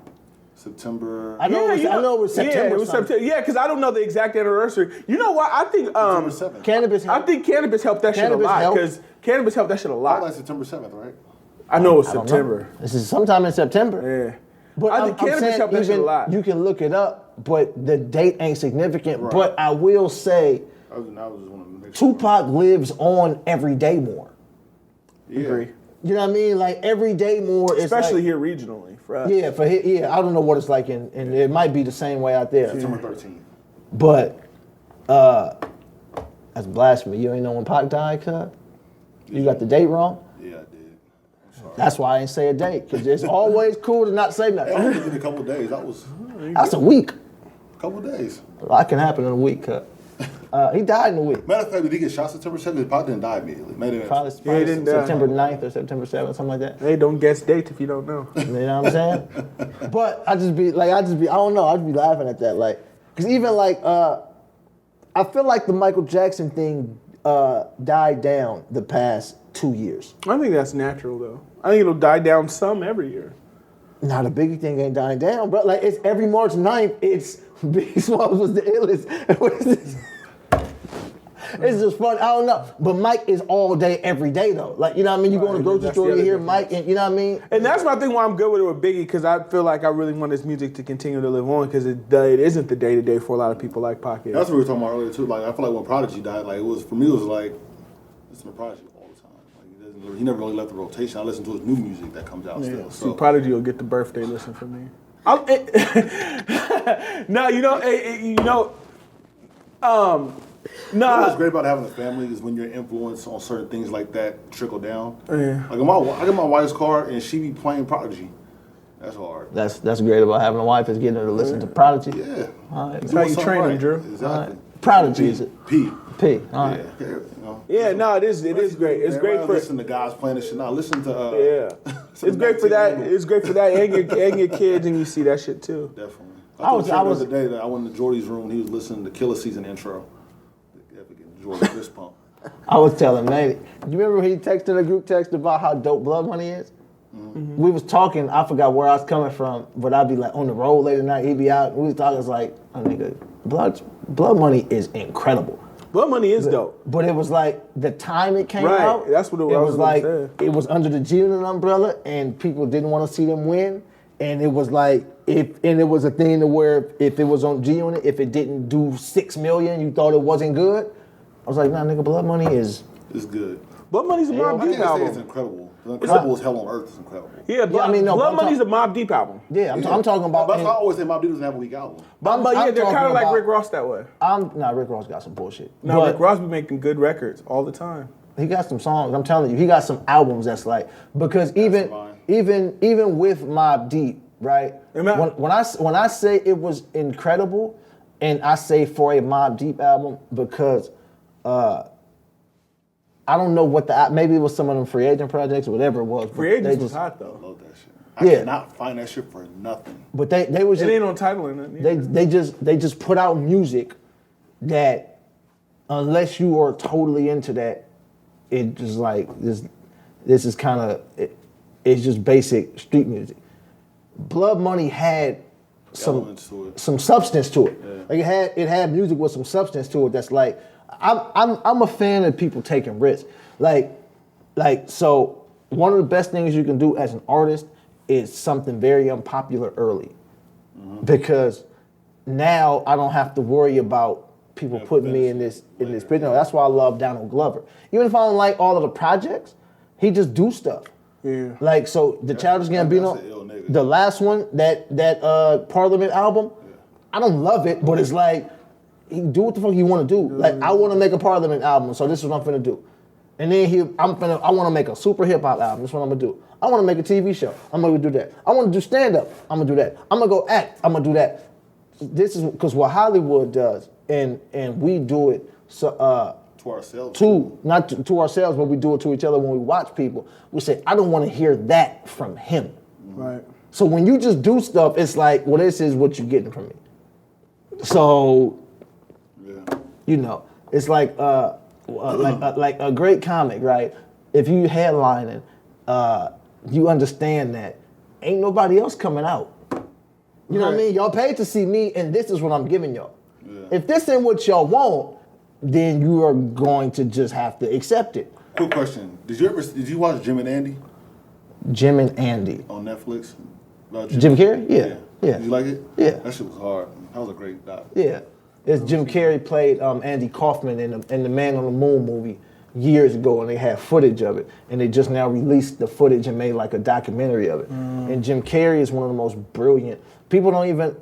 [SPEAKER 2] September.
[SPEAKER 3] I know it was September.
[SPEAKER 1] Yeah, it was September. Yeah, because I don't know the exact anniversary. You know what? I think
[SPEAKER 3] Cannabis helped.
[SPEAKER 1] I think Cannabis helped that shit a lot. Because Cannabis helped that shit a lot.
[SPEAKER 2] Like September 7th, right?
[SPEAKER 1] I know it was September.
[SPEAKER 3] This is sometime in September.
[SPEAKER 1] Yeah. But I think Cannabis helped that shit a lot.
[SPEAKER 3] You can look it up, but the date ain't significant. Right. But I will say,
[SPEAKER 2] I was just want to make sure.
[SPEAKER 3] Tupac lives on every day more.
[SPEAKER 2] Yeah.
[SPEAKER 1] Agree.
[SPEAKER 3] You know what I mean? Like every day more.
[SPEAKER 1] Especially here regionally. For us.
[SPEAKER 3] Yeah, I don't know what it's like and it might be the same way out there.
[SPEAKER 2] September 13th.
[SPEAKER 3] But that's blasphemy. You ain't know when Pac died, cuz? You got the date wrong?
[SPEAKER 2] Yeah, I did. I'm sorry.
[SPEAKER 3] That's why I ain't say a date, because it's always cool to not say nothing.
[SPEAKER 2] I was in a couple of days.
[SPEAKER 3] That's a week.
[SPEAKER 2] A couple of days.
[SPEAKER 3] A lot can happen in a week, cuz. He died in a week.
[SPEAKER 2] Matter of fact, did he get shot September 7th? Pac didn't die immediately.
[SPEAKER 3] Probably September 9th or September 7th, something like that.
[SPEAKER 1] Hey, don't guess dates if you don't know.
[SPEAKER 3] You know what I'm saying? But I don't know, I'd be laughing at that. Like, because even like, I feel like the Michael Jackson thing died down the past 2 years.
[SPEAKER 1] I think that's natural, though. I think it'll die down some every year.
[SPEAKER 3] Nah, the Biggie thing ain't dying down, bro. Like, it's every March 9th, it's Biggie Smalls was the illest. What is this? It's just fun. I don't know. But Mike is all day, every day, though. Like, you know what I mean? You go in the grocery store, you hear Mike, and you know what I mean?
[SPEAKER 1] And that's my thing why I'm good with it with Biggie, because I feel like I really want his music to continue to live on, because it isn't the day-to-day for a lot of people like Pac.
[SPEAKER 2] That's what we were talking about earlier, too. Like, I feel like when Prodigy died, like, for me, it was like, listen to Prodigy all the time. Like, he never really left the rotation. I listen to his new music that comes out still. So
[SPEAKER 1] Prodigy will get the birthday listen from me. No,
[SPEAKER 2] what's great about having a family is when your influence on certain things like that trickle down.
[SPEAKER 1] Yeah.
[SPEAKER 2] Like I get my wife's car and she be playing Prodigy. That's hard.
[SPEAKER 3] That's great about having a wife is getting her to listen to Prodigy.
[SPEAKER 2] Yeah.
[SPEAKER 3] All right.
[SPEAKER 1] That's how you train them, Drew.
[SPEAKER 2] Exactly.
[SPEAKER 3] All right. Prodigy is it?
[SPEAKER 2] P.
[SPEAKER 3] P. All right.
[SPEAKER 2] Yeah. You know.
[SPEAKER 1] Yeah, no, it is great. It's great for
[SPEAKER 2] listen to guys playing this shit. Now listen to
[SPEAKER 1] It's great for that. It's great for that and your kids, and you see that shit too.
[SPEAKER 2] Definitely. I was the other day that I went to Jordy's room. He was listening to Killer Season intro. Jordy fist pump.
[SPEAKER 3] I was telling Manny. Do you remember when he texted a group text about how dope Blood Money is? Mm-hmm. We was talking. I forgot where I was coming from, but I'd be like on the road late at night. He'd be out. We was talking. It's like, oh, nigga, Blood Money is incredible.
[SPEAKER 1] Blood Money is dope.
[SPEAKER 3] But it was like the time it came out.
[SPEAKER 1] That's what it was.
[SPEAKER 3] It was like it was under the G-Unit umbrella, and people didn't want to see them win. And it was like it was a thing to where if it was on G-Unit, if it didn't do $6 million, you thought it wasn't good. I was like, nah, nigga, Blood Money is.
[SPEAKER 2] It's good.
[SPEAKER 1] Blood Money's a Mobb Deep album.
[SPEAKER 2] It's incredible. Incredible as Hell on Earth is incredible.
[SPEAKER 1] Yeah, Blood Money's a Mobb Deep album.
[SPEAKER 3] Yeah, I'm talking about.
[SPEAKER 2] But I always say Mobb Deep doesn't have a weak album.
[SPEAKER 1] But yeah, they're kind of like Rick Ross that way.
[SPEAKER 3] Rick Ross got some bullshit.
[SPEAKER 1] No, Rick Ross be making good records all the time.
[SPEAKER 3] He got some songs. I'm telling you, he got some albums that's like because even with Mobb Deep, right? When I say it was incredible, and I say for a Mobb Deep album because. I don't know what maybe it was some of them Free Agent projects or whatever it was.
[SPEAKER 1] Free Agents was hot though.
[SPEAKER 2] I love that shit. I cannot find that shit for nothing.
[SPEAKER 3] But they was
[SPEAKER 1] it ain't on title in it.
[SPEAKER 3] They just put out music that unless you are totally into that, it just like this is kind of it's just basic street music. Blood Money had some substance to it. Yeah. Like it had music with some substance to it that's like I'm a fan of people taking risks. Like so one of the best things you can do as an artist is something very unpopular early. Mm-hmm. Because now I don't have to worry about people putting me in this business. That's why I love Donald Glover. Even if I don't like all of the projects, he just do stuff. Yeah. Like so the Childish Gambino, the last one, that Parliament album, I don't love it, but it's like he do what the fuck you want to do. Like I want to make a Parliament album, so this is what I'm finna do. And then I want to make a super hip hop album. This is what I'm gonna do. I want to make a TV show. I'm gonna do that. I want to do stand up. I'm gonna do that. I'm gonna go act. I'm gonna do that. This is because what Hollywood does, and we do it to
[SPEAKER 2] ourselves.
[SPEAKER 3] Not to ourselves, but we do it to each other when we watch people. We say, I don't want to hear that from him.
[SPEAKER 1] Right.
[SPEAKER 3] So when you just do stuff, it's like, well, this is what you're getting from me. So. You know, it's like a great comic, right? If you headlining, you understand that ain't nobody else coming out. You know what I mean? Y'all paid to see me, and this is what I'm giving y'all. Yeah. If this ain't what y'all want, then you are going to just have to accept it.
[SPEAKER 2] Quick question: Did you watch Jim and Andy?
[SPEAKER 3] Jim and Andy
[SPEAKER 2] on Netflix.
[SPEAKER 3] Jim Carrey? Yeah.
[SPEAKER 2] Did you like it?
[SPEAKER 3] Yeah.
[SPEAKER 2] That shit was hard. That was a great doc.
[SPEAKER 3] Yeah. It's Jim Carrey played Andy Kaufman in the Man on the Moon movie years ago, and they had footage of it, and they just now released the footage and made like a documentary of it. And Jim Carrey is one of the most brilliant. People don't even,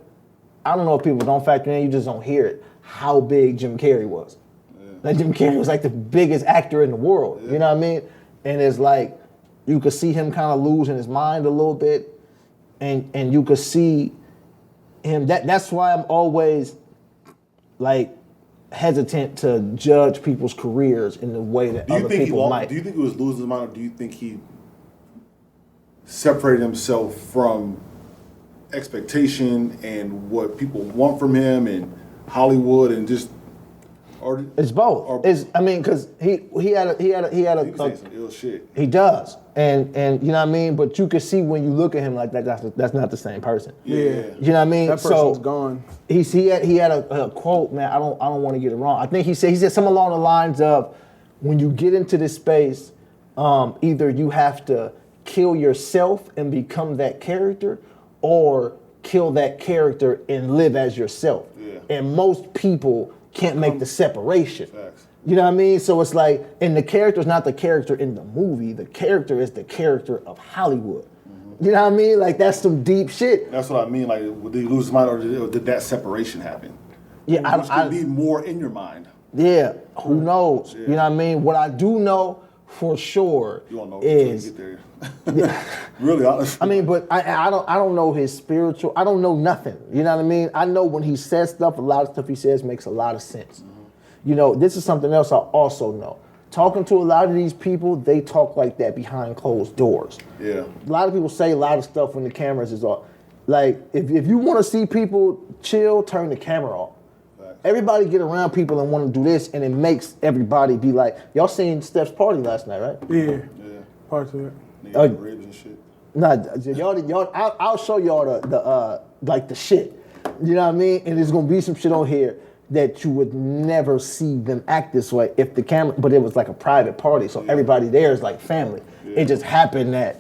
[SPEAKER 3] I don't know if people don't factor in, you just don't hear it, how big Jim Carrey was. Yeah. Like Jim Carrey was like the biggest actor in the world, you know what I mean? And it's like, you could see him kind of losing his mind a little bit, and you could see him, that's why I'm always like hesitant to judge people's careers in the way that other people might.
[SPEAKER 2] Do you think he was losing his mind, or do you think he separated himself from expectation and what people want from him and Hollywood and just? Or
[SPEAKER 3] it's both. Because he had a
[SPEAKER 2] some ill shit.
[SPEAKER 3] He does, and you know what I mean. But you can see when you look at him like that, that's not the same person.
[SPEAKER 2] Yeah,
[SPEAKER 3] you know what I mean.
[SPEAKER 1] That person's gone.
[SPEAKER 3] He had a quote, man. I don't want to get it wrong. I think he said something along the lines of, when you get into this space, either you have to kill yourself and become that character, or kill that character and live as yourself. Yeah. And most people can't make the separation.
[SPEAKER 2] Facts.
[SPEAKER 3] You know what I mean? So it's like, and the character is not the character in the movie. The character is the character of Hollywood. Mm-hmm. You know what I mean? Like, that's some deep shit.
[SPEAKER 2] That's what I mean. Like, did he lose his mind, or did that separation happen?
[SPEAKER 3] Yeah,
[SPEAKER 2] Which could be more in your mind.
[SPEAKER 3] Yeah, who knows? Yeah. You know what I mean? What I do know for sure
[SPEAKER 2] You don't know
[SPEAKER 3] is.
[SPEAKER 2] until you get there. Really, honestly.
[SPEAKER 3] I mean, but I don't know his spiritual. I don't know nothing. You know what I mean? I know when he says stuff, a lot of stuff he says makes a lot of sense. You know, this is something else I also know. Talking to a lot of these people, they talk like that behind closed doors.
[SPEAKER 2] Yeah.
[SPEAKER 3] A lot of people say a lot of stuff when the cameras is off. Like, if you want to see people chill, turn the camera off.
[SPEAKER 2] Right.
[SPEAKER 3] Everybody get around people and want to do this, and it makes everybody be like, y'all seen Steph's party last night, right?
[SPEAKER 1] Yeah.
[SPEAKER 2] Yeah.
[SPEAKER 1] Parts of it.
[SPEAKER 2] Niggas ribs and shit.
[SPEAKER 3] Nah, y'all, I'll show y'all the shit. You know what I mean? And there's gonna be some shit on here that you would never see them act this way if the camera, but it was like a private party, so everybody there is like family.
[SPEAKER 2] Yeah.
[SPEAKER 3] It just happened that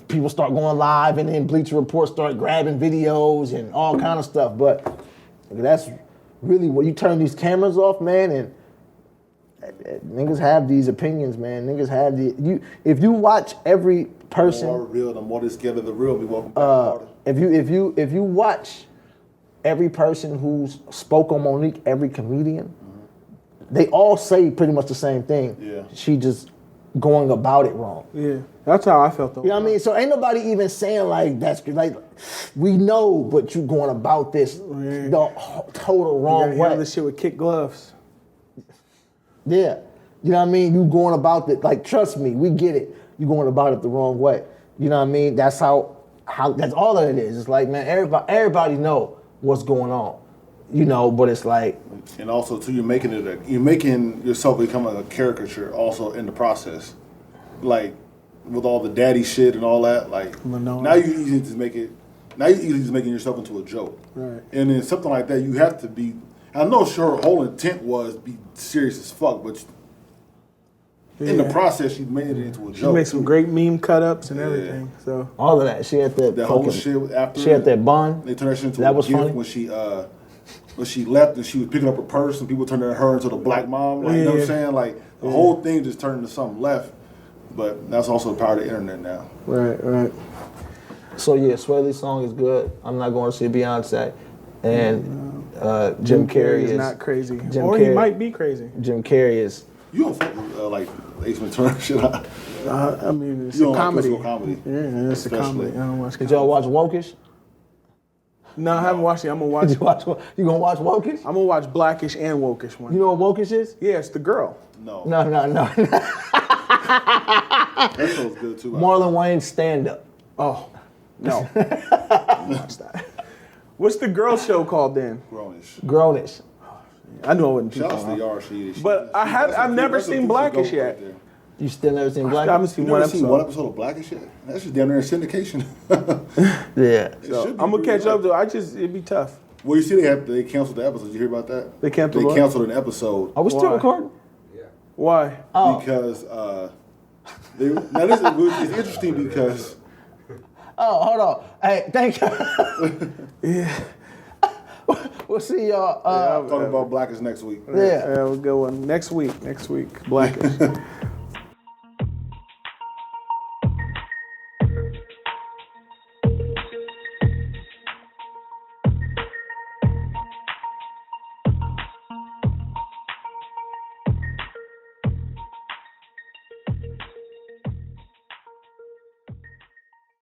[SPEAKER 3] people start going live, and then Bleacher Report start grabbing videos and all kind of stuff. But that's really when you turn these cameras off, man, and niggas have these opinions, man. Niggas have if you watch every person.
[SPEAKER 2] The more real, the more they scared of the real. Be welcome back.
[SPEAKER 3] If you watch every person who's spoke on Monique, every comedian, they all say pretty much the same thing.
[SPEAKER 2] Yeah.
[SPEAKER 3] She just going about it wrong.
[SPEAKER 1] Yeah, that's how I felt though.
[SPEAKER 3] You know what I mean? So ain't nobody even saying like that's like we know, but you going about this the total wrong way.
[SPEAKER 1] This shit with kick gloves.
[SPEAKER 3] Yeah. You know what I mean? You going about it, like, trust me, we get it. You going about it the wrong way. You know what I mean? That's how that's all that it is. It's like, man, everybody know what's going on. You know, but it's like.
[SPEAKER 2] And also, too, you're making yourself become a caricature also in the process. Like, with all the daddy shit and all that, like, now you're easy to make it, now you're easily just making yourself into a joke.
[SPEAKER 1] Right.
[SPEAKER 2] And then something like that, you have to be, I know her whole intent was be serious as fuck, but in the process, she made it into a joke.
[SPEAKER 1] She made some great meme cut-ups and everything. So
[SPEAKER 3] all of that. She had that
[SPEAKER 2] whole shit after.
[SPEAKER 3] She had that bun.
[SPEAKER 2] They turned her shit into
[SPEAKER 3] that
[SPEAKER 2] a
[SPEAKER 3] was
[SPEAKER 2] gift
[SPEAKER 3] funny.
[SPEAKER 2] when she left and she was picking up her purse and people turned her into the black mom. Like, you know what I'm saying? Like, the whole thing just turned into something left. But that's also the power of the internet now.
[SPEAKER 1] Right.
[SPEAKER 3] So yeah, Sway Lee's song is good. I'm not going to see Beyonce. And Jim Carrey is
[SPEAKER 1] not crazy.
[SPEAKER 3] He
[SPEAKER 1] might be crazy.
[SPEAKER 3] Jim Carrey is.
[SPEAKER 2] You don't fuck with like Ace Ventura shit.
[SPEAKER 1] I mean, it's
[SPEAKER 2] You
[SPEAKER 1] a
[SPEAKER 2] don't
[SPEAKER 1] comedy.
[SPEAKER 2] like comedy.
[SPEAKER 1] Yeah, it's a
[SPEAKER 2] Especially.
[SPEAKER 1] comedy. I don't watch
[SPEAKER 3] Did
[SPEAKER 1] comedy.
[SPEAKER 3] y'all watch Wokish?
[SPEAKER 1] No, I haven't watched it. I'm gonna watch.
[SPEAKER 3] You gonna watch Wokish?
[SPEAKER 1] I'm gonna watch Blackish and Wokish one.
[SPEAKER 3] You know what Wokish is?
[SPEAKER 1] Yeah, it's the girl.
[SPEAKER 2] No.
[SPEAKER 3] No.
[SPEAKER 2] That show's good too.
[SPEAKER 3] Marlon Wayne's stand-up.
[SPEAKER 1] Oh, no. Watch that. What's the girl show called then?
[SPEAKER 2] Grownish.
[SPEAKER 3] Grownish.
[SPEAKER 1] I know it wasn't too
[SPEAKER 2] Shout out to
[SPEAKER 1] long.
[SPEAKER 2] Yar.
[SPEAKER 1] But I've never seen Blackish yet.
[SPEAKER 3] You still never seen Blackish?
[SPEAKER 1] I haven't seen
[SPEAKER 2] You
[SPEAKER 1] one
[SPEAKER 2] never seen one
[SPEAKER 1] episode.
[SPEAKER 2] episode of Blackish yet? That's just down there in syndication.
[SPEAKER 3] Yeah.
[SPEAKER 1] So I'm gonna catch up though. It'd be tough.
[SPEAKER 2] Well, you see, they canceled the episode. Did you hear about that?
[SPEAKER 1] They canceled what?
[SPEAKER 2] canceled an episode
[SPEAKER 3] Are we still
[SPEAKER 1] Why?
[SPEAKER 3] recording?
[SPEAKER 1] Why?
[SPEAKER 3] Oh.
[SPEAKER 2] because now this it's interesting because
[SPEAKER 3] Oh, hold on. Hey, thank you. We'll see y'all.
[SPEAKER 2] talking about Blackish next week.
[SPEAKER 3] Yeah.
[SPEAKER 1] We'll go on next week. Blackish.